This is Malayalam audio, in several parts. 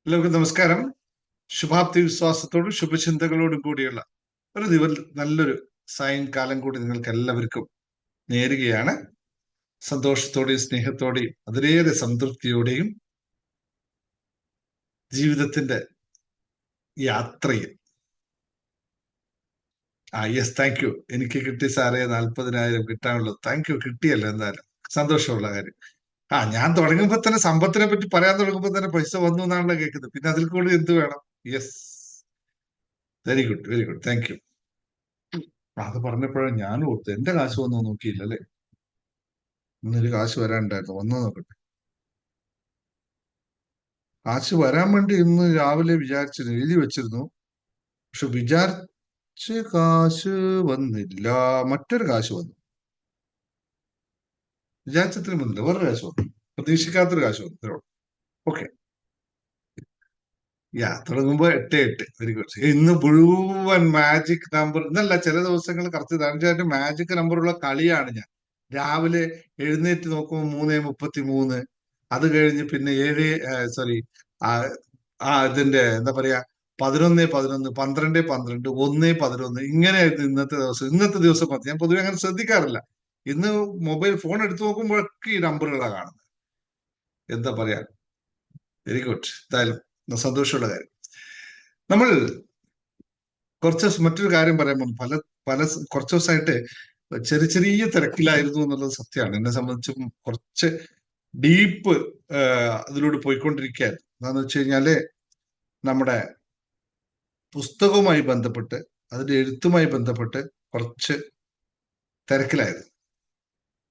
എല്ലാവർക്കും നമസ്കാരം. ശുഭാപ്തി വിശ്വാസത്തോടും ശുഭചിന്തകളോടും കൂടിയുള്ള നല്ലൊരു സായങ്കാലം കൂടി നിങ്ങൾക്ക് എല്ലാവർക്കും നേരുകയാണ്. സന്തോഷത്തോടെയും സ്നേഹത്തോടെയും അതിലേറെ സംതൃപ്തിയോടെയും ജീവിതത്തിന്റെ യാത്രയിൽ. Yes, thank you. എനിക്ക് കിട്ടി സാറേ 40,000 കിട്ടാനുള്ളത്. താങ്ക് യു, കിട്ടിയല്ലോ. എന്തായാലും സന്തോഷമുള്ള കാര്യം. ഞാൻ തുടങ്ങുമ്പോ തന്നെ സമ്പത്തിനെ പറ്റി പറയാൻ തുടങ്ങുമ്പോ തന്നെ പൈസ വന്നു എന്നാണല്ലോ കേൾക്കുന്നത്. പിന്നെ അതിൽ കൂടുതൽ എന്ത് വേണം? Yes, very good, very good, thank U. അത് പറഞ്ഞപ്പോഴാണ് ഞാൻ ഓർത്ത് എന്റെ കാശ് വന്നോ നോക്കിയില്ല അല്ലെ. ഇന്നൊരു കാശ് വരാനുണ്ടായിരുന്നു, വന്നോ നോക്കട്ടെ. കാശ് വരാൻ വേണ്ടി ഇന്ന് രാവിലെ വിചാരിച്ചിരുന്നു, എഴുതി വെച്ചിരുന്നു. പക്ഷെ വിചാരിച്ച കാശ് വന്നില്ല. മറ്റൊരു കാശ് വന്നു. വിചാരിച്ചത്രയും വന്നില്ല, വേറൊരു കാശ് വന്നു. പ്രതീക്ഷിക്കാത്തൊരു കാശ് വന്നു. ഓക്കെ. തുടങ്ങുമ്പോ 8 വെരി ഗുഡ്. ഇന്ന് മുഴുവൻ മാജിക് നമ്പർ. ഇന്നല്ല, ചില ദിവസങ്ങൾ കറക്റ്റ് തീർച്ചയായിട്ടും മാജിക് നമ്പറുള്ള കളിയാണ് ഞാൻ. രാവിലെ എഴുന്നേറ്റ് നോക്കുമ്പോൾ 3:33. അത് കഴിഞ്ഞ് പിന്നെ 7 ഇതിന്റെ എന്താ പറയാ 11:11, 12:12, 1:11. ഇങ്ങനെയായിരുന്നു ഇന്നത്തെ ദിവസം മതി. ഞാൻ പൊതുവെ അങ്ങനെ ശ്രദ്ധിക്കാറില്ല. ഇന്ന് മൊബൈൽ ഫോൺ എടുത്തു നോക്കുമ്പോഴൊക്കെ ഈ നമ്പറുകളാണ് കാണുന്നത്. എന്താ പറയാ, വെരി ഗുഡ്. എന്തായാലും സന്തോഷമുള്ള കാര്യം. നമ്മൾ മറ്റൊരു കാര്യം പറയാൻ പോകുന്നു. കുറച്ച് ദിവസമായിട്ട് ചെറിയ ചെറിയ തിരക്കിലായിരുന്നു എന്നുള്ളത് സത്യമാണ്. എന്നെ സംബന്ധിച്ചും കുറച്ച് ഡീപ്പ് അതിലൂടെ പോയിക്കൊണ്ടിരിക്കുകയായിരുന്നു. എന്താന്ന് വെച്ച് കഴിഞ്ഞാല് നമ്മുടെ പുസ്തകവുമായി ബന്ധപ്പെട്ട്, അതിന്റെ എഴുത്തുമായി ബന്ധപ്പെട്ട് കുറച്ച് തിരക്കിലായിരുന്നു.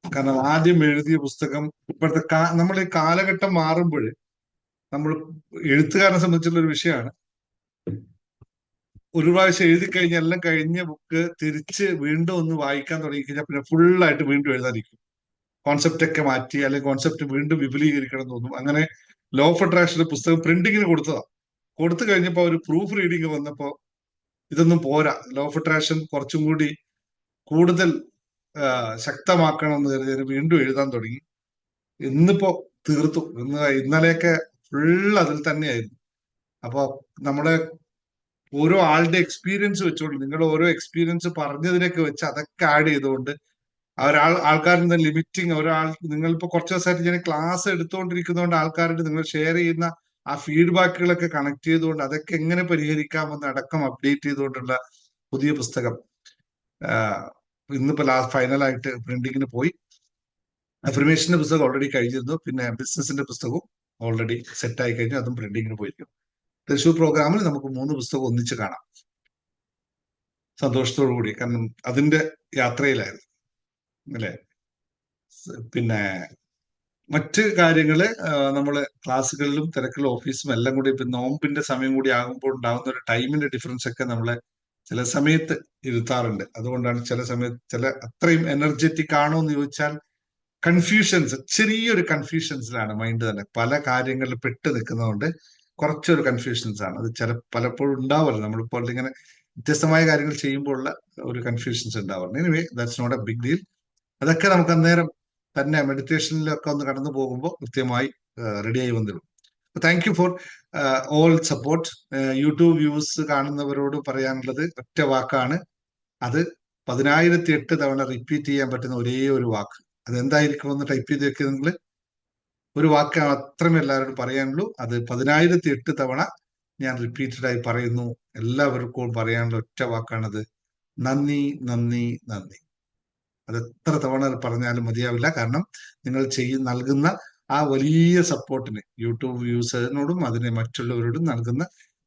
കാരണം ആദ്യം എഴുതിയ പുസ്തകം ഇപ്പോഴത്തെ നമ്മൾ ഈ കാലഘട്ടം മാറുമ്പോൾ നമ്മൾ എഴുത്തുകാരനെ സംബന്ധിച്ചുള്ള ഒരു വിഷയമാണ്. ഒരു പ്രാവശ്യം എഴുതി കഴിഞ്ഞാൽ എല്ലാം കഴിഞ്ഞ ബുക്ക് തിരിച്ച് വീണ്ടും ഒന്ന് വായിക്കാൻ തുടങ്ങി കഴിഞ്ഞാൽ പിന്നെ ഫുള്ളായിട്ട് വീണ്ടും എഴുതാനിരിക്കും. കോൺസെപ്റ്റ് ഒക്കെ മാറ്റി, അല്ലെങ്കിൽ കോൺസെപ്റ്റ് വീണ്ടും വിപുലീകരിക്കണം എന്ന് തോന്നും. അങ്ങനെ ലോ ഓഫ് അട്രാക്ഷന്റെ പുസ്തകം പ്രിന്റിങ്ങിന് കൊടുത്തതാ. കൊടുത്തു കഴിഞ്ഞപ്പോ ഒരു പ്രൂഫ് റീഡിങ് വന്നപ്പോ ഇതൊന്നും പോരാ, ലോ ഓഫ് അട്രാക്ഷൻ കുറച്ചും കൂടി കൂടുതൽ ശക്തമാക്കണം എന്ന് കരുതി വീണ്ടും എഴുതാൻ തുടങ്ങി. ഇന്നിപ്പോ തീർത്തു. ഇന്നലെയൊക്കെ ഫുൾ അതിൽ തന്നെയായിരുന്നു. അപ്പൊ നമ്മുടെ ഓരോ ആളുടെ എക്സ്പീരിയൻസ് വെച്ചുകൊണ്ട്, നിങ്ങളുടെ ഓരോ എക്സ്പീരിയൻസ് പറഞ്ഞതിനൊക്കെ വെച്ച് അതൊക്കെ ആഡ് ചെയ്തുകൊണ്ട് ആൾക്കാരുടെ ലിമിറ്റിങ് നിങ്ങളിപ്പോ കുറച്ച് ദിവസമായിട്ട് ഞാൻ ക്ലാസ് എടുത്തുകൊണ്ടിരിക്കുന്നതുകൊണ്ട് ആൾക്കാരുടെ നിങ്ങൾ ഷെയർ ചെയ്യുന്ന ആ ഫീഡ്ബാക്കുകളൊക്കെ കണക്ട് ചെയ്തുകൊണ്ട് അതൊക്കെ എങ്ങനെ പരിഹരിക്കാമെന്ന് അടക്കം അപ്ഡേറ്റ് ചെയ്തുകൊണ്ടുള്ള പുതിയ പുസ്തകം ഇന്നിപ്പോ ഫൈനലായിട്ട് പ്രിന്റിങ്ങിന് പോയി. അഫർമേഷന്റെ പുസ്തകം ഓൾറെഡി കഴിഞ്ഞിരുന്നു. പിന്നെ ബിസിനസിന്റെ പുസ്തകവും ഓൾറെഡി സെറ്റ് ആയി കഴിഞ്ഞു, അതും പ്രിന്റിങ്ങിന് പോയിരിക്കും. തൃശ്ശൂർ പ്രോഗ്രാമിൽ നമുക്ക് 3 പുസ്തകം ഒന്നിച്ച് കാണാം, സന്തോഷത്തോടു കൂടി. കാരണം അതിന്റെ യാത്രയിലായിരുന്നു അല്ലെ. പിന്നെ മറ്റ് കാര്യങ്ങള് നമ്മള് ക്ലാസ്സുകളിലും തിരക്കുള്ള ഓഫീസും എല്ലാം കൂടി ഇപ്പൊ നോമ്പിന്റെ സമയം കൂടി ആകുമ്പോൾ ഉണ്ടാകുന്ന ഒരു ടൈമിന്റെ ഡിഫറൻസ് ഒക്കെ നമ്മളെ ചില സമയത്ത് ഇരുത്താറുണ്ട്. അതുകൊണ്ടാണ് ചില സമയത്ത് അത്രയും എനർജറ്റിക് ആണോ എന്ന് ചോദിച്ചാൽ ചെറിയൊരു കൺഫ്യൂഷൻസിലാണ് മൈൻഡ് തന്നെ. പല കാര്യങ്ങളിൽ പെട്ട് നിൽക്കുന്നതുകൊണ്ട് കുറച്ചൊരു കൺഫ്യൂഷൻസ് ആണ്. അത് പലപ്പോഴും ഉണ്ടാവാറില്ല. നമ്മളിപ്പോൾ ഇങ്ങനെ വ്യത്യസ്തമായ കാര്യങ്ങൾ ചെയ്യുമ്പോൾ ഉള്ള ഒരു കൺഫ്യൂഷൻസ് ഉണ്ടാവാറുണ്ട്. Anyway, that's not a big deal. അതൊക്കെ നമുക്ക് അന്നേരം തന്നെ മെഡിറ്റേഷനിലൊക്കെ ഒന്ന് കടന്നു പോകുമ്പോൾ കൃത്യമായി റെഡിയായി വന്നിടും. Thank you for all support. YouTube views കാണുന്നവരോട് പറയാനുള്ളത് ഒറ്റ വാക്കാണ്. അത് 10,008 തവണ റിപ്പീറ്റ് ചെയ്യാൻ പറ്റുന്ന ഒരേ ഒരു വാക്ക്. അതെന്തായിരിക്കും എന്ന് ടൈപ്പ് ചെയ്ത് വെക്കുക നിങ്ങൾ. ഒരു വാക്ക് അത്രയും എല്ലാവരോടും പറയാനുള്ളൂ. അത് 10,008 തവണ ഞാൻ റിപ്പീറ്റഡ് ആയി പറയുന്നു. എല്ലാവർക്കും പറയാനുള്ള ഒറ്റ വാക്കാണത്: നന്ദി, നന്ദി, നന്ദി. അത് എത്ര തവണ പറഞ്ഞാലും മതിയാവില്ല. കാരണം നിങ്ങൾ നൽകുന്ന ആ വലിയ സപ്പോർട്ടിന്, യൂട്യൂബ് യൂസേഴ്സിനോടും അതിനെ മറ്റുള്ളവരോടും നൽകുന്ന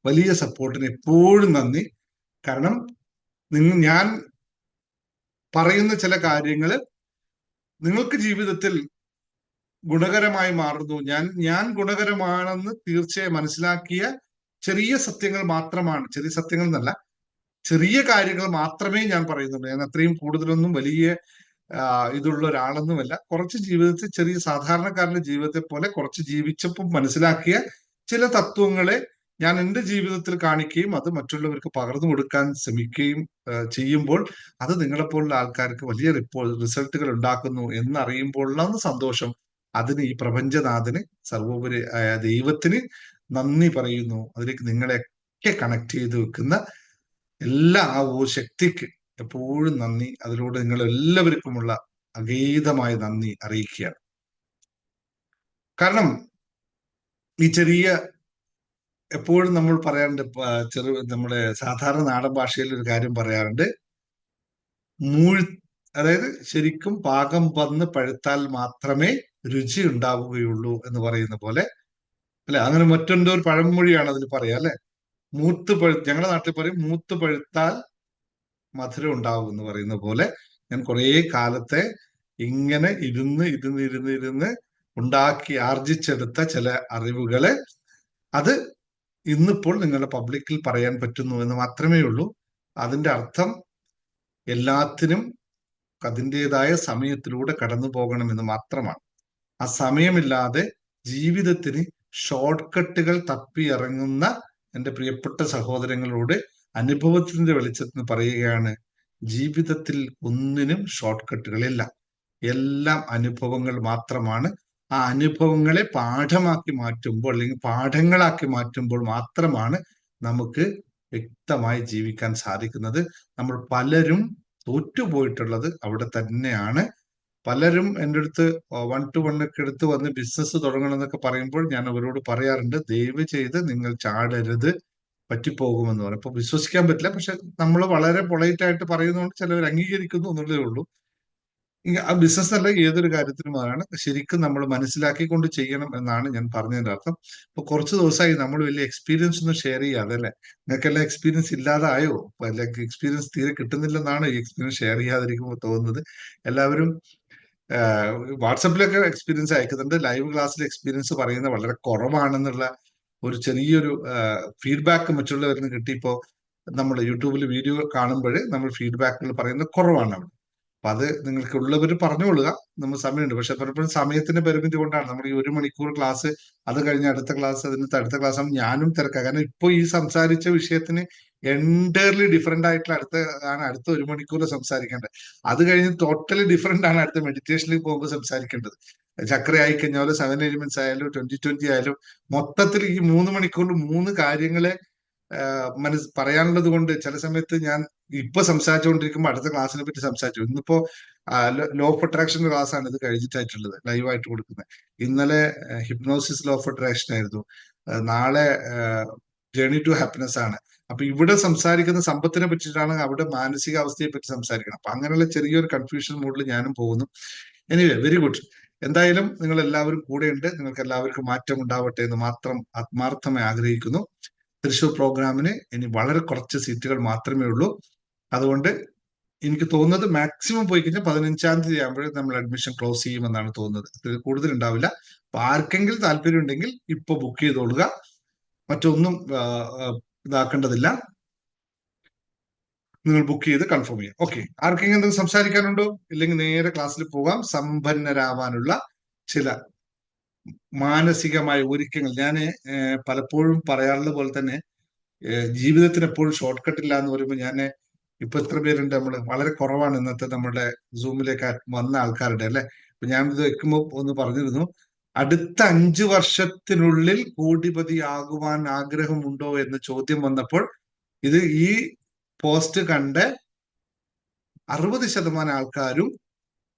വലിയ സപ്പോർട്ടിന് എപ്പോഴും നന്ദി. കാരണം ഞാൻ പറയുന്ന ചില കാര്യങ്ങൾ നിങ്ങൾക്ക് ജീവിതത്തിൽ ഗുണകരമായി മാറുന്നു. ഞാൻ ഗുണകരമാണെന്ന് തീർച്ചയായും മനസ്സിലാക്കിയ ചെറിയ സത്യങ്ങൾ മാത്രമാണ്. ചെറിയ സത്യങ്ങൾ എന്നല്ല, ചെറിയ കാര്യങ്ങൾ മാത്രമേ ഞാൻ പറയുന്നുള്ളൂ. ഞാൻ അത്രയും കൂടുതലൊന്നും വലിയ ഇതുള്ള ഒരാളൊന്നുമല്ല. കുറച്ച് ജീവിതത്തിൽ ചെറിയ സാധാരണക്കാരന്റെ ജീവിതത്തെ പോലെ കുറച്ച് ജീവിച്ചപ്പോൾ മനസ്സിലാക്കിയ ചില തത്വങ്ങളെ ഞാൻ എൻ്റെ ജീവിതത്തിൽ കാണിക്കുകയും അത് മറ്റുള്ളവർക്ക് പകർന്നു കൊടുക്കാൻ ശ്രമിക്കുകയും ചെയ്യുമ്പോൾ അത് നിങ്ങളെപ്പോലുള്ള ആൾക്കാർക്ക് വലിയ റിസൾട്ടുകൾ ഉണ്ടാക്കുന്നു എന്നറിയുമ്പോഴുള്ള സന്തോഷം, അതിന് ഈ പ്രപഞ്ചനാഥന്, സർവോപരി ദൈവത്തിന് നന്ദി പറയുന്നു. അതിലേക്ക് നിങ്ങളെയൊക്കെ കണക്ട് ചെയ്ത് വെക്കുന്ന എല്ലാ ആ ശക്തിക്ക് എപ്പോഴും നന്ദി. അതിലൂടെ നിങ്ങൾ എല്ലാവർക്കുമുള്ള അഗീതമായ നന്ദി അറിയിക്കുകയാണ്. കാരണം ഈ ചെറിയ എപ്പോഴും നമ്മൾ പറയാറുണ്ട്, നമ്മുടെ സാധാരണ നാടൻ ഭാഷയിൽ ഒരു കാര്യം പറയാറുണ്ട്, അതായത് ശരിക്കും പാകം വന്ന് പഴുത്താൽ മാത്രമേ രുചി ഉണ്ടാവുകയുള്ളൂ എന്ന് പറയുന്ന പോലെ അല്ലെ. അങ്ങനെ മറ്റെന്തോ ഒരു പഴമൊഴിയാണ് അതിൽ പറയാ അല്ലെ. ഞങ്ങളുടെ നാട്ടിൽ പറയും മൂത്ത് പഴുത്താൽ മധുരം ഉണ്ടാവും എന്ന് പറയുന്ന പോലെ ഞാൻ കുറേ കാലത്തെ ഇങ്ങനെ ഇരുന്ന് ഉണ്ടാക്കി ആർജിച്ചെടുത്ത ചില അറിവുകളെ അത് ഇന്നിപ്പോൾ നിങ്ങളുടെ പബ്ലിക്കിൽ പറയാൻ പറ്റുന്നു എന്ന് മാത്രമേ ഉള്ളൂ. അതിന്റെ അർത്ഥം എല്ലാത്തിനും അതിൻ്റെതായ സമയത്തിലൂടെ കടന്നു പോകണമെന്ന് മാത്രമാണ്. ആ സമയമില്ലാതെ ജീവിതത്തിന് ഷോർട്ട് കട്ടുകൾ തപ്പി ഇറങ്ങുന്ന എൻ്റെ പ്രിയപ്പെട്ട സഹോദരങ്ങളോട് അനുഭവത്തിന്റെ വെളിച്ചത്തിൽ പറയുകയാണ്, ജീവിതത്തിൽ ഒന്നിനും ഷോർട്ട് കട്ടുകളില്ല. എല്ലാം അനുഭവങ്ങൾ മാത്രമാണ്. ആ അനുഭവങ്ങളെ പാഠമാക്കി മാറ്റുമ്പോൾ അല്ലെങ്കിൽ പാഠങ്ങളാക്കി മാറ്റുമ്പോൾ മാത്രമാണ് നമുക്ക് വ്യക്തമായി ജീവിക്കാൻ സാധിക്കുന്നത്. നമ്മൾ പലരും തോറ്റുപോയിട്ടുള്ളത് അവിടെ തന്നെയാണ്. പലരും എൻ്റെ അടുത്ത് 1-to-1 ഒക്കെ എടുത്ത് വന്ന് ബിസിനസ് തുടങ്ങണം എന്നൊക്കെ പറയുമ്പോൾ ഞാൻ അവരോട് പറയാറുണ്ട്, ദയവ് ചെയ്ത് നിങ്ങൾ ചാടരുത്, പറ്റിപ്പോകുമെന്ന് പറയും. അപ്പൊ വിശ്വസിക്കാൻ പറ്റില്ല, പക്ഷെ നമ്മൾ വളരെ പൊളൈറ്റ് ആയിട്ട് പറയുന്നതുകൊണ്ട് ചിലവർ അംഗീകരിക്കുന്നു എന്നുള്ളതേ ഉള്ളൂ. ആ ബിസിനസ് അല്ല, ഏതൊരു കാര്യത്തിനുമാണ് ശരിക്കും നമ്മൾ മനസ്സിലാക്കിക്കൊണ്ട് ചെയ്യണം എന്നാണ് ഞാൻ പറഞ്ഞതിന്റെ അർത്ഥം. ഇപ്പൊ കുറച്ച് ദിവസമായി നമ്മൾ വലിയ എക്സ്പീരിയൻസ് ഒന്നും ഷെയർ ചെയ്യാതെ അല്ലെ. നിങ്ങൾക്കെല്ലാം എക്സ്പീരിയൻസ് ഇല്ലാതായോ? എക്സ്പീരിയൻസ് തീരെ കിട്ടുന്നില്ലെന്നാണ് ഈ എക്സ്പീരിയൻസ് ഷെയർ ചെയ്യാതിരിക്കുമ്പോൾ തോന്നുന്നത്. എല്ലാവരും വാട്സപ്പിലൊക്കെ എക്സ്പീരിയൻസ് അയക്കുന്നുണ്ട്, ലൈവ് ക്ലാസ്സിൽ എക്സ്പീരിയൻസ് പറയുന്നത് വളരെ കുറവാണെന്നുള്ള ഒരു ചെറിയൊരു ഫീഡ്ബാക്ക് മറ്റുള്ളവരിൽ നിന്ന് കിട്ടിയപ്പോ നമ്മൾ യൂട്യൂബിൽ വീഡിയോ കാണുമ്പോൾ നമ്മൾ ഫീഡ്ബാക്കുകൾ പറയുന്നത് കുറവാണ് അവിടെ. അപ്പൊ അത് നിങ്ങൾക്ക് ഉള്ളവർ പറഞ്ഞുകൊള്ളുക, നമ്മൾ സമയമുണ്ട്. പക്ഷെ പലപ്പോഴും സമയത്തിന്റെ പരിമിതി കൊണ്ടാണ് നമ്മൾ ഈ 1 മണിക്കൂർ ക്ലാസ്, അത് കഴിഞ്ഞ് അടുത്ത ക്ലാസ്, അതിനകത്ത് അടുത്ത ക്ലാസ് ആകുമ്പോൾ ഞാനും തിരക്കാം. കാരണം ഇപ്പൊ ഈ സംസാരിച്ച വിഷയത്തിന് എൻറ്റയർലി ഡിഫറെന്റ് ആയിട്ടുള്ള അടുത്ത 1 മണിക്കൂർ സംസാരിക്കേണ്ടത്. അത് കഴിഞ്ഞ് ടോട്ടലി ഡിഫറെന്റ് ആണ് അടുത്ത മെഡിറ്റേഷനിൽ പോകുമ്പോൾ സംസാരിക്കേണ്ടത്. ചക്ര ആയി കഴിഞ്ഞാലും 7 എലിമെന്റ്സ് ആയാലും 20-20 ആയാലും മൊത്തത്തിൽ ഈ 3 മണിക്കൂറിൽ 3 കാര്യങ്ങളെ പറയാനുള്ളത് കൊണ്ട് ചില സമയത്ത് ഞാൻ ഇപ്പൊ സംസാരിച്ചുകൊണ്ടിരിക്കുമ്പോൾ അടുത്ത ക്ലാസ്സിനെ പറ്റി സംസാരിച്ചു. ഇന്നിപ്പോ ലോ ഓഫ് അട്രാക്ഷന്റെ ക്ലാസ് ആണ് ഇത് കഴിഞ്ഞിട്ടായിട്ടുള്ളത്, ലൈവായിട്ട് കൊടുക്കുന്നത്. ഇന്നലെ ഹിപ്നോസിസ് ലോ ഓഫ് അട്രാക്ഷൻ ആയിരുന്നു. നാളെ ജേർണി ടു ഹാപ്പിനെസ് ആണ്. അപ്പൊ ഇവിടെ സംസാരിക്കുന്ന സമ്പത്തിനെ പറ്റിയിട്ടാണ്, അവിടെ മാനസികാവസ്ഥയെ പറ്റി സംസാരിക്കണം. അപ്പൊ അങ്ങനെയുള്ള ചെറിയൊരു കൺഫ്യൂഷൻ മൂഡിൽ ഞാനും പോകുന്നു. Anyway, very good. എന്തായാലും നിങ്ങൾ എല്ലാവരും കൂടെയുണ്ട്. നിങ്ങൾക്ക് എല്ലാവർക്കും മാറ്റം ഉണ്ടാവട്ടെ എന്ന് മാത്രം ആത്മാർത്ഥമായി ആഗ്രഹിക്കുന്നു. തൃശ്ശൂർ പ്രോഗ്രാമിന് ഇനി വളരെ കുറച്ച് സീറ്റുകൾ മാത്രമേ ഉള്ളൂ. അതുകൊണ്ട് എനിക്ക് തോന്നുന്നത് മാക്സിമം പോയി കഴിഞ്ഞാൽ 15-ാം തീയതി ആകുമ്പോഴേ നമ്മൾ അഡ്മിഷൻ ക്ലോസ് ചെയ്യുമെന്നാണ് തോന്നുന്നത്. അതിൽ കൂടുതൽ ഉണ്ടാവില്ല. അപ്പൊ ആർക്കെങ്കിലും താല്പര്യം ഉണ്ടെങ്കിൽ ഇപ്പൊ ബുക്ക് ചെയ്തോളുക, മറ്റൊന്നും ഇതാക്കേണ്ടതില്ല. നിങ്ങൾ ബുക്ക് ചെയ്ത് കൺഫേം ചെയ്യാം. ഓക്കെ, ആർക്കെങ്കിലും എന്തെങ്കിലും സംസാരിക്കാനുണ്ടോ? ഇല്ലെങ്കിൽ നേരെ ക്ലാസ്സിൽ പോകാം. സമ്പന്നരാവാനുള്ള ചില മാനസികമായ ഒരുക്കങ്ങൾ. ഞാൻ പലപ്പോഴും പറയാറുള്ള പോലെ തന്നെ ജീവിതത്തിന് എപ്പോഴും ഷോർട്ട് കട്ട് ഇല്ല എന്ന് പറയുമ്പോൾ ഞാൻ ഇപ്പൊ എത്ര പേരുണ്ട്, നമ്മൾ വളരെ കുറവാണ് ഇന്നത്തെ നമ്മുടെ സൂമിലേക്ക് വന്ന ആൾക്കാരുടെ അല്ലെ. ഇപ്പൊ ഞാൻ ഇത് വെക്കുമ്പോൾ ഒന്ന് പറഞ്ഞിരുന്നു, അടുത്ത 5 വർഷത്തിനുള്ളിൽ കോടിപതിയാകുവാൻ ആഗ്രഹമുണ്ടോ എന്ന് ചോദ്യം വന്നപ്പോൾ ഇത് ഈ പോസ്റ്റ് കണ്ട് 60% ആൾക്കാരും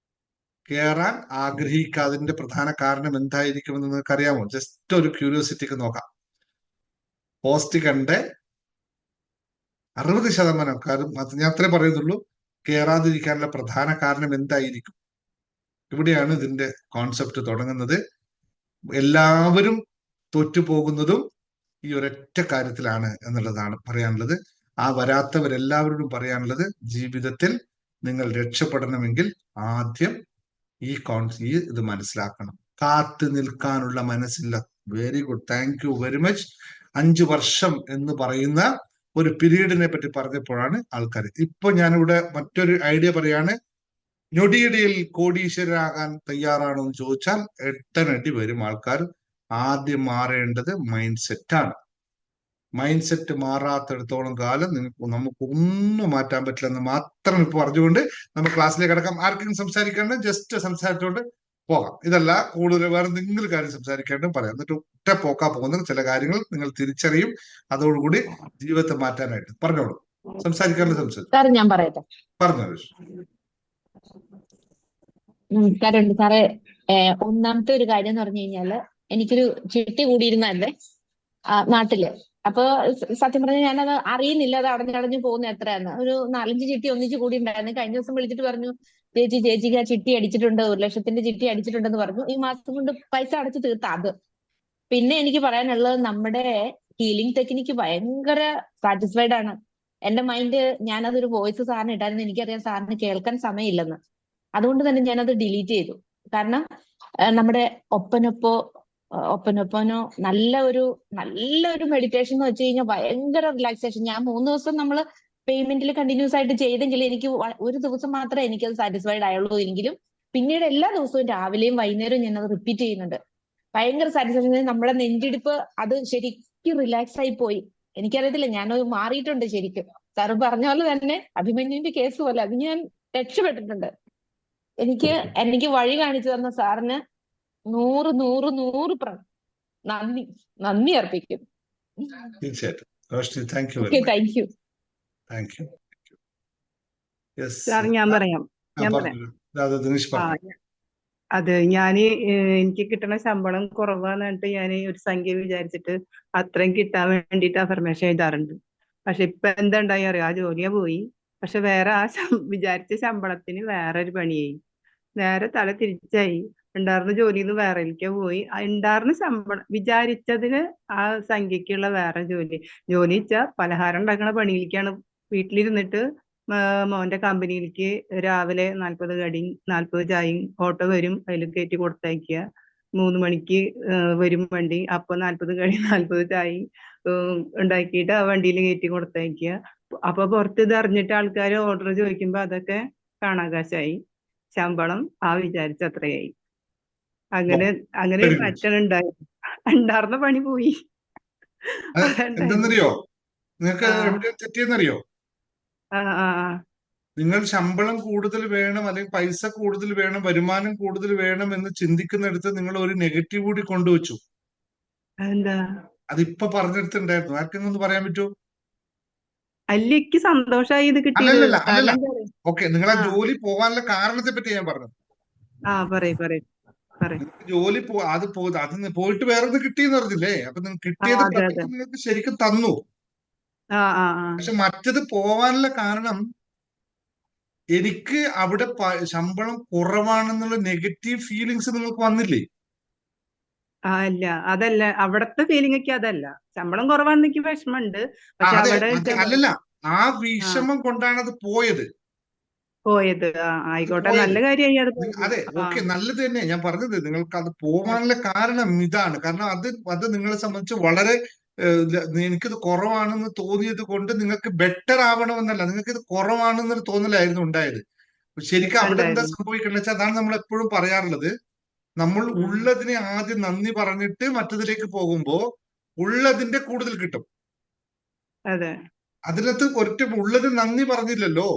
കയറാൻ ആഗ്രഹിക്കാതിന്റെ പ്രധാന കാരണം എന്തായിരിക്കുമെന്ന് നിങ്ങൾക്ക് അറിയാമോ? ജസ്റ്റ് ഒരു ക്യൂരിയോസിറ്റിക്ക് നോക്കാം. പോസ്റ്റ് കണ്ട് 60% ആൾക്കാരും, ഞാൻ അത്രേ പറയുന്നുള്ളൂ, കയറാതിരിക്കാനുള്ള പ്രധാന കാരണം എന്തായിരിക്കും? ഇവിടെയാണ് ഇതിന്റെ കോൺസെപ്റ്റ് തുടങ്ങുന്നത്. എല്ലാവരും തോറ്റുപോകുന്നതും ഈ ഒരൊറ്റ കാര്യത്തിലാണ് എന്നുള്ളതാണ് പറയാനുള്ളത്. ആ വരാത്തവരെല്ലാവരോടും പറയാനുള്ളത്, ജീവിതത്തിൽ നിങ്ങൾ രക്ഷപ്പെടണമെങ്കിൽ ആദ്യം ഈ ഇത് മനസ്സിലാക്കണം. കാത്തു നിൽക്കാനുള്ള മനസ്സില്ല. Very good, thank you very much. 5 വർഷം എന്ന് പറയുന്ന ഒരു പീരീഡിനെ പറ്റി പറഞ്ഞപ്പോഴാണ് ആൾക്കാർ. ഇപ്പൊ ഞാനിവിടെ മറ്റൊരു ഐഡിയ പറയാണ്. ഞൊടിയിടയിൽ കോടീശ്വരരാകാൻ തയ്യാറാണോ എന്ന് ചോദിച്ചാൽ 8 വരും ആൾക്കാർ. ആദ്യം മാറേണ്ടത് മൈൻഡ് സെറ്റാണ്. മൈൻഡ് സെറ്റ് മാറാത്തിടത്തോളം കാലം നമുക്കൊന്നും മാറ്റാൻ പറ്റില്ല എന്ന് മാത്രം ഇപ്പൊ പറഞ്ഞുകൊണ്ട് നമുക്ക് ക്ലാസ്സിലേക്ക് കിടക്കാം. ആർക്കെങ്കിലും സംസാരിക്കാണ്ട് ജസ്റ്റ് സംസാരിച്ചോണ്ട് പോകാം. ഇതല്ല കൂടുതൽ വേറെ എന്തെങ്കിലും കാര്യം സംസാരിക്കാണ്ടും പറയാം. എന്നിട്ട് ഒറ്റ പോക്കാ പോകുന്ന ചില കാര്യങ്ങൾ നിങ്ങൾ തിരിച്ചറിയും. അതോടുകൂടി ജീവിതത്തെ മാറ്റാനായിട്ട് പറഞ്ഞോളൂ. സംസാരിക്കാനുള്ള സംസാരിച്ചു സാർ ഞാൻ പറയട്ടെ. പറഞ്ഞോളൂ. നമസ്കാരമുണ്ട് സാറേ. ഒന്നാമത്തെ ഒരു കാര്യം എന്ന് പറഞ്ഞു കഴിഞ്ഞാല് എനിക്കൊരു ചിട്ടി കൂടിയിരുന്നല്ലേ നാട്ടില്. അപ്പൊ സത്യം പറഞ്ഞാൽ ഞാനത് അറിയുന്നില്ല, അത് അടഞ്ഞടഞ്ഞു പോകുന്ന എത്രയാന്ന്. ഒരു 4-5 ചിട്ടി ഒന്നിച്ച് കൂടി ഉണ്ടായിരുന്നു. കഴിഞ്ഞ ദിവസം വിളിച്ചിട്ട് പറഞ്ഞു, ചേച്ചിക്ക് ആ ചിട്ടി അടിച്ചിട്ടുണ്ട്, 1 ലക്ഷത്തിന്റെ ചിട്ടി അടിച്ചിട്ടുണ്ടെന്ന് പറഞ്ഞു. ഈ മാസം കൊണ്ട് പൈസ അടച്ചു തീർത്ത അത്. പിന്നെ എനിക്ക് പറയാനുള്ളത്, നമ്മുടെ ഹീലിംഗ് ടെക്നിക്ക് ഭയങ്കര സാറ്റിസ്ഫൈഡ് ആണ്. എന്റെ മൈൻഡ്, ഞാനതൊരു വോയിസ് സാറിന് ഇട്ടായിരുന്നു. എനിക്കറിയാം സാറിന് കേൾക്കാൻ സമയമില്ലെന്ന്. അതുകൊണ്ട് തന്നെ ഞാനത് ഡിലീറ്റ് ചെയ്തു. കാരണം നമ്മുടെ ഒപ്പനൊപ്പോ ഒപ്പനൊപ്പനോ നല്ല ഒരു മെഡിറ്റേഷൻ എന്ന് വെച്ച് കഴിഞ്ഞാൽ ഭയങ്കര റിലാക്സേഷൻ. ഞാൻ 3 ദിവസം നമ്മള് പേയ്മെന്റിൽ കണ്ടിന്യൂസ് ആയിട്ട് ചെയ്തെങ്കിൽ എനിക്ക് ഒരു ദിവസം മാത്രമേ എനിക്കത് സാറ്റിസ്ഫൈഡ് ആയുള്ളൂ എങ്കിലും പിന്നീട് എല്ലാ ദിവസവും രാവിലെയും വൈകുന്നേരവും ഞാനത് റിപ്പീറ്റ് ചെയ്യുന്നുണ്ട്. ഭയങ്കര സാറ്റിസ്ഫാക്ഷൻ. നമ്മുടെ നെഞ്ചിടിപ്പ് അത് ശരിക്കും റിലാക്സ് ആയി പോയി. എനിക്കറിയത്തില്ല, ഞാൻ മാറിയിട്ടുണ്ട് ശരിക്കും. സാറ് പറഞ്ഞ പോലെ തന്നെ അഭിമന്യുവിന്റെ കേസ് പോലെ അത് ഞാൻ രക്ഷപ്പെട്ടിട്ടുണ്ട്. എനിക്ക് വഴി കാണിച്ചു തന്ന സാറിന് 100 നന്ദി നന്ദി അർപ്പിക്കുന്നു. തീർച്ചയായിട്ടും Roshni, thank you very okay, much. Thank you. Thank U. Yes, sir ഞാൻ പറയാം. പറഞ്ഞോളൂ. ദിനേശ് ആ പറഞ്ഞു. അത് എനിക്ക് കിട്ടുന്ന ശമ്പളം കുറവാന്ന് പറഞ്ഞിട്ട് ഞാൻ ഒരു സംഖ്യ വിചാരിച്ചിട്ട് അത്രയും കിട്ടാൻ വേണ്ടിയിട്ട് അഫർമേഷൻ എഴുതാറുണ്ട്. പക്ഷെ ഇപ്പൊ എന്താ ഉണ്ടായി അറിയോ? ആ ജോലിയാ പോയി. പക്ഷെ വേറെ വിചാരിച്ച ശമ്പളത്തിന് വേറൊരു പണിയായി. നേരെ തല തിരിച്ചായി. ഉണ്ടായിരുന്ന ജോലിയിൽ നിന്ന് വേറെയിലേക്കാ പോയി. ഉണ്ടായിരുന്ന ശമ്പളം വിചാരിച്ചതിന് ആ സംഖ്യക്കുള്ള വേറെ ജോലി വെച്ചാൽ പലഹാരം ഉണ്ടാക്കുന്ന പണിയിലേക്കാണ്. വീട്ടിലിരുന്നിട്ട് മോന്റെ കമ്പനിയിലേക്ക് രാവിലെ 40 കടിയും 40 ചായയും ഓട്ടോ വരും, അതിൽ കയറ്റി കൊടുത്തയക്കുക. 3 മണിക്ക് വരും വണ്ടി. അപ്പൊ 40 കടിയും 40 ചായയും ഉണ്ടാക്കിയിട്ട് ആ വണ്ടിയിൽ കയറ്റി കൊടുത്തയക്കുക. അപ്പൊ പുറത്ത് ഇത് അറിഞ്ഞിട്ട് ആൾക്കാർ ഓർഡർ ചോദിക്കുമ്പോ അതൊക്കെ കാണാകാശായി. ശമ്പളം വിചാരിച്ച അത്രയായി. അങ്ങനെ ഒരു മാറ്റം ഉണ്ടായിരുന്ന പണി പോയി. എന്തെന്നറിയോ, നിങ്ങൾക്ക് എവിടെയോ തെറ്റിയെന്നറിയോ? നിങ്ങൾ ശമ്പളം കൂടുതൽ വേണം, അല്ലെങ്കിൽ പൈസ കൂടുതൽ വേണം, വരുമാനം കൂടുതൽ വേണം എന്ന് ചിന്തിക്കുന്നിടത്ത് നിങ്ങൾ ഒരു നെഗറ്റീവ് കൂടി കൊണ്ടുവച്ചു. എന്താ? അതിപ്പോ പറഞ്ഞെടുത്തുണ്ടായിരുന്നു. ആർക്കെങ്കിലും ഒന്ന് പറയാൻ പറ്റുമോ? അല്ലേക്ക് സന്തോഷമായി ഇത് കിട്ടിയത്. അല്ലല്ല. ഓക്കെ, നിങ്ങൾ ആ ജോലി പോകാനുള്ള കാരണത്തെ പറ്റി ഞാൻ പറഞ്ഞത്. ജോലി അത് പോയിട്ട് വേറൊന്ന് കിട്ടിയെന്ന് പറഞ്ഞില്ലേ? അപ്പൊ നിങ്ങൾക്ക് കിട്ടിയത് നിങ്ങൾക്ക് ശരിക്കും തന്നു. പക്ഷെ മറ്റത് പോവാനുള്ള കാരണം എനിക്ക് അവിടെ ശമ്പളം കുറവാണെന്നുള്ള നെഗറ്റീവ് ഫീലിങ്സ് നിങ്ങൾക്ക് വന്നില്ലേ? അല്ല, അതല്ല അവിടത്തെ ഫീലിംഗ് ഒക്കെ അതല്ല. ശമ്പളം കുറവാണെന്ന് എനിക്ക് വിഷമമുണ്ട്. പക്ഷെ അല്ലല്ല, ആ വിഷമം കൊണ്ടാണ് അത് പോയത്. ആയിക്കോട്ടെ, നല്ല കാര്യമായി അത്. അതെ, ഓക്കെ, നല്ലത് തന്നെ. ഞാൻ പറഞ്ഞത് നിങ്ങൾക്ക് അത് പോവാനുള്ള കാരണം ഇതാണ്. കാരണം അത് നിങ്ങളെ സംബന്ധിച്ച് വളരെ എനിക്കിത് കുറവാണെന്ന് തോന്നിയത് കൊണ്ട് നിങ്ങൾക്ക് ബെറ്റർ ആവണമെന്നല്ല, നിങ്ങൾക്ക് ഇത് കുറവാണെന്നൊരു തോന്നലായിരുന്നു ഉണ്ടായത്. ശരിക്കും അവിടെ എന്താ സംഭവിക്കണമെന്ന് വെച്ചാൽ, അതാണ് നമ്മൾ എപ്പോഴും പറയാറുള്ളത്. നമ്മൾ ഉള്ളതിനെ ആദ്യം നന്ദി പറഞ്ഞിട്ട് മറ്റതിലേക്ക് പോകുമ്പോ ഉള്ളതിന്റെ കൂടുതൽ കിട്ടും. അതിനകത്ത് ഉള്ളത് നന്ദി പറഞ്ഞില്ലല്ലോ.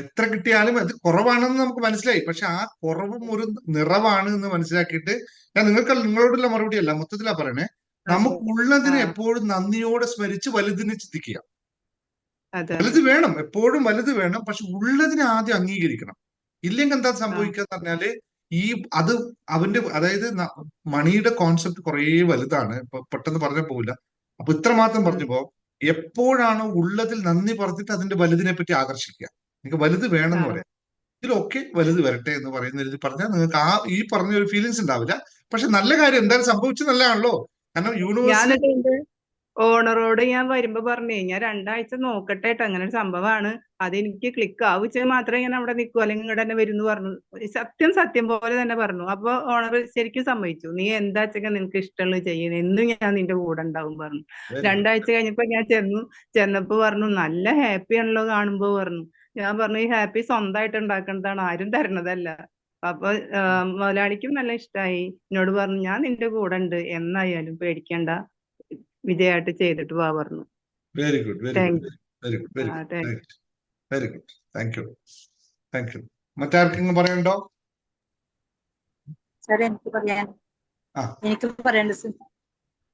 എത്ര കിട്ടിയാലും അത് കുറവാണെന്ന് നമുക്ക് മനസ്സിലായി. പക്ഷെ ആ കുറവും ഒരു നിറവാണ് എന്ന് മനസ്സിലാക്കിയിട്ട്, ഞാൻ നിങ്ങളോടുള്ള മറുപടി അല്ല, മൊത്തത്തിലാ പറയണേ. നമുക്കുള്ളതിനെ എപ്പോഴും നന്ദിയോടെ സ്മരിച്ച് വലുതിനെ ചിന്തിക്കുക. വലുത് വേണം, എപ്പോഴും വലുത് വേണം. പക്ഷെ ഉള്ളതിനെ ആദ്യം അംഗീകരിക്കണം. ഇല്ലെങ്കിൽ എന്താ സംഭവിക്കുക എന്ന് പറഞ്ഞാല് അത് അതായത് മണിയുടെ കോൺസെപ്റ്റ് കുറേ വലുതാണ്. പെട്ടെന്ന് പറഞ്ഞാൽ പോവില്ല. അപ്പൊ ഇത്രമാത്രം പറഞ്ഞപ്പോ എപ്പോഴാണോ ഉള്ളതിൽ നന്ദി പറഞ്ഞിട്ട് അതിന്റെ വലുതിനെ പറ്റി ആകർഷിക്കുക. നിങ്ങൾക്ക് വലുത് വേണമെന്ന് പറയാം. ഇതിലൊക്കെ വലുത് വരട്ടെ എന്ന് പറയുന്ന രീതിയിൽ പറഞ്ഞാൽ നിങ്ങൾക്ക് ഈ പറഞ്ഞ ഒരു ഫീലിങ്സ് ഉണ്ടാവില്ല. പക്ഷെ നല്ല കാര്യം എന്തായാലും സംഭവിച്ചത് നല്ലതാണല്ലോ. കാരണം യൂണിവേഴ്സിറ്റി ഓണറോട് ഞാൻ വരുമ്പോ പറഞ്ഞേ, ഞാൻ 2 ആഴ്ച നോക്കട്ടെ കേട്ടോ, അങ്ങനെ ഒരു സംഭവമാണ്, അതെനിക്ക് ക്ലിക്ക് ആവുച്ച മാത്രമേ ഞാൻ അവിടെ നിൽക്കൂ, അല്ലെങ്കിൽ ഇങ്ങോട്ട് തന്നെ വരുന്നു പറഞ്ഞു. സത്യം പോലെ തന്നെ പറഞ്ഞു. അപ്പൊ ഓണർ ശരിക്കും സമ്മതിച്ചു. നീ എന്താ വെച്ചാൽ നിനക്ക് ഇഷ്ടമുള്ളത് ചെയ്യുന്നത്, എന്നും ഞാൻ നിന്റെ കൂടെ ഉണ്ടാവും പറഞ്ഞു. 2 ആഴ്ച കഴിഞ്ഞപ്പോ ഞാൻ ചെന്നപ്പോ പറഞ്ഞു, നല്ല ഹാപ്പി ആണല്ലോ കാണുമ്പോ പറഞ്ഞു. ഞാൻ പറഞ്ഞു, ഈ ഹാപ്പി സ്വന്തമായിട്ട് ഉണ്ടാക്കുന്നതാണ്, ആരും തരണതല്ല. അപ്പൊ മുതലാളിക്കും നല്ല ഇഷ്ടമായി. എന്നോട് പറഞ്ഞു, ഞാൻ നിന്റെ കൂടെ ഉണ്ട്, എന്നായാലും പേടിക്കണ്ട, വിജയമായിട്ട് ചെയ്തിട്ട് പോവാ പറഞ്ഞു. Very good, very good, very good, very good, very good. Thank you. മറ്റാർക്കെങ്കിലും പറയണ്ടോ? സാറേ ആ എനിക്ക് പറയേണ്ടത് സർ.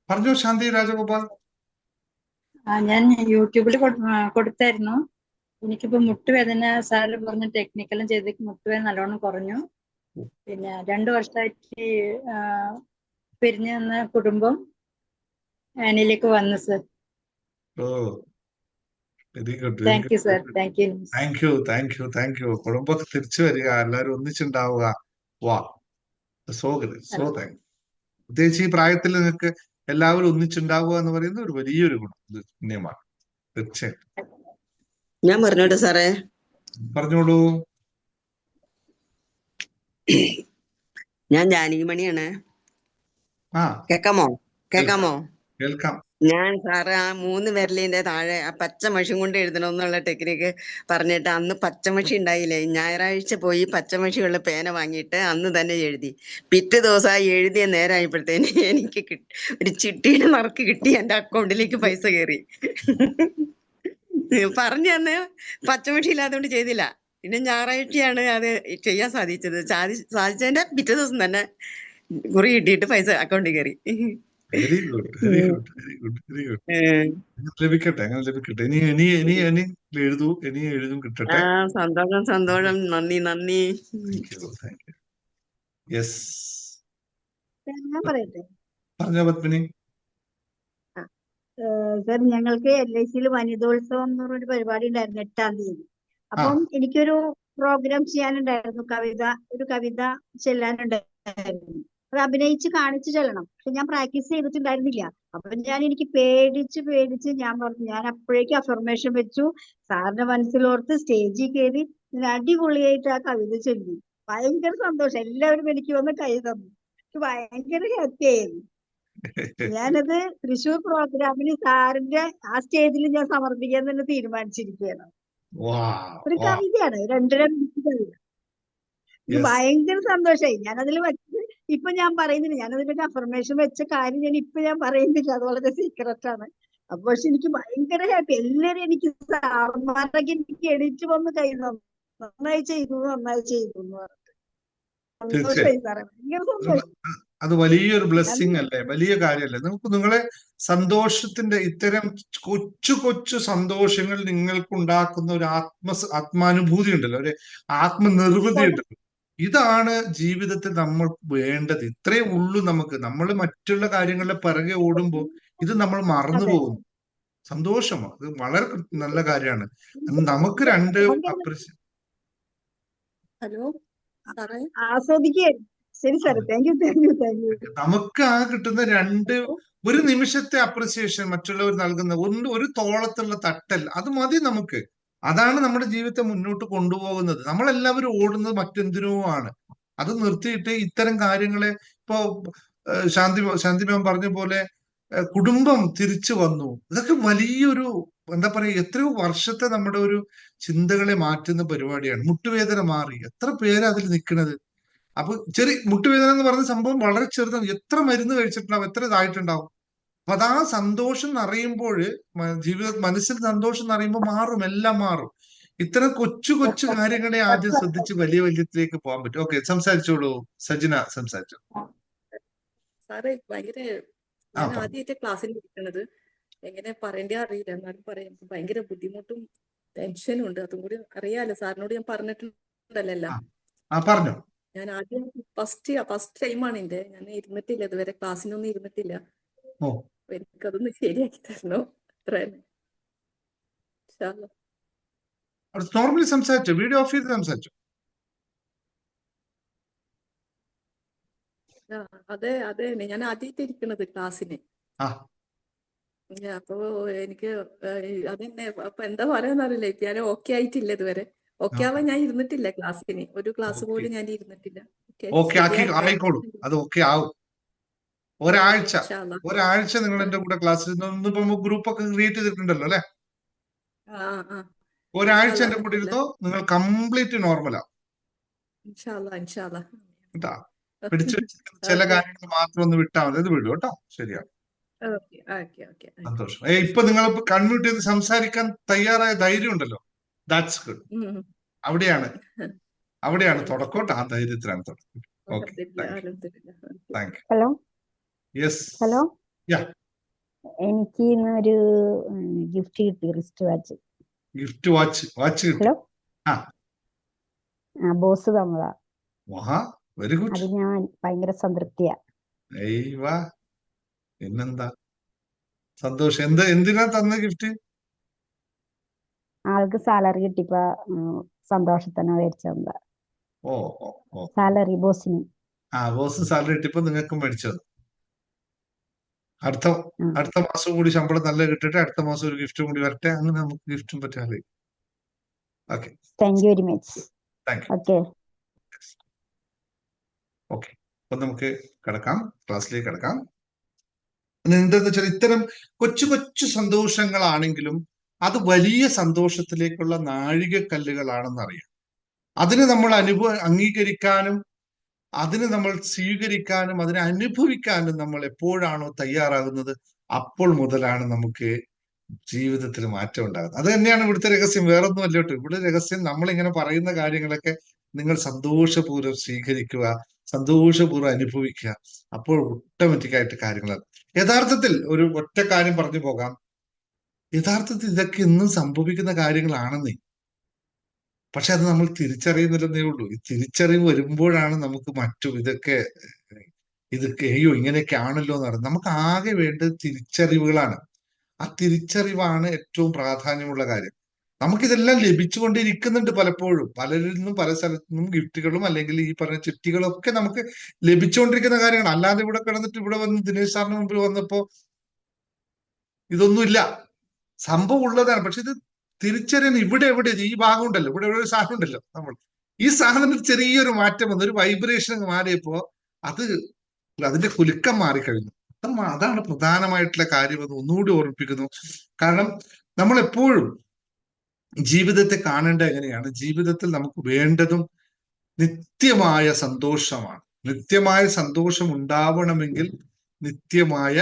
പറഞ്ഞോ ശാന്തി രാജഗോപാൽ. ഞാൻ യൂട്യൂബിൽ കൊടുത്തായിരുന്നു. എനിക്കിപ്പോ മുട്ടുവേദന സാറ് പറഞ്ഞ ടെക്നിക്കലും ചെയ്ത് മുട്ടുവേദന നല്ലോണം കുറഞ്ഞു. പിന്നെ 2 വർഷമായിട്ട് പിരിഞ്ഞു നിന്ന കുടുംബം എന്നിലേക്ക് വന്നു sir. Oh very good, very thank you good, sir. Very good. Thank you. Thank you, thank you, thank you. കുടുംബത്തിൽ തിരിച്ചു വരിക, എല്ലാവരും ഒന്നിച്ചുണ്ടാവുക. വാ, so great, so thank you. പ്രത്യേകിച്ച് ഈ പ്രായത്തിൽ നിങ്ങൾക്ക് എല്ലാവരും ഒന്നിച്ചുണ്ടാവുക എന്ന് പറയുന്നത് ഒരു വലിയൊരു പുണ്യമാണ്. തീർച്ചയായിട്ടും. ഞാൻ പറഞ്ഞോട്ടെ സാറേ? പറഞ്ഞോളൂ. ഞാൻ ജാനകിമണിയാണ്. ആ കേക്കാമോ? കേക്കാമോ? കേൾക്കാം. ഞാൻ സാറ് ആ 3 വിരലിന്റെ താഴെ ആ പച്ചമഷി കൊണ്ട് എഴുതണമെന്നുള്ള ടെക്നിക്ക് പറഞ്ഞിട്ട് അന്ന് പച്ചമഷി ഉണ്ടായില്ലേ, ഞായറാഴ്ച പോയി പച്ചമഷിയുള്ള പേന വാങ്ങിയിട്ട് അന്ന് തന്നെ എഴുതി. പിറ്റേ ദിവസം ആ എഴുതിയ നേരമായപ്പോഴത്തേന് എനിക്ക് ഒരു ചിട്ടിയുടെ നറുക്ക് കിട്ടി. എൻ്റെ അക്കൗണ്ടിലേക്ക് പൈസ കയറി. പറഞ്ഞു തന്ന് പച്ചമഷി ഇല്ലാത്തതുകൊണ്ട് ചെയ്തില്ല. പിന്നെ ഞായറാഴ്ചയാണ് അത് ചെയ്യാൻ സാധിച്ചത്. സാധിച്ചതിന്റെ പിറ്റേ ദിവസം തന്നെ കുറി കിട്ടിയിട്ട് പൈസ അക്കൗണ്ടിൽ കയറി. Very good, very good, very good, very good. ലഭിക്കട്ടെ, അങ്ങനെ ലഭിക്കട്ടെ. ഇനി ഇനി ഇനി ഇനി എഴുതൂ, ഇനി എഴുതും കിട്ടട്ടെ. സന്തോഷം, സന്തോഷം. നന്ദി, നന്ദി. Thank you, thank U. Yes, ഞാൻ പറയട്ടെ പറഞ്ഞോ പത്മിനി. സർ, ഞങ്ങൾക്ക് LIC വനിതോത്സവം എന്ന് പറഞ്ഞൊരു പരിപാടി ഉണ്ടായിരുന്നു 8-ാം തീയതി. അപ്പം എനിക്കൊരു പ്രോഗ്രാം ചെയ്യാനുണ്ടായിരുന്നു. ഒരു കവിത ചെല്ലാനുണ്ടായിരുന്നു. അത് അഭിനയിച്ച് കാണിച്ചു ചെല്ലണം. പക്ഷെ ഞാൻ പ്രാക്ടീസ് ചെയ്തിട്ടുണ്ടായിരുന്നില്ല. അപ്പൊ എനിക്ക് പേടിച്ച് ഞാൻ പറഞ്ഞു, ഞാൻ അപ്പോഴേക്കും അഫർമേഷൻ വെച്ചു. സാറിന്റെ മനസ്സിലോർത്ത് സ്റ്റേജിൽ കയറി ഞാൻ അടിപൊളിയായിട്ട് ആ കവിത ചൊല്ലി. ഭയങ്കര സന്തോഷം. എല്ലാവരും എനിക്ക് വന്ന് കൈ തന്നു. എനിക്ക് ഭയങ്കര ഹാപ്പി ആയിരുന്നു. ഞാനത് തൃശ്ശൂർ പ്രോഗ്രാമിന് സാറിന്റെ ആ സ്റ്റേജിൽ ഞാൻ സമർപ്പിക്കാൻ തന്നെ തീരുമാനിച്ചിരിക്കുകയാണ്. ഒരു കവിതയാണ്, 2.5 മിനിറ്റ് കവിത. എനിക്ക് ഭയങ്കര സന്തോഷമായി. ഞാനതിൽ വെച്ച് ഇപ്പൊ ഞാൻ പറയുന്നില്ല. ഞാനതിന്റെ അഫർമേഷൻ വെച്ച കാര്യം ഞാൻ പറയുന്നില്ല. അത് വളരെ സീക്രട്ട് ആണ്. അപ്പൊ പക്ഷെ എനിക്ക് ഭയങ്കര ഹാപ്പി. എല്ലാരും എനിക്ക് സാറന്മാരൊക്കെ എനിക്ക് എണീറ്റ് വന്ന് കൈ തന്നു. നന്നായി ചെയ്തു എന്ന് പറഞ്ഞിട്ട് സന്തോഷമായി സാറേ. ഭയങ്കര സന്തോഷം. അത് വലിയൊരു ബ്ലെസ്സിങ് അല്ലേ, വലിയ കാര്യമല്ലേ? നമുക്ക് നിങ്ങളെ സന്തോഷത്തിന്റെ ഇത്തരം കൊച്ചു കൊച്ചു സന്തോഷങ്ങൾ നിങ്ങൾക്ക് ഉണ്ടാക്കുന്ന ഒരു ആത്മാനുഭൂതി ഉണ്ടല്ലോ, ഒരു ആത്മനിർവൃതി ഉണ്ടല്ലോ. ഇതാണ് ജീവിതത്തിൽ നമ്മൾ വേണ്ടത്. ഇത്രയേ ഉള്ളൂ നമുക്ക്. നമ്മൾ മറ്റുള്ള കാര്യങ്ങളുടെ പിറകെ ഓടുമ്പോൾ ഇത് നമ്മൾ മറന്നു പോകുന്നു. സന്തോഷമാണ്, അത് വളരെ നല്ല കാര്യമാണ്. നമുക്ക് 2 ഹലോ സാറേ, ആസ്വദിക്കുകയായിരുന്നു. ശരി സാറേ, താങ്ക് യു. നമുക്ക് ആ കിട്ടുന്ന ഒരു നിമിഷത്തെ അപ്രിസിയേഷൻ മറ്റുള്ളവർ നൽകുന്ന ഒരു തോളത്തുള്ള തട്ടൽ, അത് മതി നമുക്ക്. അതാണ് നമ്മുടെ ജീവിതത്തെ മുന്നോട്ട് കൊണ്ടുപോകുന്നത്. നമ്മളെല്ലാവരും ഓടുന്നത് മറ്റെന്തിനോ ആണ്. അത് നിർത്തിയിട്ട് ഇത്തരം കാര്യങ്ങളെ ഇപ്പോ ശാന്തി മാം പറഞ്ഞ പോലെ കുടുംബം തിരിച്ചു വന്നു. ഇതൊക്കെ വലിയൊരു എന്താ പറയുക, എത്രയോ വർഷത്തെ നമ്മുടെ ഒരു ചിന്തകളെ മാറ്റുന്ന പരിപാടിയാണ്. മുട്ടുവേദന മാറി, എത്ര പേര് അതിൽ നിൽക്കുന്നത്. അപ്പൊ മുട്ടുവേദന എന്ന് പറയുന്ന സംഭവം വളരെ ചെറുതാണ്. എത്ര മരുന്ന് കഴിച്ചിട്ടുണ്ടാവും, എത്ര ഇതായിട്ടുണ്ടാവും. അപ്പൊ അതാ സന്തോഷം എന്നറിയുമ്പോൾ, മനസ്സിൽ സന്തോഷം എന്നറിയുമ്പോൾ മാറും, എല്ലാം മാറും. ഇത്തരം കൊച്ചു കൊച്ചു കാര്യങ്ങളെ ആദ്യം ശ്രദ്ധിച്ച് വലിയ വലിയത്തിലേക്ക് പോകാൻ പറ്റും. ഓക്കെ, സംസാരിച്ചോളൂ സജിന, സംസാരിച്ചോ. സാറേ, ഞാൻ ആദ്യമായിട്ട് ക്ലാസ്സിൽ ഇരിക്കണത്. എങ്ങനെ പറയേണ്ട അറിയില്ല, എന്നാലും പറയാം. ഭയങ്കര ബുദ്ധിമുട്ടും ടെൻഷനും ഉണ്ട്. അതും കൂടി അറിയാലോ, സാറിനോട് ഞാൻ പറഞ്ഞിട്ടുണ്ടല്ലോ. പറഞ്ഞോ. ഞാൻ ആദ്യം ഫസ്റ്റ് ടൈമാണ് ഞാൻ ഇരുന്നിട്ടില്ല ഇതുവരെ, ക്ലാസ്സിനൊന്നും ഇരുന്നിട്ടില്ല. എനിക്കതൊന്ന് ശരിയാക്കി തരണോ? അത്ര നോർമലി സംസാരിച്ചോ, വീഡിയോ ഓഫ് ചെയ്ത് സംസാരിച്ചോ. അതെ, ഞാൻ ആദ്യമായിട്ട് ഇരിക്കണത് ക്ലാസ്സിന്. അപ്പൊ എനിക്ക് അതെന്നെ, അപ്പൊ എന്താ പറയാന്നറിയില്ല. ഇപ്പൊ ഞാൻ ഓക്കെ ആയിട്ടില്ല ഇതുവരെ. ഓക്കെ ആവാൻ ഞാൻ ഇരുന്നിട്ടില്ല ക്ലാസ്സിന്. ഒരു ക്ലാസ് പോലും ഞാൻ ഇരുന്നിട്ടില്ല. ആയിക്കോളൂ, അത് ഓക്കെ ആവും. ഒരാഴ്ച നിങ്ങൾ എന്റെ കൂടെ ക്ലാസ്സിൽ ഗ്രൂപ്പ് ഒക്കെ ക്രിയേറ്റ് ചെയ്തിട്ടുണ്ടല്ലോ അല്ലെ? ഒരാഴ്ച എന്റെ കൂടെ ഇരുന്നോ, നിങ്ങൾ കംപ്ലീറ്റ് നോർമലാവും. പിടിച്ചു വെച്ചിരിക്കുന്ന ചില കാര്യങ്ങൾ മാത്രം ഒന്ന് വിട്ടാൽ മതി. അത് വിടും കേട്ടോ. ശരിയാണ്, സന്തോഷം. ഇപ്പൊ നിങ്ങൾ കൺമ്യൂട്ട് ചെയ്ത് സംസാരിക്കാൻ തയ്യാറായ ധൈര്യം ഉണ്ടല്ലോ, ദാറ്റ്സ് ഗുഡ്. അവിടെയാണ് തുടക്കം. ആ ധൈര്യത്തിലാണ് തുടക്കം. ഓക്കെ, അൽഹംദുലില്ലാ. Thank you. Hello yes, hello yeah. എനിക്ക് ഇന്നൊരു ഗിഫ്റ്റ് കിട്ടി, റിസ്റ്റ് വാച്ച്. ഗിഫ്റ്റ് വാച്ച് കിട്ടി. ഹലോ ആ, ബോസ് തന്നതാ. മഹാ, വെരി ഗുഡ്. അത് ഞാൻ ഭയങ്കര സംതൃപ്തിയാ. ഏയ് വാ, പിന്നെന്താ സന്തോഷം. എന്തിനാ തന്ന ഗിഫ്റ്റ്? ആൾക്ക് സാലറി കിട്ടിയപ്പോ സന്തോഷത്തിനാ മേടിച്ചു തന്നതാ. ഓ ഓ ഓ, സാലറി ബോസിന്. ബോസ് സാലറി കിട്ടിയപ്പോ നിങ്ങൾക്കും മേടിച്ചത്. അടുത്ത ആ, അടുത്ത മാസം കൂടി ശമ്പളം നല്ല കിട്ടിയിട്ട് അടുത്ത മാസം ഒരു ഗിഫ്റ്റും കൂടി വരട്ടെ. അങ്ങനെ നമുക്ക് ഗിഫ്റ്റും പറ്റാതെ. Okay, thank you very much. Thank you. Okay. Okay, അപ്പൊ നമുക്ക് ക്ലാസ്സിലേക്ക് കിടക്കാം. എന്താന്ന് വെച്ചാൽ ഇത്തരം കൊച്ചു കൊച്ചു സന്തോഷങ്ങളാണെങ്കിലും അത് വലിയ സന്തോഷത്തിലേക്കുള്ള നാഴികക്കല്ലുകളാണെന്ന് അറിയാം. അതിനെ നമ്മൾ അംഗീകരിക്കാനും അതിനെ നമ്മൾ സ്വീകരിക്കാനും അതിനെ അനുഭവിക്കാനും നമ്മൾ എപ്പോഴാണോ തയ്യാറാകുന്നത്, അപ്പോൾ മുതലാണ് നമുക്ക് ജീവിതത്തിൽ മാറ്റം ഉണ്ടാകുന്നത്. അത് തന്നെയാണ് ഇവിടുത്തെ രഹസ്യം, വേറൊന്നും അല്ല കേട്ടോ. ഇവിടെ രഹസ്യം നമ്മളിങ്ങനെ പറയുന്ന കാര്യങ്ങളൊക്കെ നിങ്ങൾ സന്തോഷപൂർവ്വം സ്വീകരിക്കുക, സന്തോഷപൂർവ്വം അനുഭവിക്കുക. അപ്പോൾ ഓട്ടോമാറ്റിക് ആയിട്ട് കാര്യങ്ങൾ. യഥാർത്ഥത്തിൽ ഒരു ഒറ്റ കാര്യം പറഞ്ഞു പോകാം. യഥാർത്ഥത്തിൽ ഇതൊക്കെ ഇന്നും സംഭവിക്കുന്ന കാര്യങ്ങളാണെന്നേ. പക്ഷെ അത് നമ്മൾ തിരിച്ചറിയുന്നില്ലെന്നേ ഉള്ളൂ. ഈ തിരിച്ചറിവ് വരുമ്പോഴാണ് നമുക്ക് ഇതൊക്കെ അയ്യോ ഇങ്ങനെയൊക്കെ ആണല്ലോ എന്ന് പറയുന്നത്. നമുക്ക് ആകെ വേണ്ടത് തിരിച്ചറിവുകളാണ്. ആ തിരിച്ചറിവാണ് ഏറ്റവും പ്രാധാന്യമുള്ള കാര്യം. നമുക്കിതെല്ലാം ലഭിച്ചുകൊണ്ടിരിക്കുന്നുണ്ട് പലപ്പോഴും. പലരിൽ നിന്നും പല സ്ഥലത്തു നിന്നും ഗിഫ്റ്റുകളും അല്ലെങ്കിൽ ഈ പറഞ്ഞ ചിട്ടികളും ഒക്കെ നമുക്ക് ലഭിച്ചുകൊണ്ടിരിക്കുന്ന കാര്യങ്ങൾ. അല്ലാതെ ഇവിടെ കിടന്നിട്ട് ഇവിടെ വന്ന് ദിനേശ് സാറിന് മുമ്പിൽ വന്നപ്പോ ഇതൊന്നുമില്ല. സംഭവം ഉള്ളതാണ്. പക്ഷെ ഇത് തിരിച്ചറിയാൻ ഇവിടെ ഈ ഭാഗം ഉണ്ടല്ലോ, ഇവിടെ ഒരു സാധനം ഉണ്ടല്ലോ, ഈ സാധനത്തിൽ ചെറിയൊരു മാറ്റം വന്നു, ഒരു വൈബ്രേഷൻ മാറിയപ്പോ അതിന്റെ കുലുക്കം മാറിക്കഴിഞ്ഞു. അതാണ് പ്രധാനമായിട്ടുള്ള കാര്യമെന്ന് ഒന്നുകൂടി ഓർമ്മിപ്പിക്കുന്നു. കാരണം നമ്മൾ എപ്പോഴും ജീവിതത്തെ കാണേണ്ട എങ്ങനെയാണ്, ജീവിതത്തിൽ നമുക്ക് വേണ്ടതും നിത്യമായ സന്തോഷമാണ്. നിത്യമായ സന്തോഷം ഉണ്ടാവണമെങ്കിൽ നിത്യമായ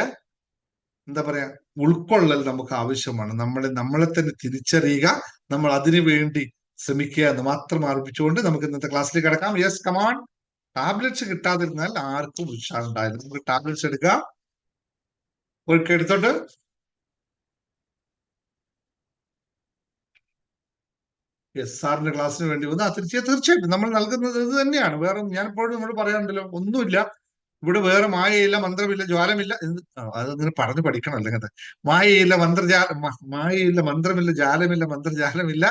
ഉൾക്കൊള്ളൽ നമുക്ക് ആവശ്യമാണ്. നമ്മളെ തന്നെ തിരിച്ചറിയുക, നമ്മൾ അതിനു വേണ്ടി ശ്രമിക്കുക എന്ന് മാത്രം ആരംഭിച്ചുകൊണ്ട് നമുക്ക് ഇന്നത്തെ ക്ലാസ്സിലേക്ക് കിടക്കാം. Yes, come on. ടാബ്ലറ്റ്സ് കിട്ടാതിരുന്നാൽ ആർക്കും ഉത്സാഹമുണ്ടായിരുന്നു. നമുക്ക് ടാബ്ലറ്റ്സ് എടുക്കുക. എടുത്തോട്ട് യെസ്, സാറിന്റെ ക്ലാസ്സിന് വേണ്ടി വന്ന് തീർച്ചയായിട്ടും നമ്മൾ നൽകുന്നത് ഇത് തന്നെയാണ്. വേറെ ഞാൻ എപ്പോഴും നമ്മൾ പറയാറുണ്ടല്ലോ, ഒന്നുമില്ല ഇവിടെ, വേറെ മായയില്ല, മന്ത്രമില്ല, ജ്വാലമില്ല. അതങ്ങനെ പറഞ്ഞു പഠിക്കണമല്ലോ. ഇങ്ങനത്തെ മായയില്ല, മായയില്ല, മന്ത്രമില്ല, ജാലമില്ല, മന്ത്രജാലമില്ല.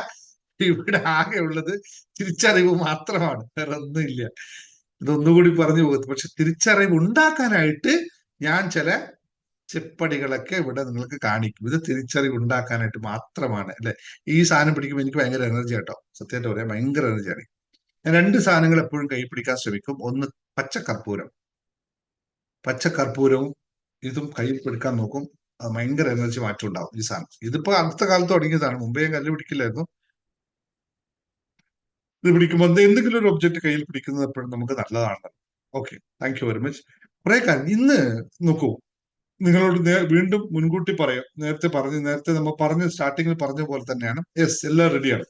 ഇവിടെ ആകെ ഉള്ളത് തിരിച്ചറിവ് മാത്രമാണ്, വേറെ ഒന്നുമില്ല. ഇതൊന്നുകൂടി പറഞ്ഞു പോകുന്നത്. പക്ഷെ തിരിച്ചറിവ് ഉണ്ടാക്കാനായിട്ട് ഞാൻ ചില ചെപ്പടികളൊക്കെ ഇവിടെ നിങ്ങൾക്ക് കാണിക്കും. ഇത് തിരിച്ചറിവ് ഉണ്ടാക്കാനായിട്ട് മാത്രമാണ്, അല്ലെ? ഈ സാധനം പിടിക്കുമ്പോൾ എനിക്ക് ഭയങ്കര എനർജി കേട്ടോ, സത്യമായിട്ട് പറയാം, ഭയങ്കര എനർജിയാണ്. ഞാൻ 2 സാധനങ്ങൾ എപ്പോഴും കൈ പിടിക്കാൻ ശ്രമിക്കും. ഒന്ന് പച്ചക്കർപ്പൂരവും ഇതും കയ്യിൽ പിടിക്കാൻ നോക്കും. അത് ഭയങ്കര എനർജി മാറ്റം ഉണ്ടാവും ഈ സാധനം. ഇതിപ്പോ അടുത്ത കാലത്ത് തുടങ്ങിയതാണ്, മുമ്പേ ഞാൻ കല്ല് പിടിക്കില്ലായിരുന്നു. ഇത് പിടിക്കുമ്പോൾ എന്തെങ്കിലും ഒരു ഒബ്ജക്റ്റ് കയ്യിൽ പിടിക്കുന്നത് എപ്പോഴും നമുക്ക് നല്ലതാണ്. Okay, thank you very much. കുറെ കാര്യം ഇന്ന് നോക്കൂ, നിങ്ങളോട് വീണ്ടും മുൻകൂട്ടി പറയാം. നേരത്തെ നമ്മൾ സ്റ്റാർട്ടിങ്ങിൽ പറഞ്ഞ പോലെ തന്നെയാണ്. യെസ്, എല്ലാം റെഡിയാണ്.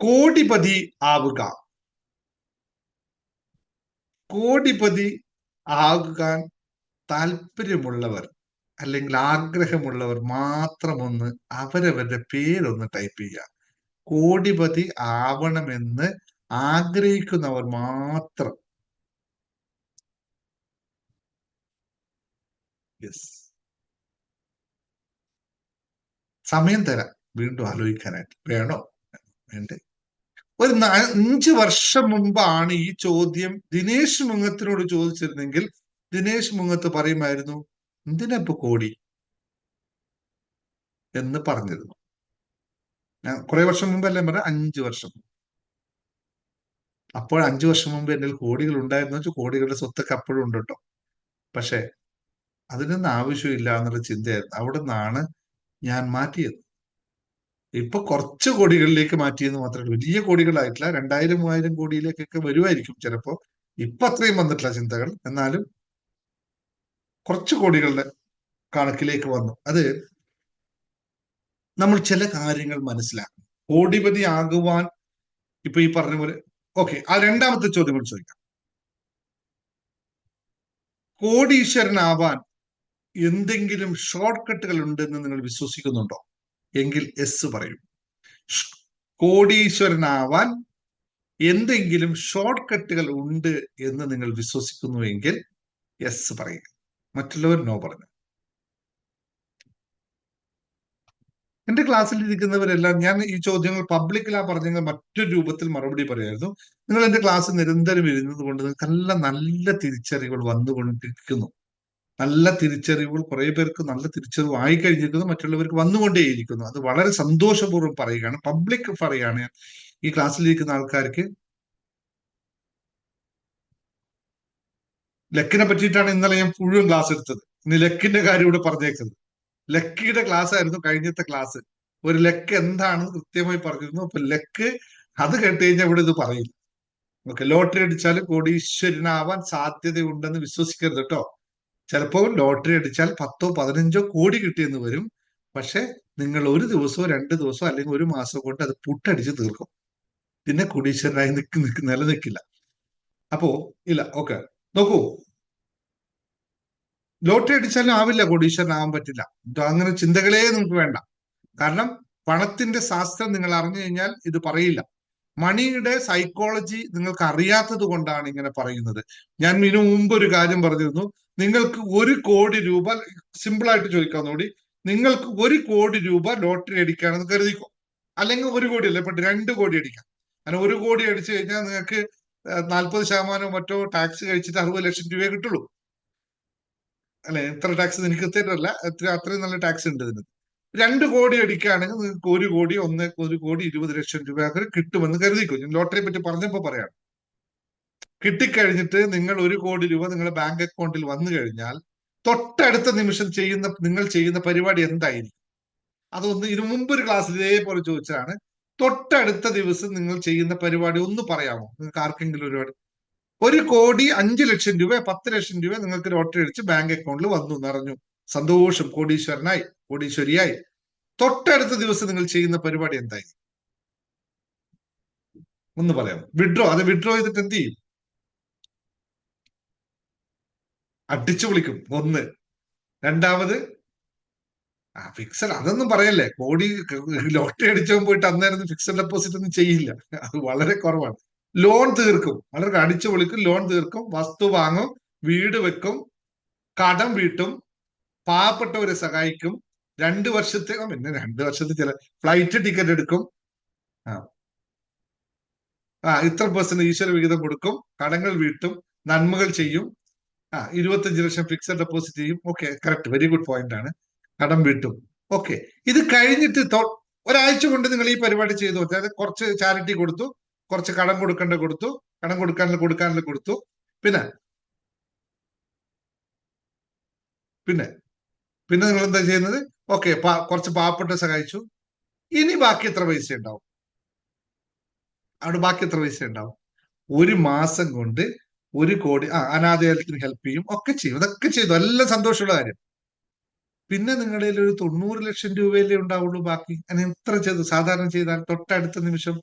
കോടിപതി ആകാൻ താല്പര്യമുള്ളവർ അല്ലെങ്കിൽ ആഗ്രഹമുള്ളവർ മാത്രം അവരവരുടെ പേരൊന്ന് ടൈപ്പ് ചെയ്യുക. കോടിപതി ആവണമെന്ന് ആഗ്രഹിക്കുന്നവർ മാത്രം. യെസ്, സമയം തരാം വീണ്ടും ആലോചിക്കാനായിട്ട്. വേണോ വേണ്ടേ? ഒരു 5 വർഷം മുമ്പാണ് ഈ ചോദ്യം ദിനേശ് മുങ്ങത്തിനോട് ചോദിച്ചിരുന്നെങ്കിൽ ദിനേശ് മുങ്ങത്ത് പറയുമായിരുന്നു, എന്തിനാ ഇപ്പൊ കോടി എന്ന് പറഞ്ഞിരുന്നു. ഞാൻ കുറെ വർഷം മുമ്പല്ലേ പറഞ്ഞ, 5 വർഷം. അപ്പോൾ 5 വർഷം മുമ്പ് എൻ്റെ കോടികൾ ഉണ്ടായിരുന്നു വെച്ചാൽ കോടികളുടെ സ്വത്തൊക്കെ അപ്പോഴും ഉണ്ട് കേട്ടോ. പക്ഷെ അതിനൊന്നും ആവശ്യമില്ല എന്നുള്ള ചിന്തയായിരുന്നു. അവിടെ നിന്നാണ് ഞാൻ മാറ്റിയത്. ഇപ്പൊ കുറച്ച് കോടികളിലേക്ക് മാറ്റിയെന്ന് മാത്രമേ ഉള്ളൂ. വലിയ കോടികളായിട്ടില്ല. 2000-3000 കോടിയിലേക്കൊക്കെ വരുമായിരിക്കും ചിലപ്പോ. ഇപ്പൊ അത്രയും വന്നിട്ടില്ല ചിന്തകൾ. എന്നാലും കുറച്ച് കോടികളുടെ കണക്കിലേക്ക് വന്നു. അത് നമ്മൾ ചില കാര്യങ്ങൾ മനസ്സിലാക്കും. കോടിപതി ആകുവാൻ ഇപ്പൊ ഈ പറഞ്ഞ പോലെ. ഓക്കെ, ആ രണ്ടാമത്തെ ചോദ്യം കൂടി ചോദിക്കാം. കോടീശ്വരനാവാൻ എന്തെങ്കിലും ഷോർട്ട് കട്ടുകൾ ഉണ്ടെന്ന് നിങ്ങൾ വിശ്വസിക്കുന്നുണ്ടോ? എങ്കിൽ എസ് പറയൂ. കോടീശ്വരനാവാൻ എന്തെങ്കിലും ഷോർട്ട് കട്ടുകൾ ഉണ്ട് എന്ന് നിങ്ങൾ വിശ്വസിക്കുന്നുവെങ്കിൽ എസ് പറയുക. മറ്റുള്ളവർ നോ പറഞ്ഞു. എന്റെ ക്ലാസ്സിൽ ഇരിക്കുന്നവരെല്ലാം ഞാൻ ഈ ചോദ്യങ്ങൾ പബ്ലിക്കിലാ പറഞ്ഞെങ്കിൽ മറ്റൊരു രൂപത്തിൽ മറുപടി പറയായിരുന്നു. നിങ്ങൾ എന്റെ ക്ലാസ് നിരന്തരം ഇരുന്നത് കൊണ്ട് നിങ്ങൾക്ക് നല്ല തിരിച്ചറിവുകൾ വന്നുകൊണ്ടിരിക്കുന്നു. നല്ല തിരിച്ചറിവുകൾ കുറെ പേർക്ക് നല്ല തിരിച്ചറിവ് ആയി കഴിഞ്ഞിരിക്കുന്നു, മറ്റുള്ളവർക്ക് വന്നുകൊണ്ടേയിരിക്കുന്നു. അത് വളരെ സന്തോഷപൂർവ്വം പറയുകയാണ്, പബ്ലിക് പറയുകയാണ്. ഈ ക്ലാസ്സിലിരിക്കുന്ന ആൾക്കാർക്ക് ലക്കിനെ പറ്റിയിട്ടാണ് ഇന്നലെ ഞാൻ മുഴുവൻ ക്ലാസ് എടുത്തത്. ഇനി ലക്കിന്റെ കാര്യം ഇവിടെ പറഞ്ഞേക്കുന്നത്. ലക്കിയുടെ ക്ലാസ് ആയിരുന്നു കഴിഞ്ഞത്തെ ക്ലാസ്. ഒരു ലക്ക് എന്താണെന്ന് കൃത്യമായി പറഞ്ഞിരുന്നു. അപ്പൊ ലക്ക് അത് കേട്ട് കഴിഞ്ഞാൽ ഇവിടെ ഇത് പറയില്ല. ഓക്കെ, ലോട്ടറി അടിച്ചാൽ കോടീശ്വരനാവാൻ സാധ്യതയുണ്ടെന്ന് വിശ്വസിക്കരുത് കേട്ടോ. ചിലപ്പോൾ ലോട്ടറി അടിച്ചാൽ 10 15 കോടി കിട്ടിയെന്ന് വരും. പക്ഷെ നിങ്ങൾ ഒരു ദിവസമോ 2 ദിവസമോ അല്ലെങ്കിൽ ഒരു മാസം കൊണ്ട് അത് പുട്ടടിച്ച് തീർക്കും. പിന്നെ കോടീശ്വരനായി നിലനിൽക്കില്ല. അപ്പോ ഇല്ല. ഓക്കെ, നോക്കൂ, ലോട്ടറി അടിച്ചാലും ആവില്ല, കോടീശ്വരനാവാൻ പറ്റില്ല. അങ്ങനെ ചിന്തകളേ നിങ്ങൾക്ക് വേണ്ട. കാരണം പണത്തിന്റെ ശാസ്ത്രം നിങ്ങൾ അറിഞ്ഞു കഴിഞ്ഞാൽ ഇത് പറയില്ല. മണിയുടെ സൈക്കോളജി നിങ്ങൾക്ക് അറിയാത്തത് കൊണ്ടാണ് ഇങ്ങനെ പറയുന്നത്. ഞാൻ ഇതിനു മുമ്പ് ഒരു കാര്യം പറഞ്ഞിരുന്നു. നിങ്ങൾക്ക് 1 കോടി രൂപ, സിമ്പിൾ ആയിട്ട് ചോദിക്കാവുന്നൂടി, നിങ്ങൾക്ക് 1 കോടി രൂപ ലോട്ടറി അടിക്കുകയാണെന്ന് കരുതിക്കോ. അല്ലെങ്കിൽ 1 കോടി അല്ല, ഇപ്പൊ 2 കോടി അടിക്കാം. അങ്ങനെ 1 കോടി അടിച്ചു കഴിഞ്ഞാൽ നിങ്ങൾക്ക് 40% മറ്റോ ടാക്സ് കഴിച്ചിട്ട് 60 ലക്ഷം രൂപയെ കിട്ടുള്ളൂ. അല്ലെ, എത്ര ടാക്സ് എനിക്ക് കൃത്യമായിട്ടല്ല, അത്രയും നല്ല ടാക്സ് ഉണ്ട് ഇതിന്. 2 കോടി അടിക്കുകയാണെങ്കിൽ നിങ്ങൾക്ക് 1 കോടി 1 കോടി 20 ലക്ഷം രൂപ കിട്ടുമെന്ന് കരുതിക്കോ. ഞാൻ ലോട്ടറിയെ പറ്റി പറഞ്ഞപ്പോ പറയാണ്. കിട്ടിക്കഴിഞ്ഞിട്ട് നിങ്ങൾ 1 കോടി രൂപ നിങ്ങളുടെ ബാങ്ക് അക്കൗണ്ടിൽ വന്നു കഴിഞ്ഞാൽ തൊട്ടടുത്ത നിമിഷം നിങ്ങൾ ചെയ്യുന്ന പരിപാടി എന്തായിരിക്കും? അതൊന്ന് ഇതിനു മുമ്പ് ഒരു ക്ലാസ്സിൽ ഇതേപോലെ ചോദിച്ചതാണ്. തൊട്ടടുത്ത ദിവസം നിങ്ങൾ ചെയ്യുന്ന പരിപാടി ഒന്ന് പറയാമോ? നിങ്ങൾക്ക് ആർക്കെങ്കിലും ഒരുപാട് 1 കോടി 5 ലക്ഷം രൂപ 10 ലക്ഷം രൂപ നിങ്ങൾക്ക് ലോട്ടറി അടിച്ച് ബാങ്ക് അക്കൗണ്ടിൽ വന്നു നിറഞ്ഞു, സന്തോഷം, കോടീശ്വരനായി, കോടീശ്വരിയായി. തൊട്ടടുത്ത ദിവസം നിങ്ങൾ ചെയ്യുന്ന പരിപാടി എന്തായി? ഒന്ന് പറയാമോ? വിഡ്രോ. അത് വിഡ്രോ ചെയ്തിട്ട് എന്ത് ചെയ്യും? അടിച്ചു വിളിക്കും. 1. രണ്ടാമത് ഫിക്സഡ്, അതൊന്നും പറയല്ലേ. ലോട്ടറി അടിച്ചവൻ പോയിട്ട് അന്നേരം ഫിക്സഡ് ഡെപ്പോസിറ്റ് ഒന്നും ചെയ്യില്ല. അത് വളരെ കുറവാണ്. ലോൺ തീർക്കും, വളരെ അടിച്ചു പൊളിക്കും, ലോൺ തീർക്കും, വസ്തു വാങ്ങും, വീട് വെക്കും, കടം വീട്ടും, പാവപ്പെട്ടവരെ സഹായിക്കും. 2 വർഷത്തെ, പിന്നെ 2 വർഷത്തെ ചില ഫ്ലൈറ്റ് ടിക്കറ്റ് എടുക്കും. ഇത്ര % ഈശ്വര വിഹിതം കൊടുക്കും, കടങ്ങൾ വീട്ടും, നന്മകൾ ചെയ്യും. 25 ലക്ഷം ഫിക്സഡ് ഡെപ്പോസിറ്റ് ചെയ്യും. Okay, correct, very good point ആണ്. കടം വീട്ടും. ഓക്കെ, ഇത് കഴിഞ്ഞിട്ട് ഒരാഴ്ച കൊണ്ട് നിങ്ങൾ ഈ പരിപാടി ചെയ്തു. അതായത് കുറച്ച് ചാരിറ്റി കൊടുത്തു, കുറച്ച് കടം കൊടുത്തു, കടം കൊടുക്കാനുള്ള കൊടുത്തു. പിന്നെ നിങ്ങൾ എന്താ ചെയ്യുന്നത്? ഓക്കെ, കുറച്ച് പാവപ്പെട്ട സഹായിച്ചു. ഇനി ബാക്കി എത്ര പൈസ ഉണ്ടാവും? അവിടെ ബാക്കി എത്ര പൈസ ഉണ്ടാവും? 1 മാസം കൊണ്ട് 1 കോടി അനാഥാലയത്തിന് ഹെൽപ്പ് ചെയ്യും, ഒക്കെ ചെയ്യും. അതൊക്കെ ചെയ്തു, എല്ലാം സന്തോഷമുള്ള കാര്യം. പിന്നെ നിങ്ങളുടെ കയ്യിൽ ഒരു 90 ലക്ഷം രൂപയല്ലേ ഉണ്ടാവുള്ളൂ ബാക്കി. അതിന് എത്ര ചെയ്തു? സാധാരണ ചെയ്താൽ തൊട്ടടുത്ത നിമിഷം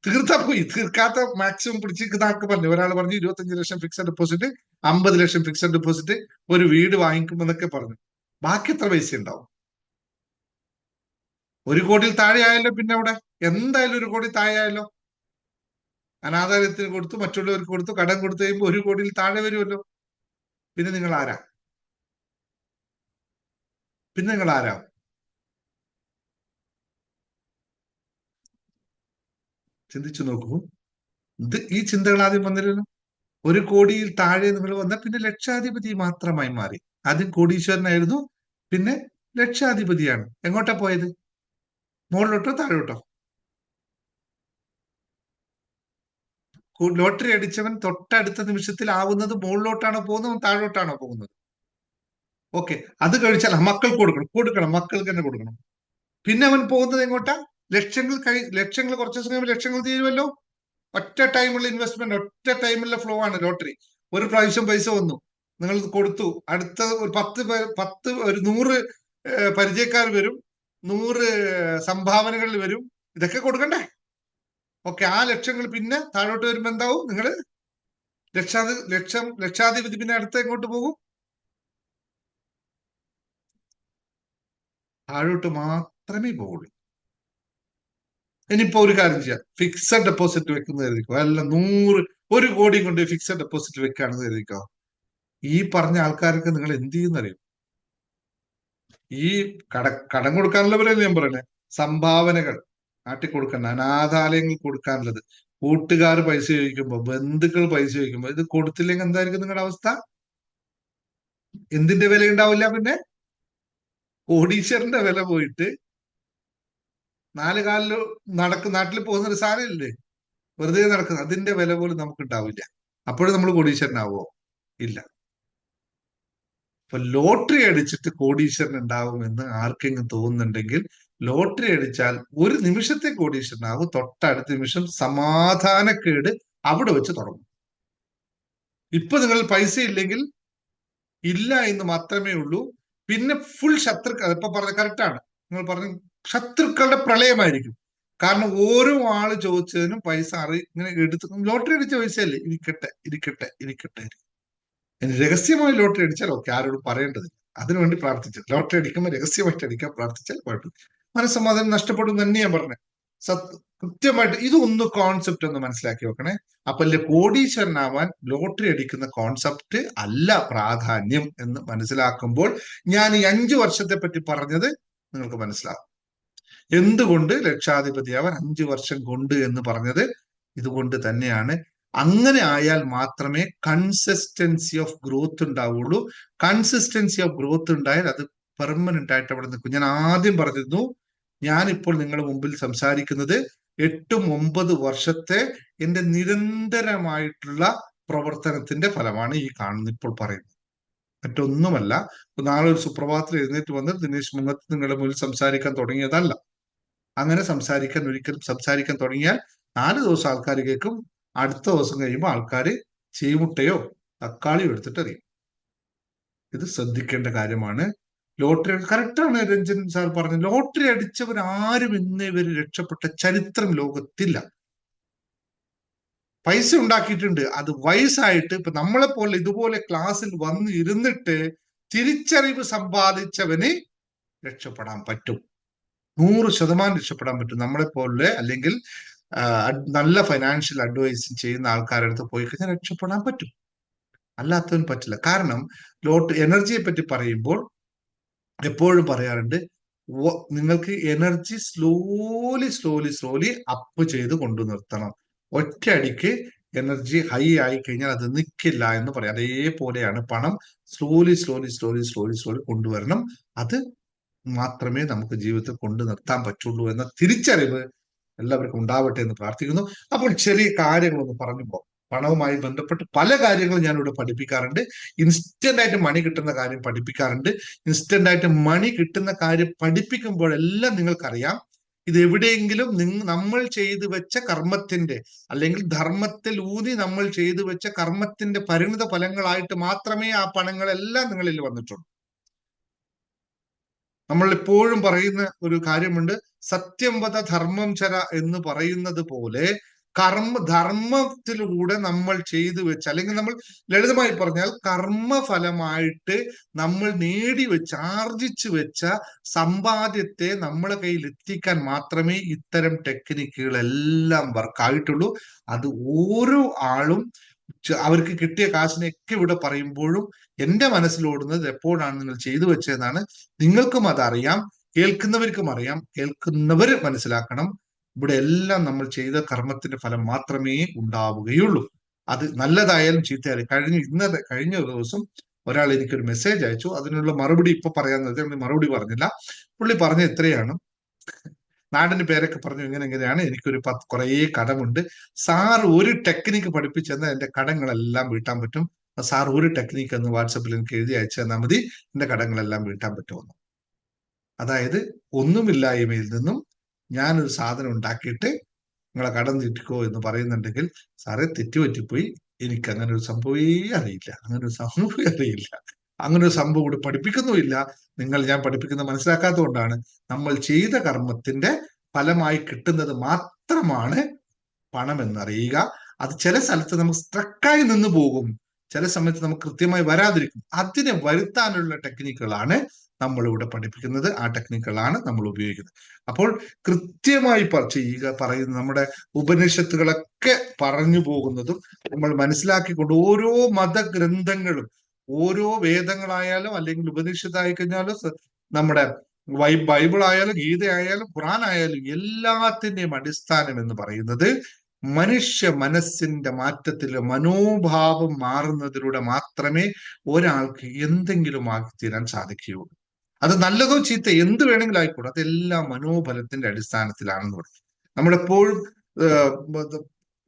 തീർത്താ പോയി. തീർക്കാത്ത മാക്സിമം പിടിച്ചിരിക്കുന്ന ആൾക്ക് പറഞ്ഞു. ഒരാൾ പറഞ്ഞു 25 ലക്ഷം ഫിക്സഡ് ഡെപ്പോസിറ്റ്, 50 ലക്ഷം ഫിക്സഡ് ഡെപ്പോസിറ്റ്, ഒരു വീട് വാങ്ങിക്കും എന്നൊക്കെ പറഞ്ഞു. ബാക്കി എത്ര പൈസ ഉണ്ടാവും? 1 കോടിയിൽ താഴെ ആയല്ലോ. പിന്നെ അവിടെ എന്തായാലും 1 കോടി താഴെ ആയല്ലോ. അനാഥാലയത്തിന് കൊടുത്തു, മറ്റുള്ളവർക്ക് കൊടുത്തു, കടം കൊടുത്തു കഴിയുമ്പോൾ 1 കോടിയിൽ താഴെ വരുമല്ലോ. പിന്നെ നിങ്ങൾ ആരാ? ചിന്തിച്ചു നോക്കൂ. ഈ ചിന്തകൾ ആദ്യം വന്നില്ലല്ലോ. 1 കോടിയിൽ താഴെ നിങ്ങൾ വന്നാൽ പിന്നെ ലക്ഷാധിപതി മാത്രമായി മാറി. ആദ്യം കോടീശ്വരനായിരുന്നു, പിന്നെ ലക്ഷാധിപതിയാണ്. എങ്ങോട്ടാ പോയത്? മുകളിലോട്ടോ താഴോട്ടോ? ലോട്ടറി അടിച്ചവൻ തൊട്ടടുത്ത നിമിഷത്തിൽ ആവുന്നത് മുകളിലോട്ടാണോ പോകുന്നത്, താഴോട്ടാണോ പോകുന്നത്? ഓക്കെ, അത് കഴിച്ചാൽ മക്കൾക്ക് കൊടുക്കണം, മക്കൾക്ക് തന്നെ കൊടുക്കണം. പിന്നെ അവൻ പോകുന്നത് എങ്ങോട്ടാ? ലക്ഷങ്ങൾ കുറച്ച് ദിവസം കഴിയുമ്പോൾ ലക്ഷങ്ങൾ തീരുമല്ലോ. ഒറ്റ ടൈമുള്ള ഇൻവെസ്റ്റ്മെന്റ്, ഒറ്റ ടൈമുള്ള ഫ്ലോ ആണ് ലോട്ടറി. ഒരു പ്രാവശ്യം പൈസ വന്നു, നിങ്ങൾ കൊടുത്തു, അടുത്ത ഒരു 100 പരിചയക്കാർ വരും, 100 സംഭാവനകൾ വരും, ഇതൊക്കെ കൊടുക്കണ്ടേ? ഓക്കെ, ആ ലക്ഷങ്ങൾ പിന്നെ താഴോട്ട് വരുമ്പോ എന്താവും? നിങ്ങൾ ലക്ഷാധിപതി പിന്നെ അടുത്ത എങ്ങോട്ട് പോകും? താഴോട്ട് മാത്രമേ പോകുള്ളൂ. ഇനിയിപ്പോ ഒരു കാര്യം ചെയ്യാം, ഫിക്സഡ് ഡെപ്പോസിറ്റ് വെക്കുന്നത് കരുതിക്കോ, അല്ല 100 കോടി കൊണ്ട് ഫിക്സഡ് ഡെപ്പോസിറ്റ് വെക്കുകയാണെന്ന് കരുതിക്കോ. ഈ പറഞ്ഞ ആൾക്കാർക്ക് നിങ്ങൾ എന്ത് ചെയ്യുന്നറിയും? ഈ കടം കൊടുക്കാനുള്ളവരല്ലേ ഞാൻ പറയണേ, സംഭാവനകൾ നാട്ടിൽ കൊടുക്കണ്ട, അനാഥാലയങ്ങൾ കൊടുക്കാനുള്ളത്, കൂട്ടുകാർ പൈസ ചോദിക്കുമ്പോ, ബന്ധുക്കൾ പൈസ ചോദിക്കുമ്പോ, ഇത് കൊടുത്തില്ലെങ്കിൽ എന്തായിരിക്കും നിങ്ങളുടെ അവസ്ഥ? എന്തിന്റെ വില ഉണ്ടാവില്ല? പിന്നെ കോടീശ്വരന്റെ വില പോയിട്ട് 4 കാലിൽ നാട്ടിൽ പോകുന്ന ഒരു സാധനമില്ലേ, വെറുതെ നടക്കുന്നത്, അതിന്റെ വില പോലും നമുക്ക് ഉണ്ടാവില്ല. അപ്പോഴും നമ്മൾ കോടീശ്വരനാവോ? ഇല്ല. ഇപ്പൊ ലോട്ടറി അടിച്ചിട്ട് കോടീശ്വരൻ ഉണ്ടാവുമെന്ന് ആർക്കെങ്കിലും തോന്നുന്നുണ്ടെങ്കിൽ, ലോട്ടറി അടിച്ചാൽ ഒരു നിമിഷത്തെ കോടീശ്വരനാവും, തൊട്ടടുത്ത നിമിഷം സമാധാനക്കേട് അവിടെ വെച്ച് തുടങ്ങും. ഇപ്പൊ നിങ്ങൾ പൈസ ഇല്ലെങ്കിൽ ഇല്ല എന്ന് മാത്രമേ ഉള്ളൂ. പിന്നെ ഫുൾ ശത്രുക്കൾ, ഇപ്പൊ പറഞ്ഞ കറക്റ്റാണ്, നിങ്ങൾ പറഞ്ഞ ശത്രുക്കളുടെ പ്രളയമായിരിക്കും. കാരണം ഓരോ ആള് ചോദിച്ചതിനും പൈസ ഇങ്ങനെ എടുത്ത്, ലോട്ടറി അടിച്ച പൈസയല്ലേ, ഇരിക്കട്ടെ ഇരിക്കട്ടെ ഇരിക്കട്ടെ. ഇനി രഹസ്യമായി ലോട്ടറി അടിച്ചാൽ ഓക്കെ, ആരോടും പറയേണ്ടതില്ല, അതിനുവേണ്ടി പ്രാർത്ഥിച്ചാൽ, ലോട്ടറി അടിക്കുമ്പോൾ രഹസ്യമായിട്ട് അടിക്കാൻ പ്രാർത്ഥിച്ചാൽ കുഴപ്പമില്ല. മനസ്സമാധാനം നഷ്ടപ്പെടും തന്നെ ഞാൻ പറഞ്ഞത്. കൃത്യമായിട്ട് ഇതൊന്ന് കോൺസെപ്റ്റ് ഒന്ന് മനസ്സിലാക്കി വെക്കണേ. അപ്പൊ കോടീശ്വരനാവാൻ ലോട്ടറി അടിക്കുന്ന കോൺസെപ്റ്റ് അല്ല പ്രാധാന്യം എന്ന് മനസ്സിലാക്കുമ്പോൾ ഞാൻ ഈ 5 വർഷത്തെ പറ്റി പറഞ്ഞത് നിങ്ങൾക്ക് മനസ്സിലാവും. എന്തുകൊണ്ട് ലക്ഷാധിപതിയാവാൻ 5 വർഷം കൊണ്ട് എന്ന് പറഞ്ഞത് ഇതുകൊണ്ട് തന്നെയാണ്. അങ്ങനെ ആയാൽ മാത്രമേ കൺസിസ്റ്റൻസി ഓഫ് ഗ്രോത്ത് ഉണ്ടാവുള്ളൂ. കൺസിസ്റ്റൻസി ഓഫ് ഗ്രോത്ത് ഉണ്ടായാൽ അത് പെർമനന്റ് ആയിട്ട് അവിടെ നിൽക്കും. ഞാൻ ആദ്യം പറഞ്ഞിരുന്നു, ഞാനിപ്പോൾ നിങ്ങളുടെ മുമ്പിൽ സംസാരിക്കുന്നത് 8-9 വർഷത്തെ എന്റെ നിരന്തരമായിട്ടുള്ള പ്രവർത്തനത്തിന്റെ ഫലമാണ് ഈ കാണുന്ന ഇപ്പോൾ പറയുന്നത്, മറ്റൊന്നുമല്ല. നാളെ ഒരു സുപ്രഭാതത്തിൽ എഴുന്നേറ്റ് വന്ന് ദിനേശ് മുങ്ങത്ത് നിങ്ങളുടെ മുന്നിൽ സംസാരിക്കാൻ തുടങ്ങിയതല്ല. അങ്ങനെ ഒരിക്കലും സംസാരിക്കാൻ തുടങ്ങിയാൽ 4 ദിവസം ആൾക്കാർ കേൾക്കും, അടുത്ത ദിവസം കഴിയുമ്പോൾ ആൾക്കാര് ചീമുട്ടയോ തക്കാളിയോ എടുത്തിട്ട് അറിയും. ഇത് ശ്രദ്ധിക്കേണ്ട കാര്യമാണ്. ലോട്ടറി കറക്റ്റാണ് രഞ്ജൻ സാർ പറഞ്ഞത്, ലോട്ടറി അടിച്ചവർ ആരും ഇന്നേ വരെ രക്ഷപ്പെട്ട ചരിത്രം ലോകത്തില്ല. പൈസ ഉണ്ടാക്കിയിട്ടുണ്ട്, അത് വയസ്സായിട്ട്. ഇപ്പൊ നമ്മളെ പോലെ ഇതുപോലെ ക്ലാസ്സിൽ വന്ന് ഇരുന്നിട്ട് തിരിച്ചറിവ് സമ്പാദിച്ചവന് രക്ഷപ്പെടാൻ പറ്റും, 100% രക്ഷപ്പെടാൻ പറ്റും. നമ്മളെ പോലെ അല്ലെങ്കിൽ നല്ല ഫൈനാൻഷ്യൽ അഡ്വൈസ് ചെയ്യുന്ന ആൾക്കാരുടെ അടുത്ത് പോയി കഴിഞ്ഞാൽ രക്ഷപ്പെടാൻ പറ്റും, അല്ലാത്തവന് പറ്റില്ല. കാരണം എനർജിയെ പറ്റി പറയുമ്പോൾ എപ്പോഴും പറയാറുണ്ട്, നിങ്ങൾക്ക് എനർജി സ്ലോലി അപ്പ് ചെയ്ത് കൊണ്ടു നിർത്തണം. ഒറ്റയടിക്ക് എനർജി ഹൈ ആയി കഴിഞ്ഞാൽ അത് നിൽക്കില്ല എന്ന് പറയാം. അതേപോലെയാണ് പണം, സ്ലോലി കൊണ്ടുവരണം. അത് മാത്രമേ നമുക്ക് ജീവിതത്തിൽ കൊണ്ടു നിർത്താൻ പറ്റുള്ളൂ എന്ന തിരിച്ചറിവ് എല്ലാവർക്കും ഉണ്ടാവട്ടെ എന്ന് പ്രാർത്ഥിക്കുന്നു. അപ്പോൾ ചെറിയ കാര്യങ്ങളൊന്ന് പറഞ്ഞു പോകാം. പണവുമായി ബന്ധപ്പെട്ട് പല കാര്യങ്ങളും ഞാനിവിടെ പഠിപ്പിക്കാറുണ്ട്. ഇൻസ്റ്റന്റ് ആയിട്ട് മണി കിട്ടുന്ന കാര്യം പഠിപ്പിക്കാറുണ്ട്. ഇൻസ്റ്റന്റ് ആയിട്ട് മണി കിട്ടുന്ന കാര്യം പഠിപ്പിക്കുമ്പോഴെല്ലാം നിങ്ങൾക്കറിയാം, ഇത് എവിടെയെങ്കിലും നമ്മൾ ചെയ്തു വെച്ച കർമ്മത്തിന്റെ അല്ലെങ്കിൽ ധർമ്മത്തിൽ ഊന്നി നമ്മൾ ചെയ്തു വെച്ച കർമ്മത്തിന്റെ പരിണിത ഫലങ്ങളായിട്ട് മാത്രമേ ആ പണങ്ങളെല്ലാം നിങ്ങളിൽ വന്നിട്ടുള്ളൂ. നമ്മൾ എപ്പോഴും പറയുന്ന ഒരു കാര്യമുണ്ട്, സത്യം വദ ധർമ്മം ചര എന്ന് പറയുന്നത് പോലെ ധർമ്മത്തിലൂടെ നമ്മൾ ചെയ്തു വെച്ച, അല്ലെങ്കിൽ നമ്മൾ ലളിതമായി പറഞ്ഞാൽ കർമ്മഫലമായിട്ട് നമ്മൾ നേടിവെച്ച ആർജിച്ചു വെച്ച സമ്പാദ്യത്തെ നമ്മളെ കയ്യിൽ എത്തിക്കാൻ മാത്രമേ ഇത്തരം ടെക്നിക്കുകളെല്ലാം വർക്കായിട്ടുള്ളൂ. അത് ഓരോ ആളും അവർക്ക് കിട്ടിയ കാശിനെയൊക്കെ ഇവിടെ പറയുമ്പോഴും എന്റെ മനസ്സിലോടുന്നത് എപ്പോഴാണ് നിങ്ങൾ ചെയ്തു വെച്ചതെന്നാണ്. നിങ്ങൾക്കും അതറിയാം, കേൾക്കുന്നവർക്കും അറിയാം. കേൾക്കുന്നവർ മനസ്സിലാക്കണം, ഇവിടെ എല്ലാം നമ്മൾ ചെയ്ത കർമ്മത്തിന്റെ ഫലം മാത്രമേ ഉണ്ടാവുകയുള്ളൂ. അത് നല്ലതായാലും ചീത്തയായാലും. കഴിഞ്ഞ ദിവസം ഒരാൾ എനിക്കൊരു മെസ്സേജ് അയച്ചു, അതിനുള്ള മറുപടി ഇപ്പൊ പറയാൻ മറുപടി പറഞ്ഞില്ല. പുള്ളി പറഞ്ഞ ഇത്രയാണ്, നാടിന്റെ പേരൊക്കെ പറഞ്ഞു, ഇങ്ങനെയാണ്, എനിക്കൊരു കുറേ കടമുണ്ട്, സാർ ഒരു ടെക്നിക്ക് പഠിപ്പിച്ചെന്നാൽ എന്റെ കടങ്ങളെല്ലാം വീട്ടാൻ പറ്റും. സാർ ഒരു ടെക്നിക്ക് എന്ന് വാട്സപ്പിൽ എനിക്ക് എഴുതി അയച്ചു തന്നാൽ മതി, എന്റെ കടങ്ങളെല്ലാം വീട്ടാൻ പറ്റുമെന്ന്. അതായത് ഒന്നുമില്ലായ്മയിൽ നിന്നും ഞാനൊരു സാധനം ഉണ്ടാക്കിയിട്ട് നിങ്ങളെ കടം തീറ്റിക്കോ എന്ന് പറയുന്നുണ്ടെങ്കിൽ, സാറേ തെറ്റുപറ്റിപ്പോയി, എനിക്ക് അങ്ങനെ ഒരു സംഭവമേ അറിയില്ല, അങ്ങനെ ഒരു സംഭവം കൂടെ പഠിപ്പിക്കുന്നുമില്ല. ഞാൻ പഠിപ്പിക്കുന്നത് മനസ്സിലാക്കാത്തത് കൊണ്ടാണ്. നമ്മൾ ചെയ്ത കർമ്മത്തിന്റെ ഫലമായി കിട്ടുന്നത് മാത്രമാണ് പണം എന്നറിയുക. അത് ചില സ്ഥലത്ത് നമുക്ക് സ്ട്രക്കായി നിന്ന് പോകും. ചില സമയത്ത് നമുക്ക് കൃത്യമായി വരാതിരിക്കും. അതിനെ വരുത്താനുള്ള ടെക്നിക്കുകളാണ് നമ്മളിവിടെ പഠിപ്പിക്കുന്നത്. ആ ടെക്നിക്കുകളാണ് നമ്മൾ ഉപയോഗിക്കുന്നത്. അപ്പോൾ കൃത്യമായി ചെയ്യുക പറയുന്ന നമ്മുടെ ഉപനിഷത്തുകളൊക്കെ പറഞ്ഞു പോകുന്നതും നമ്മൾ മനസ്സിലാക്കിക്കൊണ്ട് ഓരോ മതഗ്രന്ഥങ്ങളും, ഓരോ വേദങ്ങളായാലും അല്ലെങ്കിൽ ഉപനിഷത്തായി കഴിഞ്ഞാലും നമ്മുടെ ബൈബിൾ ആയാലും ഗീത ആയാലും ഖുറാൻ ആയാലും എല്ലാത്തിന്റെയും അടിസ്ഥാനം എന്ന് പറയുന്നത് മനുഷ്യ മനസ്സിന്റെ മാറ്റത്തിൽ മനോഭാവം മാറുന്നതിലൂടെ മാത്രമേ ഒരാൾക്ക് എന്തെങ്കിലും ആക്കിത്തീരാൻ സാധിക്കുകയുള്ളൂ. അത് നല്ലതോ ചീത്ത എന്ത് വേണമെങ്കിലും ആയിക്കോട്ടെ, അതെല്ലാം മനോബലത്തിന്റെ അടിസ്ഥാനത്തിലാണെന്ന് പറയും. നമ്മളെപ്പോഴും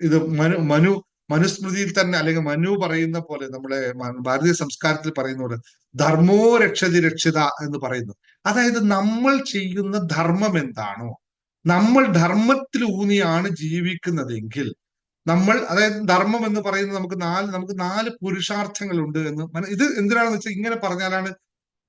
ഇത് മനുസ്മൃതിയിൽ തന്നെ, അല്ലെങ്കിൽ മനു പറയുന്ന പോലെ, നമ്മുടെ ഭാരതീയ സംസ്കാരത്തിൽ പറയുന്ന പോലെ ധർമ്മോ രക്ഷതി രക്ഷിത എന്ന് പറയുന്നു. അതായത് നമ്മൾ ചെയ്യുന്ന ധർമ്മം എന്താണോ, നമ്മൾ ധർമ്മത്തിലൂന്നിയാണ് ജീവിക്കുന്നതെങ്കിൽ നമ്മൾ, അതായത് ധർമ്മം എന്ന് പറയുന്നത് നമുക്ക് നാല് പുരുഷാർത്ഥങ്ങളുണ്ട് എന്ന് ഇത് എന്തിനാണെന്ന് വെച്ചാൽ ഇങ്ങനെ പറഞ്ഞാലാണ്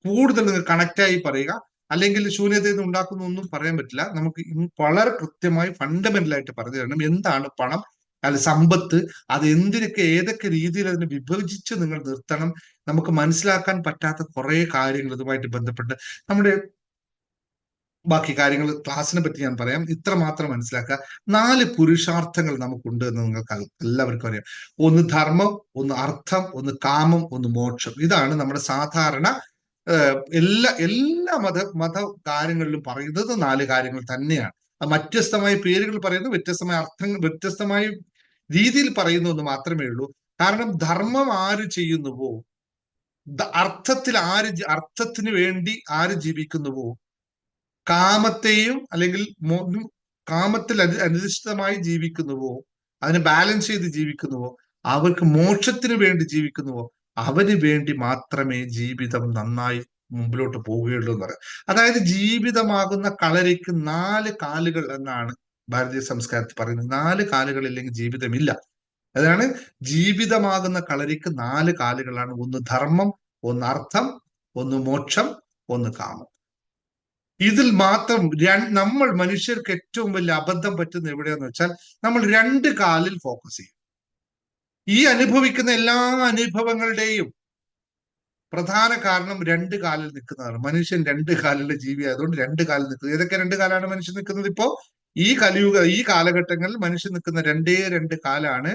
കൂടുതൽ നിങ്ങൾ കണക്റ്റായി പറയുക. അല്ലെങ്കിൽ ശൂന്യതയിൽ നിന്ന് ഉണ്ടാക്കുന്ന ഒന്നും പറയാൻ പറ്റില്ല. നമുക്ക് വളരെ കൃത്യമായി ഫണ്ടമെന്റൽ ആയിട്ട് പറഞ്ഞു തരണം എന്താണ് പണം, അല്ല സമ്പത്ത്, അത് എന്തിനൊക്കെ ഏതൊക്കെ രീതിയിൽ അതിനെ വിഭജിച്ച് നിങ്ങൾ നിർത്തണം. നമുക്ക് മനസ്സിലാക്കാൻ പറ്റാത്ത കുറെ കാര്യങ്ങൾ ഇതുമായിട്ട് ബന്ധപ്പെട്ട് നമ്മുടെ ബാക്കി കാര്യങ്ങൾ ക്ലാസ്സിനെ പറ്റി ഞാൻ പറയാം. ഇത്ര മാത്രം മനസ്സിലാക്കുക. 4 പുരുഷാർത്ഥങ്ങൾ നമുക്കുണ്ട് എന്ന് നിങ്ങൾക്ക് എല്ലാവർക്കും അറിയാം. ഒന്ന് ധർമ്മം, ഒന്ന് അർത്ഥം, ഒന്ന് കാമം, ഒന്ന് മോക്ഷം. ഇതാണ് നമ്മുടെ സാധാരണ എല്ലാ മത കാര്യങ്ങളിലും പറയുന്നത് 4 കാര്യങ്ങൾ തന്നെയാണ്. വ്യത്യസ്തമായ പേരുകൾ പറയുന്നു, വ്യത്യസ്തമായ അർത്ഥങ്ങൾ, വ്യത്യസ്തമായ രീതിയിൽ പറയുന്നു എന്ന് മാത്രമേ ഉള്ളൂ. കാരണം ധർമ്മം ആര് ചെയ്യുന്നുവോ, അർത്ഥത്തിന് വേണ്ടി ആര് ജീവിക്കുന്നുവോ, കാമത്തെയും അല്ലെങ്കിൽ കാമത്തിൽ അധിഷ്ഠിതമായി ജീവിക്കുന്നുവോ, അതിനെ ബാലൻസ് ചെയ്ത് ജീവിക്കുന്നുവോ, അവർക്ക് മോക്ഷത്തിന് വേണ്ടി ജീവിക്കുന്നുവോ, അവന് വേണ്ടി മാത്രമേ ജീവിതം നന്നായി മുമ്പിലോട്ട് പോവുകയുള്ളൂ എന്ന് പറയാം. അതായത് ജീവിതമാകുന്ന കളരിക്ക് 4 കാലുകൾ എന്നാണ് ഭാരതീയ സംസ്കാരത്തിൽ പറയുന്നത്. 4 കാലുകൾ ഇല്ലെങ്കിൽ ജീവിതമില്ല. അതാണ് ജീവിതമാകുന്ന കളരിക്ക് 4 കാലുകളാണ്. ഒന്ന് ധർമ്മം, ഒന്ന് അർത്ഥം, ഒന്ന് മോക്ഷം, ഒന്ന് കാമം. ഇതിൽ മാത്രം നമ്മൾ മനുഷ്യർക്ക് ഏറ്റവും വലിയ അബദ്ധം പറ്റുന്ന എവിടെയാന്ന് വെച്ചാൽ നമ്മൾ 2 കാലിൽ ഫോക്കസ് ചെയ്യും. ഈ അനുഭവിക്കുന്ന എല്ലാ അനുഭവങ്ങളുടെയും പ്രധാന കാരണം 2 കാലിൽ നിൽക്കുന്നതാണ്. മനുഷ്യൻ 2 കാലിലെ ജീവി ആയതുകൊണ്ട് 2 കാലിൽ നിൽക്കുന്നത്. ഏതൊക്കെ 2 കാലാണ് മനുഷ്യൻ നിൽക്കുന്നത്? ഇപ്പോ ഈ കാലഘട്ടങ്ങളിൽ മനുഷ്യൻ നിൽക്കുന്ന 2 കാലാണ്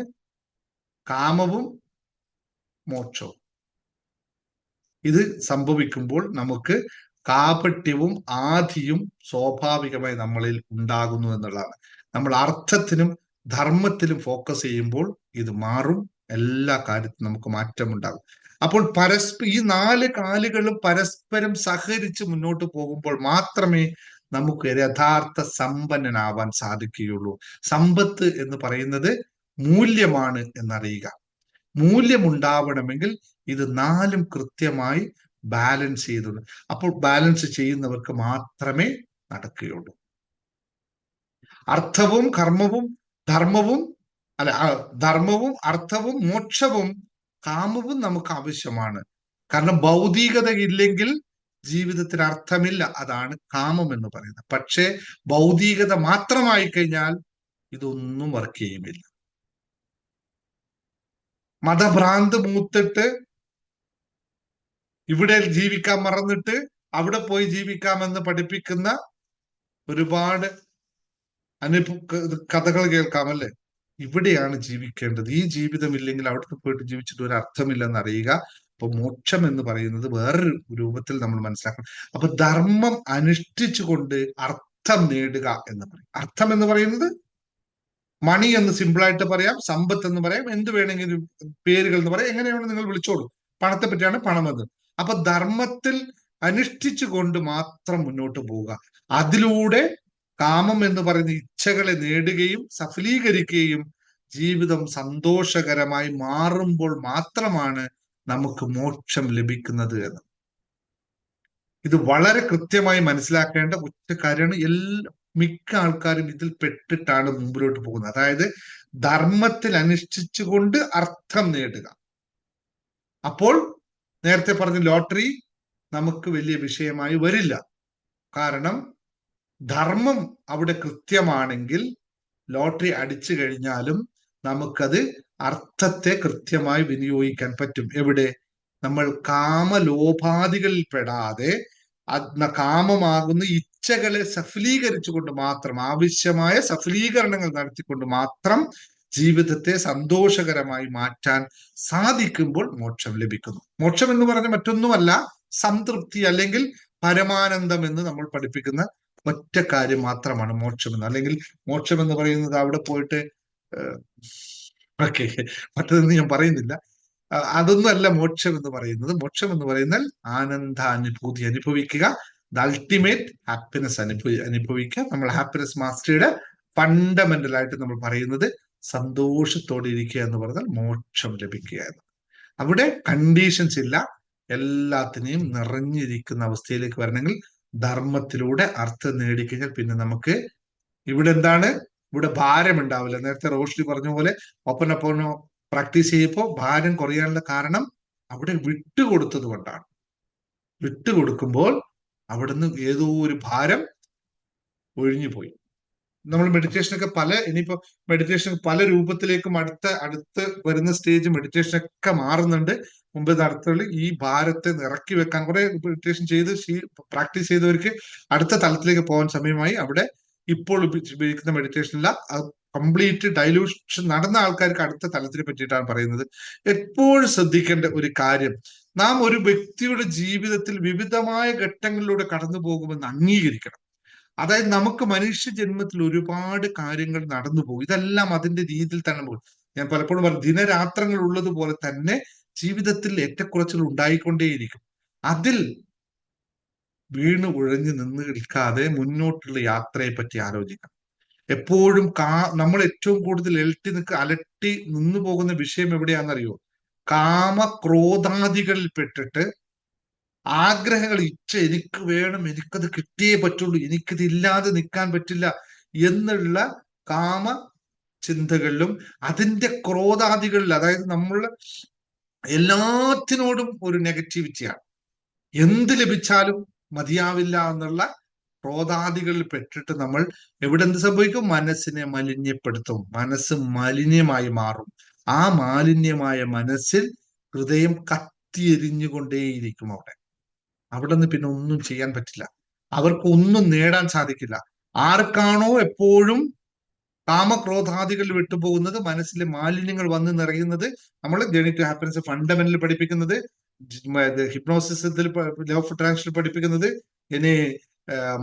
കാമവും മോക്ഷവും. ഇത് സംഭവിക്കുമ്പോൾ നമുക്ക് കാപട്യവും ആധിയും സ്വാഭാവികമായി നമ്മളിൽ ഉണ്ടാകുന്നു എന്നുള്ളതാണ്. നമ്മൾ അർത്ഥത്തിനും ധർമ്മത്തിലും ഫോക്കസ് ചെയ്യുമ്പോൾ ഇത് മാറും. എല്ലാ കാര്യത്തിലും നമുക്ക് മാറ്റമുണ്ടാകും. അപ്പോൾ ഈ 4 കാലുകളും പരസ്പരം സഹകരിച്ച് മുന്നോട്ട് പോകുമ്പോൾ മാത്രമേ നമുക്ക് യഥാർത്ഥ സമ്പന്നനാവാൻ സാധിക്കുകയുള്ളൂ. സമ്പത്ത് എന്ന് പറയുന്നത് മൂല്യമാണ് എന്നറിയുക. മൂല്യമുണ്ടാവണമെങ്കിൽ ഇത് 4 കൃത്യമായി ബാലൻസ് ചെയ്തുള്ളൂ. അപ്പോൾ ബാലൻസ് ചെയ്യുന്നവർക്ക് മാത്രമേ നടക്കുകയുള്ളൂ. അർത്ഥവും കർമ്മവും ധർമ്മവും അർത്ഥവും മോക്ഷവും കാമവും നമുക്ക് ആവശ്യമാണ്. കാരണം ഭൗതികത ഇല്ലെങ്കിൽ ജീവിതത്തിന് അർത്ഥമില്ല. അതാണ് കാമം എന്ന് പറയുന്നത്. പക്ഷേ ഭൗതികത മാത്രമായി കഴിഞ്ഞാൽ ഇതൊന്നും വർക്ക് ചെയ്യുമില്ല. മതഭ്രാന്ത് മൂത്തിട്ട് ഇവിടെ ജീവിക്കാൻ മറന്നിട്ട് അവിടെ പോയി ജീവിക്കാമെന്ന് പഠിപ്പിക്കുന്ന ഒരുപാട് കഥകൾ കേൾക്കാമല്ലേ? ഇവിടെയാണ് ജീവിക്കേണ്ടത്. ഈ ജീവിതം ഇല്ലെങ്കിൽ അവിടെ പോയിട്ട് ജീവിച്ചിട്ട് ഒരു അർത്ഥമില്ലെന്ന് അറിയുക. അപ്പൊ മോക്ഷം എന്ന് പറയുന്നത് വേറൊരു രൂപത്തിൽ നമ്മൾ മനസ്സിലാക്കണം. അപ്പൊ ധർമ്മം അനുഷ്ഠിച്ചുകൊണ്ട് അർത്ഥം നേടുക എന്ന് പറയും. അർത്ഥം എന്ന് പറയുന്നത് മണി എന്ന് സിമ്പിളായിട്ട് പറയാം, സമ്പത്ത് എന്ന് പറയാം, എന്ത് വേണമെങ്കിലും പേരുകൾ എന്ന് പറയാം, എങ്ങനെയാണ് നിങ്ങൾ വിളിച്ചോളൂ. പണത്തെ പറ്റിയാണ് പണം എന്ന്. അപ്പൊ ധർമ്മത്തിൽ അനുഷ്ഠിച്ചുകൊണ്ട് മാത്രം മുന്നോട്ട് പോവുക. അതിലൂടെ കാമം എന്ന് പറയുന്ന ഇച്ഛകളെ നേടുകയും സഫലീകരിക്കുകയും ജീവിതം സന്തോഷകരമായി മാറുമ്പോൾ മാത്രമാണ് നമുക്ക് മോക്ഷം ലഭിക്കുന്നത് എന്ന്. ഇത് വളരെ കൃത്യമായി മനസ്സിലാക്കേണ്ട ഒറ്റ കാര്യമാണ്. മിക്ക ആൾക്കാരും ഇതിൽ പെട്ടിട്ടാണ് മുമ്പിലോട്ട് പോകുന്നത്. അതായത് ധർമ്മത്തിൽ അനുഷ്ഠിച്ചുകൊണ്ട് അർത്ഥം നേടുക. അപ്പോൾ നേരത്തെ പറഞ്ഞ ലോട്ടറി നമുക്ക് വലിയ വിഷയമായി വരില്ല. കാരണം ധർമ്മം അവിടെ കൃത്യമാണെങ്കിൽ ലോട്ടറി അടിച്ചു കഴിഞ്ഞാലും നമുക്കത് അർത്ഥത്തെ കൃത്യമായി വിനിയോഗിക്കാൻ പറ്റും. എവിടെ? നമ്മൾ കാമലോപാദികളിൽ പെടാതെ കാമമാകുന്ന ഇച്ഛകളെ സഫലീകരിച്ചുകൊണ്ട് മാത്രം, ആവശ്യമായ സഫലീകരണങ്ങൾ നടത്തിക്കൊണ്ട് മാത്രം ജീവിതത്തെ സന്തോഷകരമായി മാറ്റാൻ സാധിക്കുമ്പോൾ മോക്ഷം ലഭിക്കുന്നു. മോക്ഷം എന്ന് പറഞ്ഞ മറ്റൊന്നുമല്ല, സംതൃപ്തി അല്ലെങ്കിൽ പരമാനന്ദം എന്ന് നമ്മൾ പഠിപ്പിക്കുന്ന ഒറ്റ കാര്യം മാത്രമാണ് മോക്ഷം എന്ന്. അല്ലെങ്കിൽ മോക്ഷം എന്ന് പറയുന്നത് അവിടെ പോയിട്ട് ഓക്കെ, മറ്റതൊന്നും ഞാൻ പറയുന്നില്ല. അതൊന്നും അല്ല മോക്ഷം എന്ന് പറയുന്നത്. മോക്ഷം എന്ന് പറയുന്നാൽ ആനന്ദാനുഭൂതി അനുഭവിക്കുക, ദ അൾട്ടിമേറ്റ് ഹാപ്പിനെസ് അനുഭവിക്കുക. നമ്മൾ ഹാപ്പിനെസ് മാസ്റ്ററിയുടെ ഫണ്ടമെന്റൽ ആയിട്ട് നമ്മൾ പറയുന്നത് സന്തോഷത്തോടെ ഇരിക്കുക എന്ന് പറഞ്ഞാൽ മോക്ഷം ലഭിക്കുക എന്ന്. അവിടെ കണ്ടീഷൻസ് ഇല്ല, എല്ലാത്തിനെയും നിറഞ്ഞിരിക്കുന്ന അവസ്ഥയിലേക്ക് വരണമെങ്കിൽ ധർമ്മത്തിലൂടെ അർത്ഥം നേടിക്കഴിഞ്ഞാൽ പിന്നെ നമുക്ക് ഇവിടെ എന്താണ്, ഇവിടെ ഭാരം ഉണ്ടാവില്ല. നേരത്തെ റോഷ്നി പറഞ്ഞ പോലെ ഒപ്പനൊപ്പനോ പ്രാക്ടീസ് ചെയ്യുമ്പോൾ ഭാരം കുറയാനുള്ള കാരണം അവിടെ വിട്ടുകൊടുത്തത് കൊണ്ടാണ്. വിട്ടുകൊടുക്കുമ്പോൾ അവിടുന്ന് ഏതോ ഒരു ഭാരം ഒഴിഞ്ഞു പോയി. നമ്മൾ മെഡിറ്റേഷനൊക്കെ ഇനിയിപ്പോ മെഡിറ്റേഷൻ പല രൂപത്തിലേക്കും അടുത്ത് വരുന്ന സ്റ്റേജ് മെഡിറ്റേഷനൊക്കെ മാറുന്നുണ്ട്. മുമ്പ് നടത്തുകളിൽ ഈ ഭാരത്തെ ഇറക്കി വെക്കാൻ കുറെ മെഡിറ്റേഷൻ ചെയ്ത് പ്രാക്ടീസ് ചെയ്തവർക്ക് അടുത്ത തലത്തിലേക്ക് പോകാൻ സമയമായി. അവിടെ ഇപ്പോൾ ഉപയോഗിക്കുന്ന മെഡിറ്റേഷനില്ല, കംപ്ലീറ്റ് ഡൈലൂഷൻ നടന്ന ആൾക്കാർക്ക് അടുത്ത തലത്തിനെ പറ്റിയിട്ടാണ് പറയുന്നത്. എപ്പോഴും ശ്രദ്ധിക്കേണ്ട ഒരു കാര്യം, നാം ഒരു വ്യക്തിയുടെ ജീവിതത്തിൽ വിവിധമായ ഘട്ടങ്ങളിലൂടെ കടന്നു പോകുമെന്ന് അംഗീകരിക്കണം. അതായത് നമുക്ക് മനുഷ്യ ജന്മത്തിൽ ഒരുപാട് കാര്യങ്ങൾ നടന്നു പോകും. ഇതെല്ലാം അതിന്റെ രീതിയിൽ തന്നെ പോകും. ഞാൻ പലപ്പോഴും പറഞ്ഞു, ദിനരാത്രങ്ങൾ ഉള്ളതുപോലെ തന്നെ ജീവിതത്തിൽ ഏറ്റക്കുറച്ചിൽ ഉണ്ടായിക്കൊണ്ടേയിരിക്കും. അതിൽ വീണ് ഉഴഞ്ഞു നിന്ന് നിൽക്കാതെ മുന്നോട്ടുള്ള യാത്രയെ പറ്റി ആലോചിക്കണം. എപ്പോഴും നമ്മൾ ഏറ്റവും കൂടുതൽ അലട്ടി നിന്നു പോകുന്ന വിഷയം എവിടെയാണെന്നറിയോ? കാമക്രോധാദികളിൽ പെട്ടിട്ട് ആഗ്രഹങ്ങൾ, ഇച്ഛ, എനിക്ക് വേണം, എനിക്കത് കിട്ടിയേ പറ്റുള്ളൂ, എനിക്കത് ഇല്ലാതെ നിൽക്കാൻ പറ്റില്ല എന്നുള്ള കാമ ചിന്തകളിലും അതിന്റെ ക്രോധാദികളിൽ, അതായത് നമ്മൾ എല്ലാത്തിനോടും ഒരു നെഗറ്റിവിറ്റിയാണ്. എന്ത് ലഭിച്ചാലും മതിയാവില്ല എന്നുള്ള ക്രോധാദികളിൽ പെട്ടിട്ട് നമ്മൾ എന്ത് സംഭവിക്കും? മനസ്സിനെ മലിന്യപ്പെടുത്തും. മനസ്സ് മാലിന്യമായി മാറും. ആ മാലിന്യമായ മനസ്സിൽ ഹൃദയം കത്തിയെരിഞ്ഞുകൊണ്ടേയിരിക്കും. അവിടെ നിന്ന് പിന്നെ ഒന്നും ചെയ്യാൻ പറ്റില്ല. അവർക്ക് ഒന്നും നേടാൻ സാധിക്കില്ല. ആർക്കാണോ എപ്പോഴും കാമക്രോധാദികളിൽ വിട്ടുപോകുന്നത്, മനസ്സിലെ മാലിന്യങ്ങൾ വന്ന് നിറയുന്നത്, നമ്മൾ ജേർണി ടു ഹാപ്പിനെസ് ഫണ്ടമെന്റൽ പഠിപ്പിക്കുന്നത്, ഹിപ്നോസിസത്തിൽ ലോ ഓഫ് അട്രാക്ഷൻ പഠിപ്പിക്കുന്നത്, ഇനി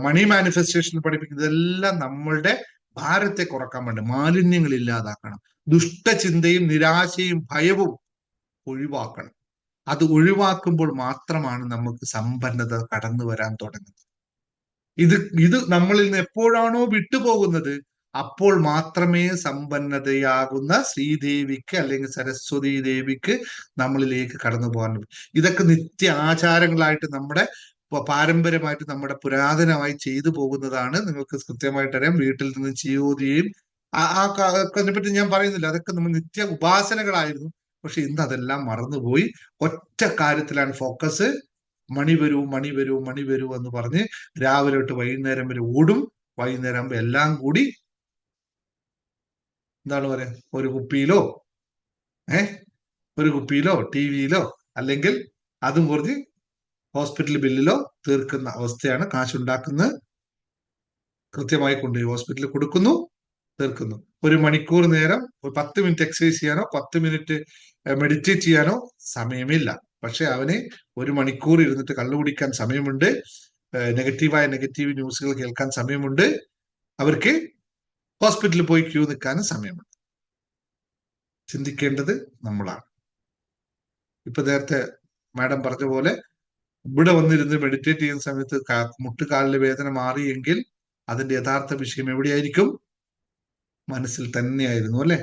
മണി മാനിഫെസ്റ്റേഷൻ പഠിപ്പിക്കുന്നത്, എല്ലാം നമ്മളുടെ ഭാരത്തെ കുറക്കാൻ വേണ്ടി, മാലിന്യങ്ങൾ ഇല്ലാതാക്കണം. ദുഷ്ടചിന്തയും നിരാശയും ഭയവും ഒഴിവാക്കണം. അത് ഒഴിവാക്കുമ്പോൾ മാത്രമാണ് നമുക്ക് സമ്പന്നത കടന്നു വരാൻ തുടങ്ങുന്നത്. ഇത് നമ്മളിൽ നിന്ന് എപ്പോഴാണോ വിട്ടുപോകുന്നത്, അപ്പോൾ മാത്രമേ സമ്പന്നതയാകുന്ന ശ്രീദേവിക്ക് അല്ലെങ്കിൽ സരസ്വതി ദേവിക്ക് നമ്മളിലേക്ക് കടന്നു പോകാൻ പറ്റും. ഇതൊക്കെ നിത്യ ആചാരങ്ങളായിട്ട് നമ്മുടെ പാരമ്പര്യമായിട്ട് നമ്മുടെ പുരാതനമായി ചെയ്തു പോകുന്നതാണ്. നിങ്ങൾക്ക് കൃത്യമായിട്ട് അറിയാം. വീട്ടിൽ നിന്ന് ചിയോതിയും അതിനെപ്പറ്റി ഞാൻ പറയുന്നില്ല. അതൊക്കെ നമ്മൾ നിത്യ ഉപാസനകളായിരുന്നു. പക്ഷെ ഇന്ന് അതെല്ലാം മറന്നുപോയി. ഒറ്റ കാര്യത്തിലാണ് ഫോക്കസ്. മണി വരൂ, മണി വരൂ, മണി വരൂ എന്ന് പറഞ്ഞ് രാവിലെ തൊട്ട് വൈകുന്നേരം വരെ ഓടും. വൈകുന്നേരം ആകുമ്പോൾ എല്ലാം കൂടി എന്താണ് പറയാ, ഒരു കുപ്പിയിലോ ടി വിയിലോ അല്ലെങ്കിൽ അതും കുറച്ച് ഹോസ്പിറ്റൽ ബില്ലിലോ തീർക്കുന്ന അവസ്ഥയാണ്. കാശുണ്ടാക്കുന്നത് കൃത്യമായി കൊണ്ടുപോയി ഹോസ്പിറ്റലിൽ കൊടുക്കുന്നു, തീർക്കുന്നു. 1 മണിക്കൂർ നേരം 10 മിനിറ്റ് എക്സസൈസ് ചെയ്യാനോ 10 മിനിറ്റ് മെഡിറ്റേറ്റ് ചെയ്യാനോ സമയമില്ല. പക്ഷെ അവന് 1 മണിക്കൂർ ഇരുന്നിട്ട് കള്ളു കുടിക്കാൻ സമയമുണ്ട്, നെഗറ്റീവ് ന്യൂസുകൾ കേൾക്കാൻ സമയമുണ്ട്, അവർക്ക് ഹോസ്പിറ്റലിൽ പോയി ക്യൂ നിൽക്കാനും സമയമുണ്ട്. ചിന്തിക്കേണ്ടത് നമ്മളാണ്. ഇപ്പൊ നേരത്തെ മാഡം പറഞ്ഞ പോലെ ഇവിടെ വന്നിരുന്ന് മെഡിറ്റേറ്റ് ചെയ്യുന്ന സമയത്ത് മുട്ടുകാലിലെ വേദന മാറിയെങ്കിൽ അതിന്റെ യഥാർത്ഥ വിഷയം എവിടെയായിരിക്കും? മനസ്സിൽ തന്നെയായിരുന്നു, അല്ലെ?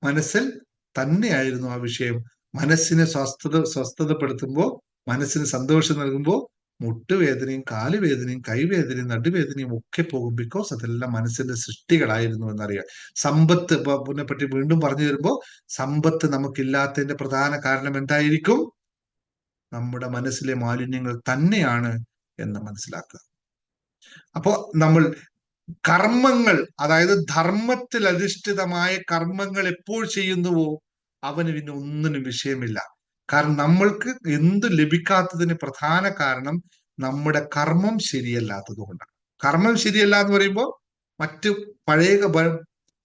മനസ്സിൽ തന്നെയായിരുന്നു ആ വിഷയം. മനസ്സിനെ സ്വസ്ഥതപ്പെടുത്തുമ്പോൾ, മനസ്സിന് സന്തോഷം നൽകുമ്പോൾ മുട്ടുവേദനയും കാലുവേദനയും കൈവേദനയും നടുവേദനയും ഒക്കെ പോകും. ബിക്കോസ് അതെല്ലാം മനസ്സിന്റെ സൃഷ്ടികളായിരുന്നു എന്നറിയാം. സമ്പത്ത് പറ്റി വീണ്ടും പറഞ്ഞു വരുമ്പോൾ, സമ്പത്ത് നമുക്കില്ലാത്തതിന്റെ പ്രധാന കാരണം എന്തായിരിക്കും? നമ്മുടെ മനസ്സിലെ മാലിന്യങ്ങൾ തന്നെയാണ് എന്ന് മനസ്സിലാക്കുക. അപ്പോ നമ്മൾ കർമ്മങ്ങൾ, അതായത് ധർമ്മത്തിൽ അധിഷ്ഠിതമായ കർമ്മങ്ങൾ എപ്പോൾ ചെയ്യുന്നുവോ അവന് പിന്നെ ഒന്നിനും വിഷയമില്ല. കാരണം നമ്മൾക്ക് എന്ത് ലഭിക്കാത്തതിന് പ്രധാന കാരണം നമ്മുടെ കർമ്മം ശരിയല്ലാത്തത് കൊണ്ടാണ്. കർമ്മം ശരിയല്ല എന്ന് പറയുമ്പോൾ മറ്റു പഴയ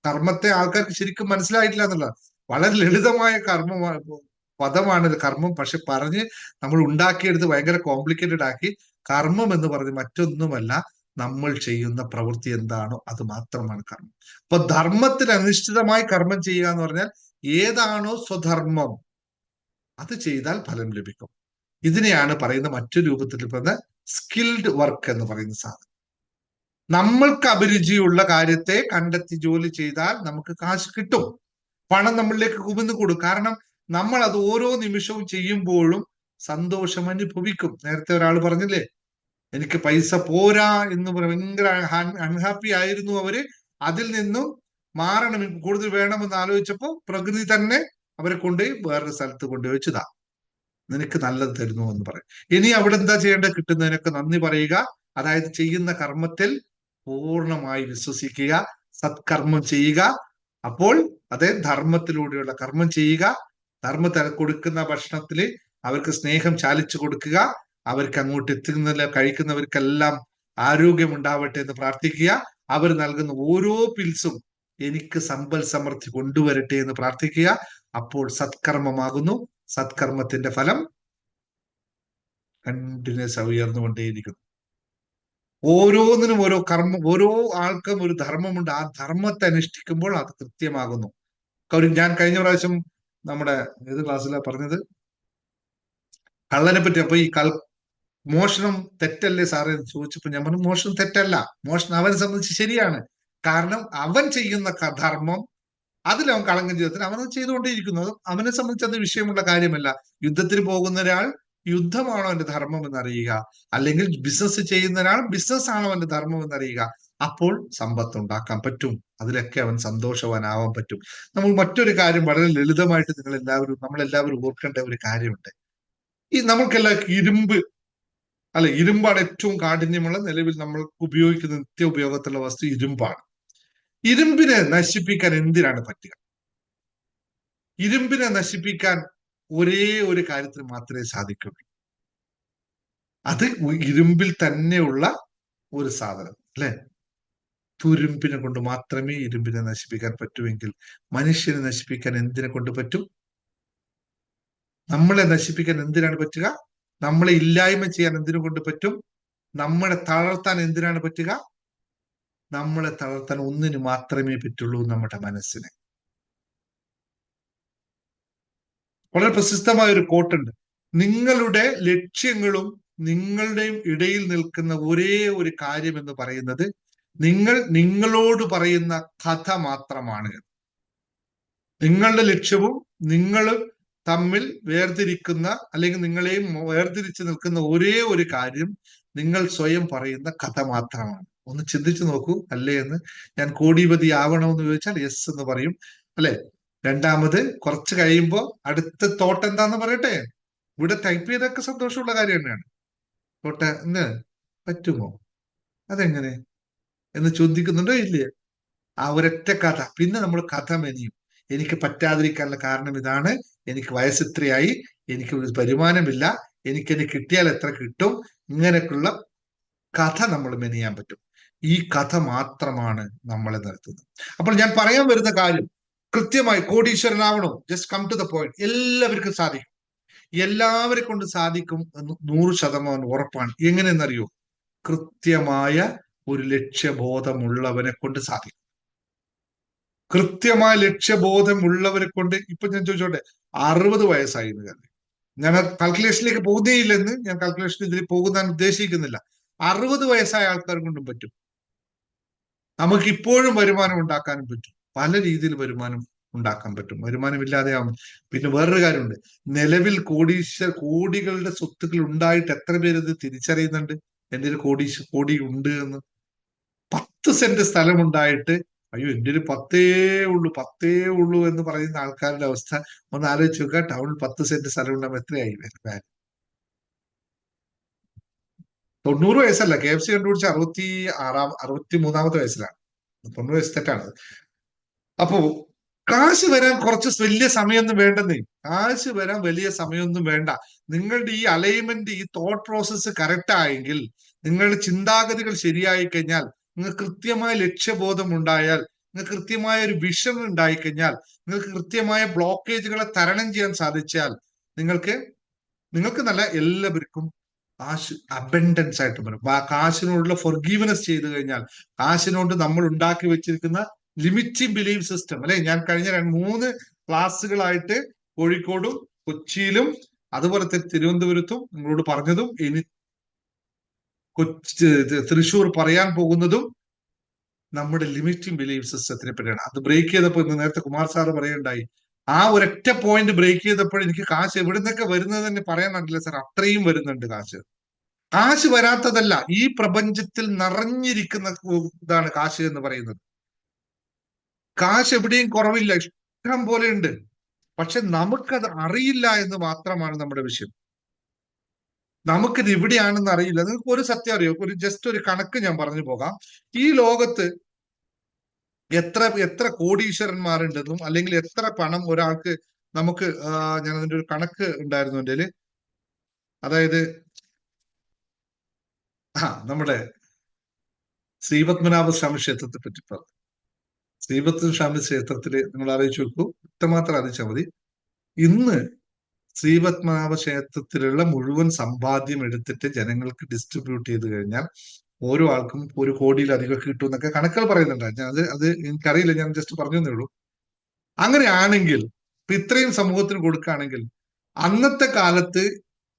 കർമ്മത്തെ ആൾക്കാർക്ക് ശരിക്കും മനസ്സിലായിട്ടില്ല എന്നുള്ളത്. വളരെ ലളിതമായ പദമാണിത് കർമ്മം. പക്ഷെ പറഞ്ഞ് നമ്മൾ ഉണ്ടാക്കിയെടുത്ത് ഭയങ്കര കോംപ്ലിക്കേറ്റഡ് ആക്കി. കർമ്മം എന്ന് പറഞ്ഞ് മറ്റൊന്നുമല്ല, നമ്മൾ ചെയ്യുന്ന പ്രവൃത്തി എന്താണോ അത് മാത്രമാണ് കർമ്മം. അപ്പൊ ധർമ്മത്തിൽ അധിഷ്ഠിതമായി കർമ്മം ചെയ്യുക എന്ന് പറഞ്ഞാൽ ഏതാണോ സ്വധർമ്മം അത് ചെയ്താൽ ഫലം ലഭിക്കും. ഇതിനെയാണ് പറയുന്ന മറ്റൊരു രൂപത്തിൽ പറയുന്ന സ്കിൽഡ് വർക്ക് എന്ന് പറയുന്ന സാധനം. നമ്മൾക്ക് അഭിരുചിയുള്ള കാര്യത്തെ കണ്ടെത്തി ജോലി ചെയ്താൽ നമുക്ക് കാശ് കിട്ടും, പണം നമ്മളിലേക്ക് കുമിഞ്ഞു കൊടുക്കും. കാരണം നമ്മൾ അത് ഓരോ നിമിഷവും ചെയ്യുമ്പോഴും സന്തോഷം അനുഭവിക്കും. നേരത്തെ ഒരാൾ പറഞ്ഞില്ലേ, എനിക്ക് പൈസ പോരാ എന്ന് ഭയങ്കര അൺഹാപ്പി ആയിരുന്നു അവര്. അതിൽ നിന്നും മാറണം, എനിക്ക് കൂടുതൽ വേണമെന്ന് ആലോചിച്ചപ്പോ പ്രകൃതി തന്നെ അവരെ കൊണ്ടുപോയി വേറൊരു സ്ഥലത്ത് കൊണ്ടുപോയി വെച്ചതാ, നിനക്ക് നല്ലത് തരുന്നു എന്ന് പറയും. ഇനി അവിടെ എന്താ ചെയ്യേണ്ടത്? കിട്ടുന്നതിനൊക്കെ നന്ദി പറയുക. അതായത് ചെയ്യുന്ന കർമ്മത്തിൽ പൂർണ്ണമായി വിശ്വസിക്കുക, സത്കർമ്മം ചെയ്യുക. അപ്പോൾ അതേ ധർമ്മത്തിലൂടെയുള്ള കർമ്മം ചെയ്യുക. ധർമ്മത്തിൽ കൊടുക്കുന്ന ഭക്ഷണത്തില് അവർക്ക് സ്നേഹം ചാലിച്ചു കൊടുക്കുക. അവർക്ക് അങ്ങോട്ട് എത്തുന്നില്ല, കഴിക്കുന്നവർക്കെല്ലാം ആരോഗ്യം ഉണ്ടാവട്ടെ എന്ന് പ്രാർത്ഥിക്കുക. അവർ നൽകുന്ന ഓരോ പിൽസും എനിക്ക് സമ്പൽ സമൃദ്ധി കൊണ്ടുവരട്ടെ എന്ന് പ്രാർത്ഥിക്കുക. അപ്പോൾ സത്കർമ്മമാകുന്നു. സത്കർമ്മത്തിന്റെ ഫലം കണ്ടിന്യൂസ് ഉയർന്നുകൊണ്ടേയിരിക്കുന്നു. ഓരോന്നിനും ഓരോ കർമ്മം, ഓരോ ആൾക്കും ഒരു ധർമ്മമുണ്ട്. ആ ധർമ്മത്തെ അനുഷ്ഠിക്കുമ്പോൾ അത് കൃത്യമാകുന്നു. ഞാൻ കഴിഞ്ഞ പ്രാവശ്യം നമ്മുടെ ഏത് ക്ലാസ്സിലാണ് പറഞ്ഞത്, കള്ളനെ പറ്റി. അപ്പൊ ഈ മോഷണം തെറ്റല്ലേ സാറേ എന്ന് ചോദിച്ചപ്പോ ഞാൻ പറഞ്ഞു, മോഷണം തെറ്റല്ല, മോഷണം അവനെ സംബന്ധിച്ച് ശരിയാണ്. കാരണം അവൻ ചെയ്യുന്ന ധർമ്മം അതിലവൻ കളങ്കം ചെയ്തതിന് അവനത് ചെയ്തുകൊണ്ടേയിരിക്കുന്നു. അവനെ സംബന്ധിച്ച് അത് വിഷയമുള്ള കാര്യമല്ല. യുദ്ധത്തിന് പോകുന്ന ഒരാൾ യുദ്ധമാണോ അവന്റെ ധർമ്മം എന്നറിയുക, അല്ലെങ്കിൽ ബിസിനസ് ചെയ്യുന്ന ഒരാൾ ബിസിനസ് ആണോ അവന്റെ ധർമ്മം എന്നറിയുക. അപ്പോൾ സമ്പത്ത് ഉണ്ടാക്കാൻ പറ്റും, അതിലൊക്കെ അവൻ സന്തോഷവാനാവാൻ പറ്റും. നമ്മൾ മറ്റൊരു കാര്യം വളരെ ലളിതമായിട്ട് നമ്മളെല്ലാവരും ഓർക്കേണ്ട ഒരു കാര്യമുണ്ട്. ഈ നമുക്കെല്ലാം ഇരുമ്പാണ് ഏറ്റവും കാഠിന്യമുള്ള, നിലവിൽ നമ്മൾ ഉപയോഗിക്കുന്ന നിത്യ ഉപയോഗത്തിലുള്ള വസ്തു ഇരുമ്പാണ്. ഇരുമ്പിനെ നശിപ്പിക്കാൻ എന്തിനാണ് പറ്റുക? ഇരുമ്പിനെ നശിപ്പിക്കാൻ ഒരേ ഒരു കാര്യത്തിന് മാത്രമേ സാധിക്കുള്ളൂ. അത് ഇരുമ്പിൽ തന്നെയുള്ള ഒരു സാധനം, അല്ലെ? തുരുമ്പിനെ കൊണ്ട് മാത്രമേ ഇരുമ്പിനെ നശിപ്പിക്കാൻ പറ്റുമെങ്കിൽ മനുഷ്യനെ നശിപ്പിക്കാൻ എന്തിനെ കൊണ്ട് പറ്റും? നമ്മളെ നശിപ്പിക്കാൻ എന്തിനാണ് പറ്റുക? നമ്മളെ ഇല്ലായ്മ ചെയ്യാൻ എന്തിനു കൊണ്ട് പറ്റും? നമ്മളെ തളർത്താൻ എന്തിനാണ് പറ്റുക? നമ്മളെ തളർത്താൻ ഒന്നിന് മാത്രമേ പറ്റുള്ളൂ, നമ്മുടെ മനസ്സിനെ. വളരെ പ്രശസ്തമായ ഒരു കോട്ടുണ്ട്. നിങ്ങളുടെ ലക്ഷ്യങ്ങളും നിങ്ങളുടെയും ഇടയിൽ നിൽക്കുന്ന ഒരേ ഒരു കാര്യം എന്ന് പറയുന്നത് നിങ്ങൾ നിങ്ങളോട് പറയുന്ന കഥ മാത്രമാണ്. നിങ്ങളുടെ ലക്ഷ്യവും നിങ്ങളും തമ്മിൽ വേർതിരിക്കുന്ന, അല്ലെങ്കിൽ നിങ്ങളെയും വേർതിരിച്ച് നിൽക്കുന്ന ഒരേ ഒരു കാര്യം നിങ്ങൾ സ്വയം പറയുന്ന കഥ മാത്രമാണ്. ഒന്ന് ചിന്തിച്ചു നോക്കൂ, അല്ലേ എന്ന്. ഞാൻ കോടിപതി ആവണമെന്ന് ചോദിച്ചാൽ യെസ് എന്ന് പറയും, അല്ലെ? രണ്ടാമത് കുറച്ച് കഴിയുമ്പോ അടുത്ത തോട്ട് എന്താന്ന് പറയട്ടെ. ഇവിടെ ടൈപ്പ് ചെയ്തൊക്കെ സന്തോഷമുള്ള കാര്യം തന്നെയാണ്. തോട്ട് എന്ന് പറ്റുമോ, അതെങ്ങനെ എന്ന് ചോദിക്കുന്നുണ്ടോ? ഇല്ലേ? ആ ഒരൊറ്റ കഥ. പിന്നെ നമ്മൾ കഥ മെനിയും. എനിക്ക് പറ്റാതിരിക്കാനുള്ള കാരണം ഇതാണ്, എനിക്ക് വയസ്സിത്രയായി, എനിക്ക് ഒരു വരുമാനമില്ല, എനിക്കെന്നെ കിട്ടിയാൽ എത്ര കിട്ടും, ഇങ്ങനെയൊക്കെയുള്ള കഥ നമ്മൾ മെനിയാൻ പറ്റും. ഈ കഥ മാത്രമാണ് നമ്മളെ നിർത്തുന്നത്. അപ്പോൾ ഞാൻ പറയാൻ വരുന്ന കാര്യം കൃത്യമായി, കോടീശ്വരനാവണോ, just come to the point. എല്ലാവർക്കും സാധിക്കും, എല്ലാവരെ കൊണ്ട് സാധിക്കും എന്ന് 100% ഉറപ്പാണ്. എങ്ങനെയെന്നറിയോ? കൃത്യമായ ഒരു ലക്ഷ്യബോധമുള്ളവനെ കൊണ്ട് സാധിക്കും. കൃത്യമായ ലക്ഷ്യബോധമുള്ളവരെ കൊണ്ട്. ഇപ്പൊ ഞാൻ ചോദിച്ചോട്ടെ, 60 വയസ്സായി എന്ന് കരുതി, ഞാൻ കാൽക്കുലേഷനിലേക്ക് പോകുന്നേ ഇല്ലെന്ന്, ഞാൻ കാൽക്കുലേഷൻ ഇതിൽ പോകുന്നതാണ് ഉദ്ദേശിക്കുന്നില്ല. 60 വയസ്സായ ആൾക്കാരെ കൊണ്ടും പറ്റും. നമുക്ക് ഇപ്പോഴും വരുമാനം ഉണ്ടാക്കാനും പറ്റും, പല രീതിയിൽ വരുമാനം ഉണ്ടാക്കാൻ പറ്റും. വരുമാനമില്ലാതെ ആവും. പിന്നെ വേറൊരു കാര്യമുണ്ട്, നിലവിൽ കോടികളുടെ സ്വത്തുക്കൾ ഉണ്ടായിട്ട് എത്ര പേര് ഇത് തിരിച്ചറിയുന്നുണ്ട്? എന്റെ ഒരു കോടി ഉണ്ട് എന്ന്. 10 സെന്റ് സ്ഥലമുണ്ടായിട്ട് അയ്യോ എന്റെ ഒരു 10 ഉള്ളൂ എന്ന് പറയുന്ന ആൾക്കാരുടെ അവസ്ഥ ഒന്ന് ആലോചിച്ച് നോക്കുക. ടൗണിൽ 10 സെന്റ് സ്ഥലം ഉണ്ടാകുമ്പോൾ എത്രയായി വാല്യൂ? 90 വയസ്സല്ല, KFC കണ്ടുപിടിച്ച 63-ാമത്തെ വയസ്സിലാണ്. 90 വയസ്സ് തെറ്റാണ്. അപ്പോ കാശ് വരാൻ കുറച്ച് വലിയ സമയമൊന്നും വേണ്ടെന്നേ. കാശ് വരാൻ വലിയ സമയമൊന്നും വേണ്ട. നിങ്ങളുടെ ഈ അലൈൻമെന്റ്, ഈ തോട്ട് പ്രോസസ്സ് കറക്റ്റ് ആയെങ്കിൽ, നിങ്ങളുടെ ചിന്താഗതികൾ ശരിയായി കഴിഞ്ഞാൽ, നിങ്ങൾക്ക് കൃത്യമായ ലക്ഷ്യബോധം ഉണ്ടായാൽ, നിങ്ങൾക്ക് കൃത്യമായ ഒരു വിഷൻ ഉണ്ടായിക്കഴിഞ്ഞാൽ, നിങ്ങൾക്ക് കൃത്യമായ ബ്ലോക്കേജുകളെ തരണം ചെയ്യാൻ സാധിച്ചാൽ, നിങ്ങൾക്ക് നല്ല എല്ലാവർക്കും കാശ് അബൻഡൻസ് ആയിട്ട് വരും. കാശിനോടുള്ള ഫൊർഗീവ്നെസ് ചെയ്തു കഴിഞ്ഞാൽ, കാശിനോട് നമ്മൾ ഉണ്ടാക്കി വെച്ചിരിക്കുന്ന ലിമിറ്റിംഗ് ബിലീഫ് സിസ്റ്റം, അല്ലെ? ഞാൻ കഴിഞ്ഞ 3 ക്ലാസ്സുകളായിട്ട് കോഴിക്കോടും കൊച്ചിയിലും അതുപോലെ തിരുവനന്തപുരത്തും നിങ്ങളോട് പറഞ്ഞതും ഇനി തൃശ്ശൂർ പറയാൻ പോകുന്നതും നമ്മുടെ ലിമിറ്റിംഗ് ബിലീഫ് സിസ്റ്റത്തിനെ പറ്റിയാണ്. അത് ബ്രേക്ക് ചെയ്തപ്പോൾ ഇന്ന് നേരത്തെ കുമാർ സാറ് പറയുണ്ടായി, ആ ഒരൊറ്റ പോയിന്റ് ബ്രേക്ക് ചെയ്തപ്പോൾ എനിക്ക് കാശ് എവിടെ നിന്നൊക്കെ വരുന്നത് തന്നെ പറയാൻ പറ്റില്ല സാർ, അത്രയും വരുന്നുണ്ട് കാശ്. കാശ് വരാത്തതല്ല, ഈ പ്രപഞ്ചത്തിൽ നിറഞ്ഞിരിക്കുന്ന ഇതാണ് കാശ് എന്ന് പറയുന്നത്. കാശ് എവിടെയും കുറവില്ല, ഇഷ്ടം പോലെ ഉണ്ട്. പക്ഷെ നമുക്കത് അറിയില്ല എന്ന് മാത്രമാണ് നമ്മുടെ വിഷയം. നമുക്കിത് എവിടെയാണെന്ന് അറിയില്ല. നിങ്ങൾക്ക് ഒരു സത്യം അറിയോ? ജസ്റ്റ് ഒരു കണക്ക് ഞാൻ പറഞ്ഞു പോകാം. ഈ ലോകത്ത് എത്ര കോടീശ്വരന്മാരുണ്ടെന്നും, അല്ലെങ്കിൽ എത്ര പണം ഒരാൾക്ക്, നമുക്ക് ഞാൻ അതിന്റെ ഒരു കണക്ക് ഉണ്ടായിരുന്നു എൻ്റെ. അതായത് നമ്മുടെ ശ്രീപത്മനാഭ സ്വാമി ക്ഷേത്രത്തെ പറ്റി പറഞ്ഞു. ശ്രീപത്മനാഭ ക്ഷേത്രത്തില് നിങ്ങൾ ആലോചിച്ച് നോക്കൂ, ഇത്രമാത്രം അറിയിച്ചാൽ മതി. ഇന്ന് ശ്രീപത്മനാഭ ക്ഷേത്രത്തിലുള്ള മുഴുവൻ സമ്പാദ്യം എടുത്തിട്ട് ജനങ്ങൾക്ക് ഡിസ്ട്രിബ്യൂട്ട് ചെയ്ത് കഴിഞ്ഞാൽ ഓരോ ആൾക്കും 1 കോടിയിലധികം കിട്ടും എന്നൊക്കെ കണക്കുകൾ പറയുന്നുണ്ട്. അത് എനിക്കറിയില്ല, ഞാൻ ജസ്റ്റ് പറഞ്ഞേ ഉള്ളൂ. അങ്ങനെയാണെങ്കിൽ, ഇപ്പൊ ഇത്രയും സമൂഹത്തിന് കൊടുക്കുകയാണെങ്കിൽ, അന്നത്തെ കാലത്ത്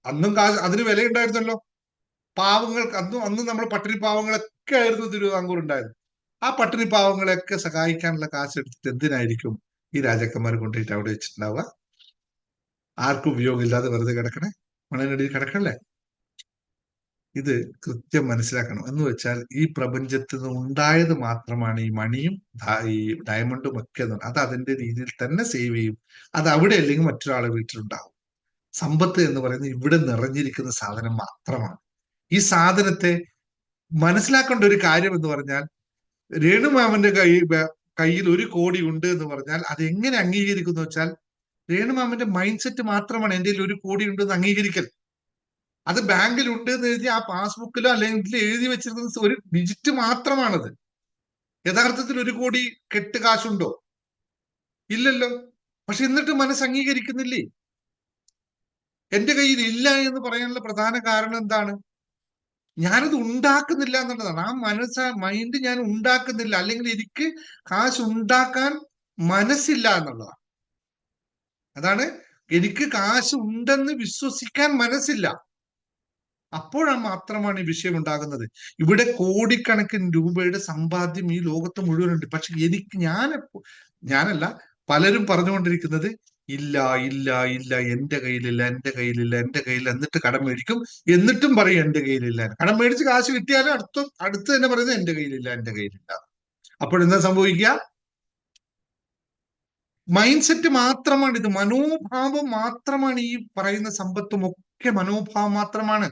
അന്നും അതിന് വിലയുണ്ടായിരുന്നല്ലോ. പാവങ്ങൾക്ക് അന്ന് നമ്മൾ പട്ടിണി പാവങ്ങളൊക്കെ ആയിരുന്നു തിരുവിതാംകൂർ ഉണ്ടായത്. ആ പട്ടിണി പാവങ്ങളെയൊക്കെ സഹായിക്കാനുള്ള കാശ് എടുത്തിട്ട് എന്തിനായിരിക്കും ഈ രാജാക്കന്മാർ കൊണ്ടുപോയിട്ട് അവിടെ വെച്ചിട്ടുണ്ടാവുക? ആർക്കും ഉപയോഗമില്ലാതെ വെറുതെ കിടക്കണേ, മണ്ണിനടിയിൽ കിടക്കണല്ലേ? ഇത് കൃത്യം മനസ്സിലാക്കണം. എന്ന് വെച്ചാൽ ഈ പ്രപഞ്ചത്തിൽ നിന്ന് ഉണ്ടായത് മാത്രമാണ് ഈ മണിയും ഈ ഡയമണ്ടും ഒക്കെ. അത് അതിന്റെ രീതിയിൽ തന്നെ സേവ് ചെയ്യും. അത് അവിടെ അല്ലെങ്കിൽ മറ്റൊരാളെ വീട്ടിലുണ്ടാവും. സമ്പത്ത് എന്ന് പറയുന്നത് ഇവിടെ നിറഞ്ഞിരിക്കുന്ന സാധനം മാത്രമാണ്. ഈ സാധനത്തെ മനസ്സിലാക്കേണ്ട ഒരു കാര്യം എന്ന് പറഞ്ഞാൽ, രേണുമാമന്റെ കയ്യിൽ 1 കോടി ഉണ്ട് എന്ന് പറഞ്ഞാൽ അത് എങ്ങനെ അംഗീകരിക്കുന്നു വെച്ചാൽ, രേണുമാമന്റെ മൈൻഡ് സെറ്റ് മാത്രമാണ് എൻ്റെ 1 കോടി ഉണ്ടെന്ന് അംഗീകരിക്കൽ. അത് ബാങ്കിൽ ഉണ്ട് എന്ന് എഴുതി ആ പാസ്ബുക്കിലോ അല്ലെങ്കിൽ എഴുതി വെച്ചിരിക്കുന്ന ഒരു ഡിജിറ്റ് മാത്രമാണത്. യഥാർത്ഥത്തിൽ 1 കോടി കെട്ട് കാശുണ്ടോ? ഇല്ലല്ലോ. പക്ഷെ എന്നിട്ട് മനസ്സ് അംഗീകരിക്കുന്നില്ലേ? എന്റെ കയ്യിൽ ഇല്ല എന്ന് പറയാനുള്ള പ്രധാന കാരണം എന്താണ്? ഞാനത് ഉണ്ടാക്കുന്നില്ല എന്നുള്ളതാണ്. ആ മൈൻഡ് ഞാൻ ഉണ്ടാക്കുന്നില്ല, അല്ലെങ്കിൽ എനിക്ക് കാശ് ഉണ്ടാക്കാൻ മനസ്സില്ല എന്നുള്ളതാണ്. അതാണ്, എനിക്ക് കാശ് ഉണ്ടെന്ന് വിശ്വസിക്കാൻ മനസ്സില്ല. അപ്പോഴാണ് മാത്രമാണ് ഈ വിഷയം ഉണ്ടാകുന്നത്. ഇവിടെ കോടിക്കണക്കിന് രൂപയുടെ സമ്പാദ്യം ഈ ലോകത്ത് മുഴുവനുണ്ട്. പക്ഷെ ഞാനല്ല, പലരും പറഞ്ഞുകൊണ്ടിരിക്കുന്നത് ഇല്ല ഇല്ല ഇല്ല, എന്റെ കയ്യിലില്ല, എന്റെ കയ്യിലില്ല, എന്റെ കയ്യിൽ. എന്നിട്ട് കടം മേടിക്കും, എന്നിട്ടും പറയും എന്റെ കയ്യിലില്ല. കടം മേടിച്ച് കാശ് കിട്ടിയാലും അടുത്ത് തന്നെ പറയുന്നത് എന്റെ കയ്യിലില്ല, എന്റെ കയ്യിലില്ല. അപ്പോഴെന്താ സംഭവിക്കുക? മൈൻഡ് സെറ്റ് മാത്രമാണ് ഇത്, മനോഭാവം മാത്രമാണ്. ഈ പറയുന്ന സമ്പത്തും ഒക്കെ മനോഭാവം മാത്രമാണ്.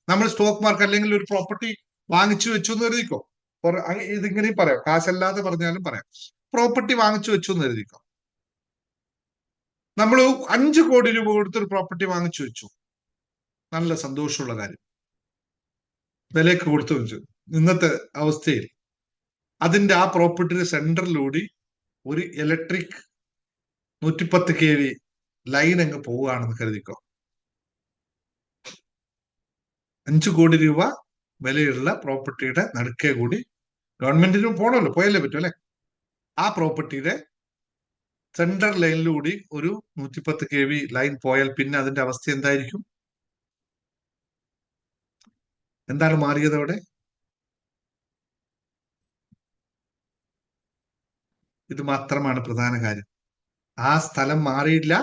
നമ്മൾ സ്റ്റോക്ക് മാർക്കറ്റ് അല്ലെങ്കിൽ ഒരു പ്രോപ്പർട്ടി വാങ്ങിച്ചു വെച്ചു എന്ന് കരുതിക്കോ. ഇതിങ്ങനെയും പറയാം, കാശല്ലാതെ പറഞ്ഞാലും പറയാം. പ്രോപ്പർട്ടി വാങ്ങിച്ചു വെച്ചു എന്ന് കരുതിക്കോ. നമ്മൾ 5 കോടി രൂപ കൊടുത്തൊരു പ്രോപ്പർട്ടി വാങ്ങിച്ചു വെച്ചു, നല്ല സന്തോഷമുള്ള കാര്യം. വിലയൊക്കെ കൊടുത്തു വെച്ചു. ഇന്നത്തെ അവസ്ഥയിൽ അതിന്റെ ആ പ്രോപ്പർട്ടിയുടെ സെന്ററിലൂടെ ഒരു ഇലക്ട്രിക് 110 kV ലൈൻ അങ്ങ് പോവുകയാണെന്ന് കരുതിക്കോ. 5 കോടി രൂപ വിലയുള്ള പ്രോപ്പർട്ടിയുടെ നടുക്കേ കൂടി ഗവൺമെന്റിന് പോകണമല്ലോ, പോയാലേ പറ്റൂ അല്ലെ? ആ പ്രോപ്പർട്ടിയുടെ സെൻട്രൽ ലൈനിലൂടെ ഒരു 110 kV ലൈൻ പോയാൽ പിന്നെ അതിന്റെ അവസ്ഥ എന്തായിരിക്കും? എന്താണ് മാറിയത് അവിടെ? ഇത് മാത്രമാണ് പ്രധാന കാര്യം. ആ സ്ഥലം മാറിയില്ല,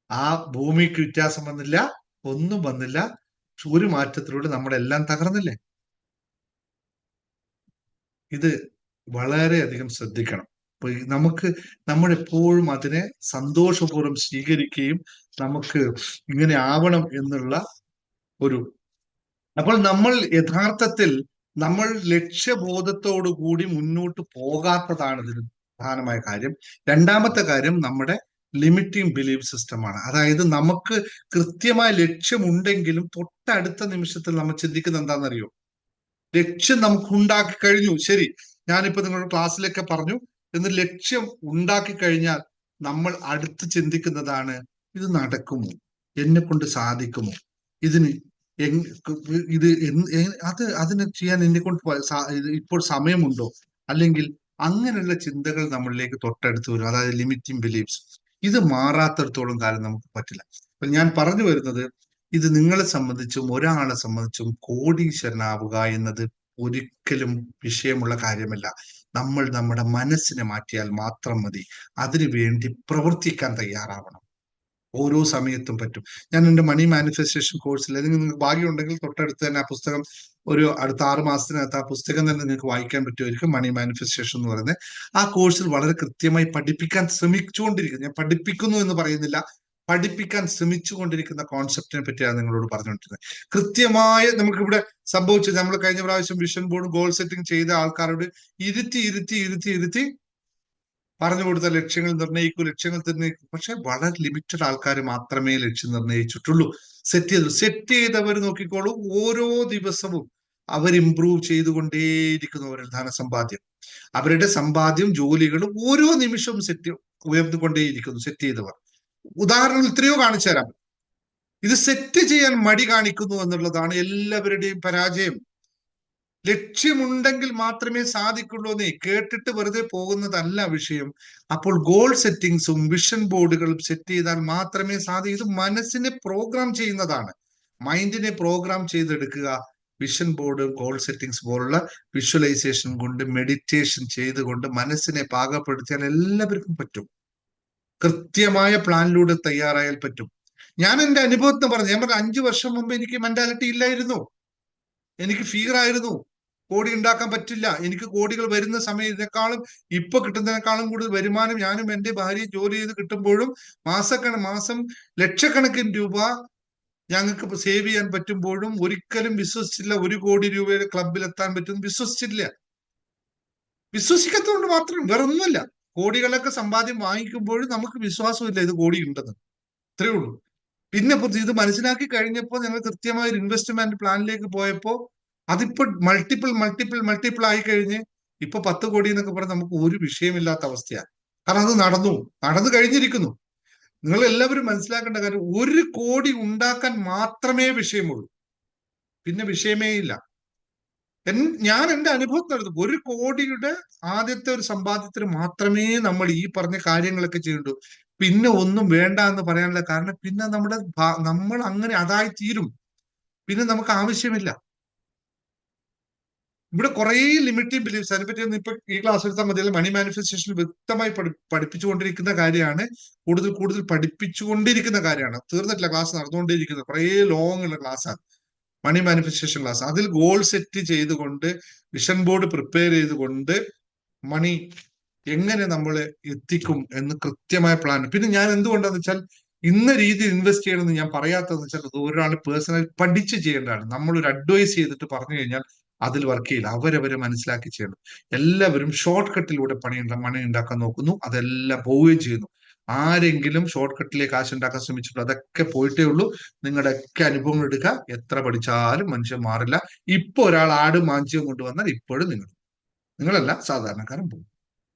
ആ ഭൂമിക്ക് വ്യത്യാസം വന്നില്ല, ഒന്നും വന്നില്ല. ഒരു മാറ്റത്തിലൂടെ നമ്മളെല്ലാം തകർന്നില്ലേ? ഇത് വളരെയധികം ശ്രദ്ധിക്കണം. അപ്പൊ നമ്മളെപ്പോഴും അതിനെ സന്തോഷപൂർവ്വം സ്വീകരിക്കുകയും നമുക്ക് ഇങ്ങനെ ആവണം എന്നുള്ള ഒരു അപ്പോൾ നമ്മൾ യഥാർത്ഥത്തിൽ നമ്മൾ ലക്ഷ്യബോധത്തോടു കൂടി മുന്നോട്ട് പോകാത്തതാണ് ഇതിന് പ്രധാനമായ കാര്യം. രണ്ടാമത്തെ കാര്യം നമ്മുടെ ലിമിറ്റിംഗ് ബിലീഫ് സിസ്റ്റമാണ്. അതായത് നമുക്ക് കൃത്യമായ ലക്ഷ്യമുണ്ടെങ്കിലും തൊട്ടടുത്ത നിമിഷത്തിൽ നമ്മൾ ചിന്തിക്കുന്നത് എന്താണെന്നറിയോ? ലക്ഷ്യം നമുക്ക് ഉണ്ടാക്കി കഴിഞ്ഞു, ശരി, ഞാനിപ്പോ നിങ്ങളുടെ ക്ലാസ്സിലൊക്കെ പറഞ്ഞു, എന്ന് ലക്ഷ്യം ഉണ്ടാക്കി കഴിഞ്ഞാൽ നമ്മൾ അടുത്ത് ചിന്തിക്കുന്നതാണ്, ഇത് നടക്കുമോ, എന്നെ കൊണ്ട് സാധിക്കുമോ, ഇതിന് അതിന് ചെയ്യാൻ എന്നെ കൊണ്ട് ഇപ്പോൾ സമയമുണ്ടോ, അല്ലെങ്കിൽ അങ്ങനെയുള്ള ചിന്തകൾ നമ്മളിലേക്ക് തൊട്ടടുത്ത് വരും. അതായത് ലിമിറ്റിംഗ് ബിലീഫ്സ്. ഇത് മാറാത്തിടത്തോളം കാലം നമുക്ക് പറ്റില്ല. അപ്പൊ ഞാൻ പറഞ്ഞു വരുന്നത്, ഇത് നിങ്ങളെ സംബന്ധിച്ചും ഒരാളെ സംബന്ധിച്ചും കോടീശ്വരനാവുക എന്നത് ഒരിക്കലും വിഷയമുള്ള കാര്യമല്ല. നമ്മൾ നമ്മുടെ മനസ്സിനെ മാറ്റിയാൽ മാത്രം മതി. അതിനു വേണ്ടി പ്രവർത്തിക്കാൻ തയ്യാറാവണം. ഓരോ സമയത്തും പറ്റും. ഞാൻ എൻ്റെ മണി മാനിഫെസ്റ്റേഷൻ കോഴ്സിൽ, അല്ലെങ്കിൽ നിങ്ങൾക്ക് ഭാഗ്യമുണ്ടെങ്കിൽ തൊട്ടടുത്ത് തന്നെ ആ പുസ്തകം, ഒരു അടുത്ത 6 മാസത്തിനകത്ത് ആ പുസ്തകം തന്നെ നിങ്ങൾക്ക് വായിക്കാൻ പറ്റുമായിരിക്കും. മണി മാനിഫെസ്റ്റേഷൻ എന്ന് പറയുന്നത് ആ കോഴ്സിൽ വളരെ കൃത്യമായി പഠിപ്പിക്കാൻ ശ്രമിച്ചുകൊണ്ടിരിക്കുന്നു. ഞാൻ പഠിപ്പിക്കുന്നു എന്ന് പറയുന്നില്ല, പഠിപ്പിക്കാൻ ശ്രമിച്ചുകൊണ്ടിരിക്കുന്ന കോൺസെപ്റ്റിനെ പറ്റിയാണ് നിങ്ങളോട് പറഞ്ഞുകൊണ്ടിരുന്നത്. കൃത്യമായ നമുക്കിവിടെ സംഭവിച്ചത്, നമ്മൾ കഴിഞ്ഞ പ്രാവശ്യം വിഷൻ ബോർഡ് ഗോൾ സെറ്റിംഗ് ചെയ്ത ആൾക്കാരോട് ഇരുത്തി പറഞ്ഞു കൊടുത്ത ലക്ഷ്യങ്ങൾ നിർണ്ണയിക്കും. പക്ഷെ വളരെ ലിമിറ്റഡ് ആൾക്കാർ മാത്രമേ ലക്ഷ്യം നിർണ്ണയിച്ചിട്ടുള്ളൂ. സെറ്റ് ചെയ്തവർ നോക്കിക്കോളൂ, ഓരോ ദിവസവും അവർ ഇംപ്രൂവ് ചെയ്തുകൊണ്ടേയിരിക്കുന്നു. അവരുടെ ധനസമ്പാദ്യം, അവരുടെ സമ്പാദ്യം, ജോലികളും ഓരോ നിമിഷവും ഉയർന്നുകൊണ്ടേയിരിക്കുന്നു സെറ്റ് ചെയ്തവർ. ഉദാഹരണം എത്രയോ കാണിച്ചു തരാം. ഇത് സെറ്റ് ചെയ്യാൻ മടി കാണിക്കുന്നു എന്നുള്ളതാണ് എല്ലാവരുടെയും പരാജയം. ലക്ഷ്യമുണ്ടെങ്കിൽ മാത്രമേ സാധിക്കുള്ളൂ എന്നേ, കേട്ടിട്ട് വെറുതെ പോകുന്നതല്ല വിഷയം. അപ്പോൾ ഗോൾ സെറ്റിംഗ്സും വിഷൻ ബോർഡുകളും സെറ്റ് ചെയ്താൽ മാത്രമേ സാധിക്കൂ. ഇത് മനസ്സിനെ പ്രോഗ്രാം ചെയ്യുന്നതാണ്. മൈൻഡിനെ പ്രോഗ്രാം ചെയ്തെടുക്കുക. വിഷൻ ബോർഡ്, ഗോൾ സെറ്റിംഗ്സ് പോലുള്ള വിഷ്വലൈസേഷൻ കൊണ്ട്, മെഡിറ്റേഷൻ ചെയ്തുകൊണ്ട് മനസ്സിനെ പാകപ്പെടുത്തിയാൽ എല്ലാവർക്കും പറ്റും. കൃത്യമായ പ്ലാനിലൂടെ തയ്യാറായാൽ പറ്റും. ഞാൻ എൻ്റെ അനുഭവത്തിന് പറഞ്ഞു, ഞാൻ പറഞ്ഞു 5 വർഷം മുമ്പ് എനിക്ക് മെന്റാലിറ്റി ഇല്ലായിരുന്നു. എനിക്ക് ഫിയർ ആയിരുന്നു, കോടി ഉണ്ടാക്കാൻ പറ്റില്ല, എനിക്ക് കോടികൾ വരുന്ന സമയത്തിനേക്കാളും ഇപ്പൊ കിട്ടുന്നതിനേക്കാളും കൂടുതൽ വരുമാനം ഞാനും എൻ്റെ ഭാര്യയും ജോലി ചെയ്ത് കിട്ടുമ്പോഴും മാസം ലക്ഷക്കണക്കിന് രൂപ ഞങ്ങൾക്ക് സേവ് ചെയ്യാൻ പറ്റുമ്പോഴും ഒരിക്കലും വിശ്വസിച്ചില്ല. 1 കോടി രൂപയുടെ ക്ലബിൽ എത്താൻ പറ്റും വിശ്വസിച്ചില്ല. വിശ്വസിക്കാത്തതുകൊണ്ട് മാത്രം, വേറൊന്നുമല്ല. കോടികളൊക്കെ സമ്പാദ്യം വാങ്ങിക്കുമ്പോഴും നമുക്ക് വിശ്വാസമില്ല ഇത് കോടി ഉണ്ടെന്ന്. ഇത്രയേ ഉള്ളൂ. പിന്നെ ഇത് മനസ്സിലാക്കി കഴിഞ്ഞപ്പോൾ ഞങ്ങൾ കൃത്യമായ ഒരു ഇൻവെസ്റ്റ്മെന്റ് പ്ലാനിലേക്ക് പോയപ്പോ അതിപ്പോ മൾട്ടിപ്പിൾ ആയി കഴിഞ്ഞ് ഇപ്പൊ 10 കോടി എന്നൊക്കെ പറഞ്ഞാൽ നമുക്ക് ഒരു വിഷയമില്ലാത്ത അവസ്ഥയാണ്. കാരണം അത് നടന്നു കഴിഞ്ഞിരിക്കുന്നു. നിങ്ങൾ എല്ലാവരും മനസ്സിലാക്കേണ്ട കാര്യം, 1 കോടി ഉണ്ടാക്കാൻ മാത്രമേ വിഷയമുള്ളൂ, പിന്നെ വിഷയമേ ഇല്ല. ഞാൻ എൻ്റെ അനുഭവത്തിൽ 1 കോടിയുടെ ആദ്യത്തെ ഒരു സമ്പാദ്യത്തിന് മാത്രമേ നമ്മൾ ഈ പറഞ്ഞ കാര്യങ്ങളൊക്കെ ചെയ്യണ്ടു. പിന്നെ ഒന്നും വേണ്ട എന്ന് പറയാനുള്ള കാരണം, പിന്നെ നമ്മൾ അങ്ങനെ അതായി തീരും. പിന്നെ നമുക്ക് ആവശ്യമില്ല. ഇവിടെ കുറെ ലിമിറ്റിംഗ് ബിലീഫ്സ്, അതിനെപ്പറ്റി ഒന്നും ഇപ്പൊ ഈ ക്ലാസ് എടുത്താൽ മതിയല്ല. മണി മാനിഫെസ്റ്റേഷൻ വ്യക്തമായി പഠിപ്പിച്ചുകൊണ്ടിരിക്കുന്ന കാര്യമാണ്. കൂടുതൽ പഠിപ്പിച്ചുകൊണ്ടിരിക്കുന്ന കാര്യമാണ്. തീർന്നിട്ടില്ല, ക്ലാസ് നടന്നുകൊണ്ടിരിക്കുന്നത്. കുറെ ലോങ് ഉള്ള ക്ലാസ്സാണ് മണി മാനിഫെസ്റ്റേഷൻ ക്ലാസ്. അതിൽ ഗോൾ സെറ്റ് ചെയ്തുകൊണ്ട്, വിഷൻ ബോർഡ് പ്രിപ്പയർ ചെയ്തുകൊണ്ട് മണി എങ്ങനെ നമ്മൾ എത്തിക്കും എന്ന് കൃത്യമായ പ്ലാൻ. പിന്നെ ഞാൻ എന്തുകൊണ്ടാന്ന് വെച്ചാൽ, ഇന്ന രീതിയിൽ ഇൻവെസ്റ്റ് ചെയ്യണമെന്ന് ഞാൻ പറയാത്തതെന്ന് വെച്ചാൽ, അത് ഒരാൾ പേഴ്സണൽ പഠിച്ച് ചെയ്യേണ്ടതാണ്. നമ്മളൊരു അഡ്വൈസ് ചെയ്തിട്ട് പറഞ്ഞു കഴിഞ്ഞാൽ അതിൽ വർക്ക് ചെയ്യില്ല. അവരവരെ മനസ്സിലാക്കി ചെയ്യണം. എല്ലാവരും ഷോർട്ട് കട്ടിലൂടെ മണി ഉണ്ടാക്കാൻ നോക്കുന്നു, അതെല്ലാം പോവുകയും ചെയ്യുന്നു. ആരെങ്കിലും ഷോർട്ട് കട്ടിലേക്ക് കാശ് ഉണ്ടാക്കാൻ ശ്രമിച്ചിട്ടുള്ളൂ, അതൊക്കെ പോയിട്ടേ ഉള്ളൂ. നിങ്ങളുടെയൊക്കെ അനുഭവങ്ങൾ എടുക്കുക. എത്ര പഠിച്ചാലും മനുഷ്യൻ മാറില്ല. ഇപ്പൊ ഒരാൾ ആടും മാഞ്ചിയും കൊണ്ടുവന്നാൽ ഇപ്പോഴും നിങ്ങളല്ല സാധാരണക്കാരൻ പോകും.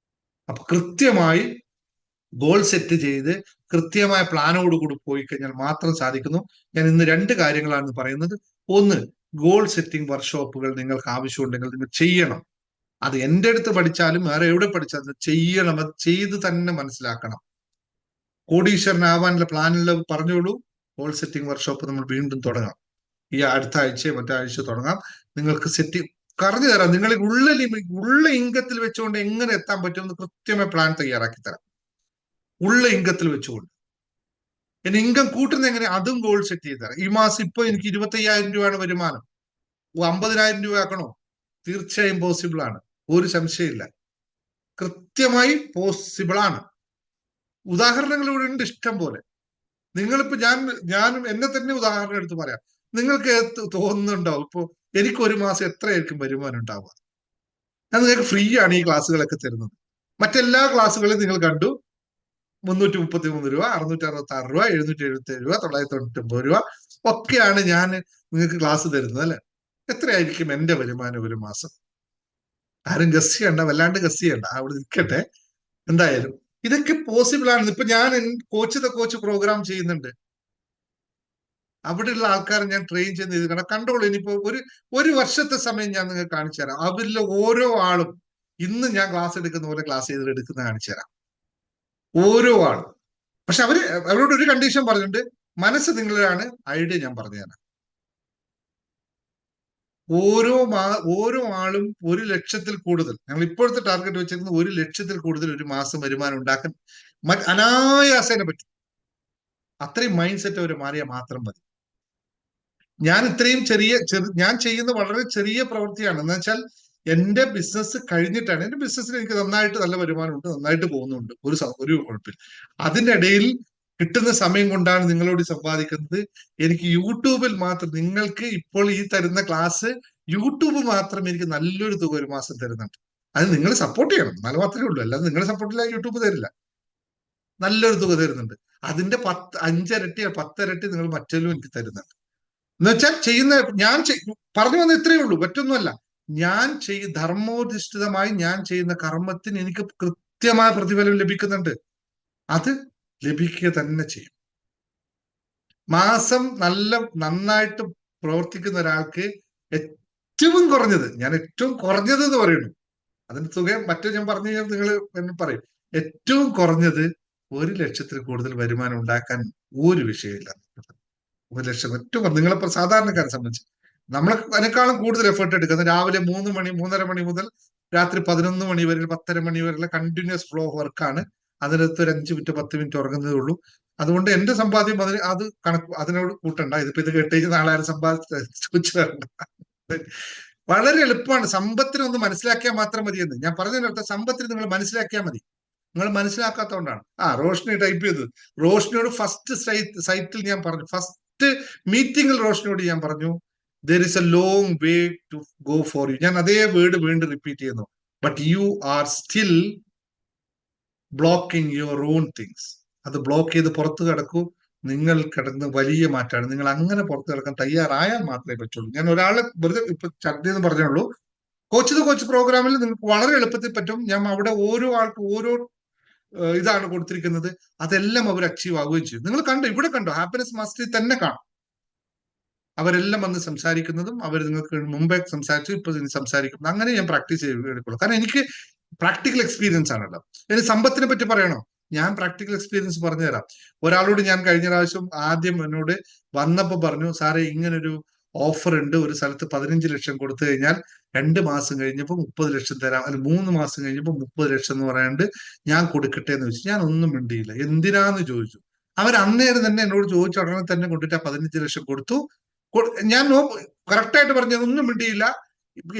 അപ്പൊ കൃത്യമായി ഗോൾ സെറ്റ് ചെയ്ത് കൃത്യമായ പ്ലാനോടുകൂടി പോയി കഴിഞ്ഞാൽ മാത്രം സാധിക്കുന്നു. ഞാൻ ഇന്ന് 2 കാര്യങ്ങളാണ് പറയുന്നത്. ഒന്ന്, ഗോൾ സെറ്റിംഗ് വർക്ക്ഷോപ്പുകൾ നിങ്ങൾക്ക് ആവശ്യമുണ്ടെങ്കിൽ നിങ്ങൾ ചെയ്യണം. അത് എൻ്റെ അടുത്ത് പഠിച്ചാലും വേറെ എവിടെ പഠിച്ചാലും ചെയ്യണം. അത് ചെയ്ത് തന്നെ മനസ്സിലാക്കണം. കോടീശ്വരനാവാനുള്ള പ്ലാനുള്ള പറഞ്ഞോളൂ. ഗോൾ സെറ്റിംഗ് വർക്ക്ഷോപ്പ് നമ്മൾ വീണ്ടും തുടങ്ങാം. ഈ അടുത്ത ആഴ്ച മറ്റേ ആഴ്ച തുടങ്ങാം. നിങ്ങൾക്ക് പറഞ്ഞു തരാം. നിങ്ങൾ ഉള്ള ഇൻകത്തിൽ വെച്ചുകൊണ്ട് എങ്ങനെ എത്താൻ പറ്റുമെന്ന് കൃത്യമായ പ്ലാൻ തയ്യാറാക്കി തരാം. ഉള്ള ഇൻകത്തിൽ വെച്ചുകൊണ്ട് എന്നെ ഇൻകം കൂട്ടുന്ന എങ്ങനെ, അതും ഗോൾ സെറ്റ് ചെയ്ത് തരാം. ഈ മാസം ഇപ്പൊ എനിക്ക് 25,000 രൂപയാണ് വരുമാനം. 50,000 രൂപ ആക്കണോ? തീർച്ചയായും പോസിബിൾ ആണ്, ഒരു സംശയമില്ല. കൃത്യമായി പോസിബിൾ ആണ്. ഉദാഹരണങ്ങൾ ഇവിടെ ഉണ്ട് ഇഷ്ടം പോലെ. നിങ്ങളിപ്പോ ഞാൻ എന്നെ തന്നെ ഉദാഹരണം എടുത്ത് പറയാം. നിങ്ങൾക്ക് തോന്നുന്നുണ്ടാവും ഇപ്പൊ എനിക്ക് ഒരു മാസം എത്രയായിരിക്കും വരുമാനം ഉണ്ടാവുക? ഞാൻ നിങ്ങൾക്ക് ഫ്രീ ആണ് ഈ ക്ലാസ്സുകളൊക്കെ തരുന്നത്. മറ്റെല്ലാ ക്ലാസ്സുകളും നിങ്ങൾ കണ്ടു 333 രൂപ, 666 രൂപ, 777 രൂപ, 999 രൂപ ഒക്കെയാണ് ഞാൻ നിങ്ങൾക്ക് ക്ലാസ് തരുന്നത് അല്ലെ. എത്രയായിരിക്കും എന്റെ വരുമാനം ഒരു മാസം? ആരും ഗസ് ചെയ്യണ്ട, വല്ലാണ്ട് ഗസ് ചെയ്യണ്ട, അവിടെ നിൽക്കട്ടെ. എന്തായാലും ഇതൊക്കെ പോസിബിൾ ആണ്. ഇപ്പൊ ഞാൻ കോച്ച് പ്രോഗ്രാം ചെയ്യുന്നുണ്ട്. അവിടെയുള്ള ആൾക്കാരെ ഞാൻ ട്രെയിൻ ചെയ്ത് ഇത് കണ്ടോളൂ. ഇനിയിപ്പോ ഒരു വർഷത്തെ സമയം ഞാൻ നിങ്ങൾക്ക് കാണിച്ചു തരാം. അവരിലെ ഓരോ ആളും ഇന്ന് ഞാൻ ക്ലാസ് എടുക്കുന്ന പോലെ ക്ലാസ് ചെയ്ത് എടുക്കുന്ന കാണിച്ചു തരാം, ഓരോ ആളും. പക്ഷെ അവരോട് ഒരു കണ്ടീഷൻ പറഞ്ഞിട്ടുണ്ട്, മനസ്സ് നിങ്ങളാണ്, ഐഡിയ ഞാൻ പറഞ്ഞു തരാം. ഓരോ ആളും 1 ലക്ഷത്തിൽ കൂടുതൽ, ഞങ്ങൾ ഇപ്പോഴത്തെ ടാർഗറ്റ് വെച്ചിരുന്നത് 1 ലക്ഷത്തിൽ കൂടുതൽ ഒരു മാസം വരുമാനം ഉണ്ടാക്കാൻ അനായാസേന പറ്റും. അത്രയും മൈൻഡ് സെറ്റ് അവർ മാറിയാൽ മാത്രം മതി. ഞാൻ ഇത്രയും ഞാൻ ചെയ്യുന്ന വളരെ ചെറിയ പ്രവൃത്തിയാണ്. എന്ന് വെച്ചാൽ എന്റെ ബിസിനസ് കഴിഞ്ഞിട്ടാണ്. എന്റെ ബിസിനസ്സിൽ എനിക്ക് നന്നായിട്ട് നല്ല വരുമാനമുണ്ട്, നന്നായിട്ട് പോകുന്നുണ്ട്, ഒരു കുഴപ്പമില്ല. അതിന്റെ ഇടയിൽ കിട്ടുന്ന സമയം കൊണ്ടാണ് നിങ്ങളോട് സമ്പാദിക്കുന്നത്. എനിക്ക് യൂട്യൂബിൽ മാത്രം, നിങ്ങൾക്ക് ഇപ്പോൾ ഈ തരുന്ന ക്ലാസ് യൂട്യൂബ് മാത്രം എനിക്ക് നല്ലൊരു തുക ഒരു മാസം തരുന്നുണ്ട്. അത് നിങ്ങൾ സപ്പോർട്ട് ചെയ്യണം, എന്നാലും മാത്രമേ ഉള്ളൂ. അല്ലാതെ നിങ്ങൾ സപ്പോർട്ടില്ല യൂട്യൂബ് തരില്ല. നല്ലൊരു തുക തരുന്നുണ്ട്. അതിന്റെ 5 ഇരട്ടി 10 ഇരട്ടി നിങ്ങൾ മറ്റേലും എനിക്ക് തരുന്നുണ്ട്. എന്ന് വെച്ചാൽ ഞാൻ പറഞ്ഞു വന്ന ഇത്രയേ ഉള്ളൂ, മറ്റൊന്നുമല്ല. ധർമ്മോധിഷ്ഠിതമായി ഞാൻ ചെയ്യുന്ന കർമ്മത്തിന് എനിക്ക് കൃത്യമായ പ്രതിഫലം ലഭിക്കുന്നുണ്ട്. അത് ലഭിക്കുക തന്നെ ചെയ്യും. മാസം നന്നായിട്ട് പ്രവർത്തിക്കുന്ന ഒരാൾക്ക് ഏറ്റവും കുറഞ്ഞത്, ഞാൻ ഏറ്റവും കുറഞ്ഞത് എന്ന് പറയുന്നു, അതിന്റെ തുക മറ്റേ ഞാൻ പറഞ്ഞു കഴിഞ്ഞാൽ നിങ്ങൾ പറയും, ഏറ്റവും കുറഞ്ഞത് 1 ലക്ഷത്തിൽ കൂടുതൽ വരുമാനം ഉണ്ടാക്കാൻ ഒരു വിഷയമില്ല. 1 ലക്ഷം ഏറ്റവും നിങ്ങളിപ്പോ സാധാരണക്കാരെ സംബന്ധിച്ച് നമ്മളെ അതിനേക്കാളും കൂടുതൽ എഫേർട്ട് എടുക്കുന്നത് രാവിലെ 3 മണി 3:30 മണി മുതൽ രാത്രി 11 മണി വരെ 10:30 മണി വരെയുള്ള കണ്ടിന്യൂസ് ഫ്ലോ ഓഫ് വർക്കാണ്. അതിനകത്ത് ഒരു 5 മിനിറ്റ് 10 മിനിറ്റ് ഉറങ്ങുന്നതേ ഉള്ളൂ. അതുകൊണ്ട് എന്റെ സമ്പാദ്യം അതിനോട് കൂട്ടണ്ട. ഇത് കേട്ടേക്ക് നാളെ ആരും ചോദിച്ചു തരണ്ട. വളരെ എളുപ്പമാണ്. സമ്പത്തിനെ ഒന്ന് മനസ്സിലാക്കിയാൽ മാത്രം മതിയെന്ന് ഞാൻ പറഞ്ഞതിനർത്ഥം, സമ്പത്തിനെ നിങ്ങൾ മനസ്സിലാക്കിയാൽ മതി. നിങ്ങൾ മനസ്സിലാക്കാത്തതുകൊണ്ടാണ്. റോഷ്നി ടൈപ്പ് ചെയ്തത്. റോഷ്നിയോട് ഫസ്റ്റ് സൈറ്റിൽ ഞാൻ പറഞ്ഞു, ഫസ്റ്റ് മീറ്റിംഗിൽ റോഷ്നിയോട് ഞാൻ പറഞ്ഞു, there is a long way to go for you. ഞാൻ അതേ വേർഡ് വീണ്ടും റിപ്പീറ്റ് ചെയ്യുന്നു. But you are still blocking your own things. അത് ബ്ലോക്ക് ചെയ്ത് പുറത്തു കിടക്കൂ. നിങ്ങൾ കിടന്ന് വലിയ മാറ്റാണ്. നിങ്ങൾ അങ്ങനെ പുറത്തു കിടക്കാൻ തയ്യാറായാൽ മാത്രമേ പറ്റുള്ളൂ. ഞാൻ ഒരാളെ വെറുതെ ഇപ്പൊ ചർച്ചയെന്ന് പറഞ്ഞുള്ളൂ. കോച്ച് പ്രോഗ്രാമിൽ നിങ്ങൾക്ക് വളരെ എളുപ്പത്തിൽ പറ്റും. ഞാൻ അവിടെ ഓരോ ആൾക്കും ഓരോ ഇതാണ് കൊടുത്തിരിക്കുന്നത്. അതെല്ലാം അവർ അച്ചീവ് ആവുകയും ചെയ്യും. നിങ്ങൾ ഇവിടെ കണ്ടോ, ഹാപ്പിനെസ് മാസ്റ്ററി തന്നെ കാണാം. അവരെല്ലാം വന്ന് സംസാരിക്കുന്നതും അവർ നിങ്ങൾക്ക് മുമ്പേ സംസാരിച്ചു, ഇപ്പൊ സംസാരിക്കുന്നു. അങ്ങനെ ഞാൻ പ്രാക്ടീസ് ചെയ്തെടുക്കുള്ളൂ. കാരണം എനിക്ക് പ്രാക്ടിക്കൽ എക്സ്പീരിയൻസ് ആണല്ലോ. ഇനി സമ്പത്തിനെ പറ്റി പറയണോ? ഞാൻ പ്രാക്ടിക്കൽ എക്സ്പീരിയൻസ് പറഞ്ഞുതരാം. ഒരാളോട് ഞാൻ കഴിഞ്ഞ പ്രാവശ്യം ആദ്യം എന്നോട് വന്നപ്പോ പറഞ്ഞു, സാറേ ഇങ്ങനൊരു ഓഫർ ഉണ്ട്, ഒരു സ്ഥലത്ത് 15 ലക്ഷം കൊടുത്തു കഴിഞ്ഞാൽ 2 മാസം കഴിഞ്ഞപ്പോൾ 30 ലക്ഷം തരാം, അല്ല 3 മാസം കഴിഞ്ഞപ്പോൾ 30 ലക്ഷം എന്ന് പറയാണ്ട് ഞാൻ കൊടുക്കട്ടെ എന്ന് ചോദിച്ചു. ഞാൻ ഒന്നും മിണ്ടിയില്ല. എന്തിനാന്ന് ചോദിച്ചു. അവർ അന്നേരം തന്നെ എന്നോട് ചോദിച്ച ഉടനെ തന്നെ കൊണ്ടിട്ട് 15 ലക്ഷം കൊടുത്തു. ഞാൻ കറക്റ്റായിട്ട് പറഞ്ഞത് ഒന്നും മിണ്ടിയില്ല.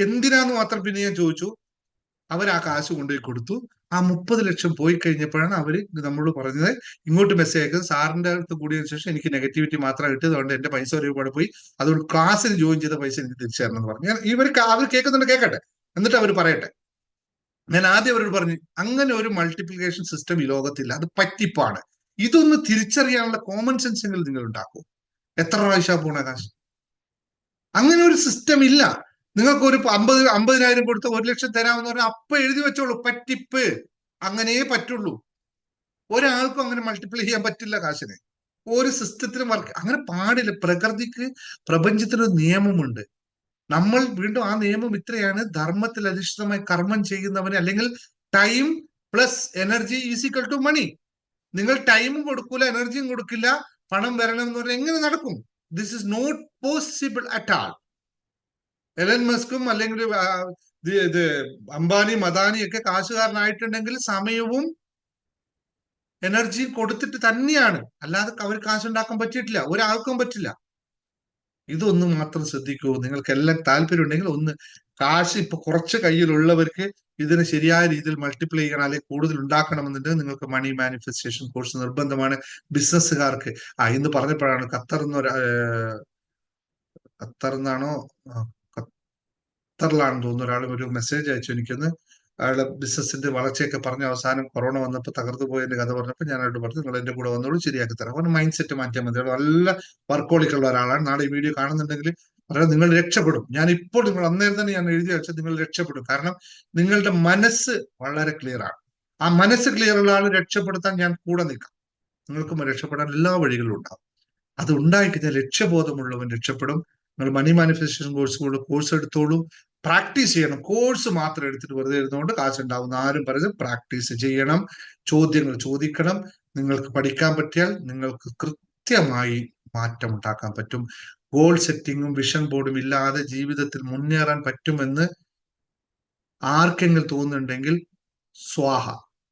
എന്തിനാന്ന് മാത്രം പിന്നെ ഞാൻ ചോദിച്ചു. അവർ ആ കാശ് കൊണ്ടുപോയി കൊടുത്തു. ആ 30 ലക്ഷം പോയി കഴിഞ്ഞപ്പോഴാണ് അവര് നമ്മളോട് പറഞ്ഞത്, ഇങ്ങോട്ട് മെസ്സേജ് അയക്കുന്നത്, സാറിന്റെ അടുത്ത് കൂടിയതിനു ശേഷം എനിക്ക് നെഗറ്റിവിറ്റി മാത്രം കിട്ടിയത്, അതുകൊണ്ട് എന്റെ പൈസ ഒരുപാട് പോയി, അതുകൊണ്ട് ക്ലാസ്സിൽ ജോയിൻ ചെയ്ത പൈസ എനിക്ക് തിരിച്ചു തരണം എന്ന് പറഞ്ഞു. അവർ കേൾക്കുന്നുണ്ട്, കേൾക്കട്ടെ, എന്നിട്ട് അവർ പറയട്ടെ. ഞാൻ ആദ്യം അവരോട് പറഞ്ഞു, അങ്ങനെ ഒരു മൾട്ടിപ്ലിക്കേഷൻ സിസ്റ്റം ഈ ലോകത്തില്ല, അത് പറ്റിപ്പാണ്. ഇതൊന്ന് തിരിച്ചറിയാനുള്ള കോമൺ സെൻസ് എങ്കിലും നിങ്ങൾ ഉണ്ടാക്കൂ. എത്ര പ്രാവശ്യം പോണ കാശ്? അങ്ങനെ ഒരു സിസ്റ്റം ഇല്ല. നിങ്ങൾക്ക് ഒരു 50,000 കൊടുത്ത് 1 ലക്ഷം തരാമെന്ന് പറഞ്ഞാൽ അപ്പൊ എഴുതി വെച്ചോളൂ, പറ്റിപ്പ്. അങ്ങനെ പറ്റുള്ളൂ. ഒരാൾക്കും അങ്ങനെ മൾട്ടിപ്ലൈ ചെയ്യാൻ പറ്റില്ല കാശിനെ. ഒരു സിസ്റ്റത്തിലും അങ്ങനെ പാടില്ല. പ്രപഞ്ചത്തിനൊരു നിയമമുണ്ട്. നമ്മൾ വീണ്ടും ആ നിയമം ഇത്രയാണ്, ധർമ്മത്തിൽ അധിഷ്ഠിതമായി കർമ്മം ചെയ്യുന്നവന്, അല്ലെങ്കിൽ time plus energy is equal to money. നിങ്ങൾ ടൈമും കൊടുക്കൂല, എനർജിയും കൊടുക്കില്ല, പണം വരണം എന്ന് പറഞ്ഞാൽ എങ്ങനെ നടക്കും? This is not possible at all. Elon മസ്കും അല്ലെങ്കിൽ അംബാനിയും അദാനിയും ഒക്കെ കാശുകാരനായിട്ടുണ്ടെങ്കിൽ സമയവും എനർജിയും കൊടുത്തിട്ട് തന്നെയാണ്. അല്ലാതെ അവർ കാശുണ്ടാക്കാൻ പറ്റിയിട്ടില്ല, ഒരാൾക്കും പറ്റില്ല. ഇതൊന്നും മാത്രം ശ്രദ്ധിക്കൂ. നിങ്ങൾക്ക് എല്ലാം താല്പര്യം ഉണ്ടെങ്കിൽ ഒന്ന് കാശ് ഇപ്പൊ കുറച്ച് കയ്യിലുള്ളവർക്ക് ഇതിനെ ശരിയായ രീതിയിൽ മൾട്ടിപ്ലൈ ചെയ്യണം, അല്ലെങ്കിൽ കൂടുതൽ ഉണ്ടാക്കണമെന്നുണ്ടെങ്കിൽ നിങ്ങൾക്ക് മണി മാനിഫെസ്റ്റേഷൻ കോഴ്സ് നിർബന്ധമാണ്. ബിസിനസ്സുകാർക്ക് ഇന്ന് പറഞ്ഞപ്പോഴാണ് ഖത്തർ ഖത്തർ നിന്നാണോ, ഖത്തറിലാണെന്ന് തോന്നുന്നു ഒരാൾ ഒരു മെസ്സേജ് അയച്ചു എനിക്കൊന്ന്. അയാളെ ബിസിനസിന്റെ വളർച്ചയൊക്കെ പറഞ്ഞ അവസാനം കൊറോണ വന്നപ്പോൾ തകർന്നു പോയതിന്റെ കഥ പറഞ്ഞപ്പോൾ ഞാൻ അവരോട് പറഞ്ഞു നിങ്ങൾ എന്റെ കൂടെ വന്നോളൂ ശരിയാക്കി തരാം. അവന് മൈൻഡ് സെറ്റ് മാറ്റിയാൽ മതി. നല്ല വർക്കോളിക്കുള്ള ഒരാളാണ്. നാളെ ഈ വീഡിയോ കാണുന്നുണ്ടെങ്കിൽ പറയാം നിങ്ങൾ രക്ഷപ്പെടും. ഞാൻ ഇപ്പോൾ നിങ്ങൾ അന്നേരം തന്നെ ഞാൻ എഴുതി വെച്ചാൽ നിങ്ങൾ രക്ഷപ്പെടും. കാരണം നിങ്ങളുടെ മനസ്സ് വളരെ ക്ലിയർ ആണ്. ആ മനസ്സ് ക്ലിയർ ഉള്ള ആൾ രക്ഷപ്പെടുത്താൻ ഞാൻ കൂടെ നിൽക്കാം. നിങ്ങൾക്കും രക്ഷപ്പെടാൻ എല്ലാ വഴികളും ഉണ്ടാവും. അത് ഉണ്ടായിക്കഴിഞ്ഞാൽ ലക്ഷ്യബോധമുള്ളവൻ രക്ഷപ്പെടും. നിങ്ങൾ മണി മാനിഫെസ്റ്റേഷൻ കോഴ്സ് എടുത്തോളൂ. പ്രാക്ടീസ് ചെയ്യണം. കോഴ്സ് മാത്രം എടുത്തിട്ട് വെറുതെ ഇരുന്നുകൊണ്ട് കാശുണ്ടാവുന്ന ആരും പറയുന്നത് പ്രാക്ടീസ് ചെയ്യണം. ചോദ്യങ്ങൾ ചോദിക്കണം. നിങ്ങൾക്ക് പഠിക്കാൻ പറ്റിയാൽ നിങ്ങൾക്ക് കൃത്യമായി മാറ്റം ഉണ്ടാക്കാൻ പറ്റും. ഗോൾ സെറ്റിങ്ങും വിഷൻ ബോർഡും ഇല്ലാതെ ജീവിതത്തിൽ മുന്നേറാൻ പറ്റുമെന്ന് ആർക്കെങ്കിലും തോന്നുന്നുണ്ടെങ്കിൽ സ്വാഹ,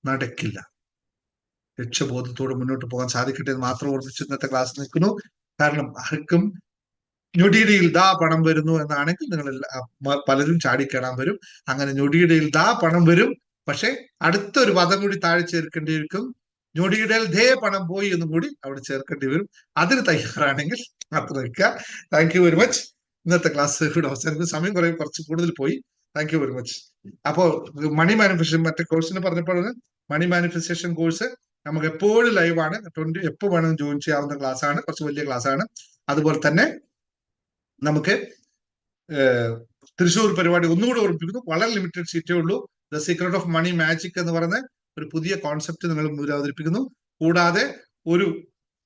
നടക്കില്ല. ലക്ഷ്യബോധത്തോടെ മുന്നോട്ട് പോകാൻ സാധിക്കട്ടെ എന്ന് മാത്രം ഓർമ്മിച്ച് ഇന്നത്തെ ക്ലാസ് നിൽക്കുന്നു. കാരണം ആർക്കും ഞൊടിയിടയിൽ ദാ പണം വരുന്നു എന്നാണെങ്കിൽ നിങ്ങൾ പലരും ചാടിക്കേറാൻ വരും. അങ്ങനെ ഞൊടിയിടയിൽ ദാ പണം വരും, പക്ഷെ അടുത്തൊരു പദം കൂടി താഴെ ചേർക്കേണ്ടിയിരിക്കും. ഞൊടിയിടയിൽ ദേ പണം പോയി എന്നും കൂടി അവിടെ ചേർക്കേണ്ടി വരും. അതിന് തയ്യാറാണെങ്കിൽ മാത്രം നിൽക്കുക. Thank you very much. ഇന്നത്തെ ക്ലാസ് ഇവിടെ അവസാനിക്കും. സമയം കുറച്ച് കൂടുതൽ പോയി. Thank you very much. അപ്പോ മണി മാനിഫെസ്റ്റേഷൻ മറ്റേ കോഴ്സിന് പറഞ്ഞപ്പോൾ മണി മാനിഫെസ്റ്റേഷൻ കോഴ്സ് നമുക്ക് എപ്പോഴും ലൈവാണ്. എപ്പോൾ വേണമെങ്കിലും ജോയിൻ ചെയ്യാവുന്ന ക്ലാസ് ആണ്. കുറച്ച് വലിയ ക്ലാസ് ആണ്. അതുപോലെ തന്നെ നമുക്ക് തൃശ്ശൂർ പരിപാടി ഒന്നുകൂടി ഓർമ്മിപ്പിക്കുന്നു. വളരെ ലിമിറ്റഡ് സീറ്റേ ഉള്ളൂ. The secret of money magic എന്ന് പറയുന്ന ഒരു പുതിയ കോൺസെപ്റ്റ് നിങ്ങൾ മുന്നിൽ അവതരിപ്പിക്കുന്നു. കൂടാതെ ഒരു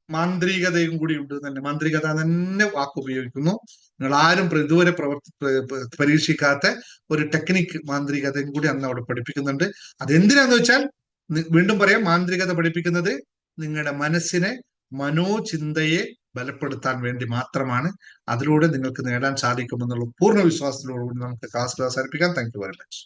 മാന്ത്രികതയും കൂടി ഉണ്ട് തന്നെ. മാന്ത്രികത തന്നെ വാക്ക് ഉപയോഗിക്കുന്നു. നിങ്ങൾ ആരും ഇതുവരെ പരീക്ഷിക്കാത്ത ഒരു ടെക്നിക്ക് മാന്ത്രികതയും കൂടി അന്ന് അവിടെ പഠിപ്പിക്കുന്നുണ്ട്. അതെന്തിനാന്ന് വെച്ചാൽ വീണ്ടും പറയാം, മാന്ത്രികത പഠിപ്പിക്കുന്നത് നിങ്ങളുടെ മനസ്സിനെ, മനോചിന്തയെ ബലപ്പെടുത്താൻ വേണ്ടി മാത്രമാണ്. അതിലൂടെ നിങ്ങൾക്ക് നേടാൻ സാധിക്കുമെന്നുള്ള പൂർണ്ണ വിശ്വാസത്തിലൂടെ നമുക്ക് ക്ലാസ് അവസാനിപ്പിക്കാം. Thank you very much.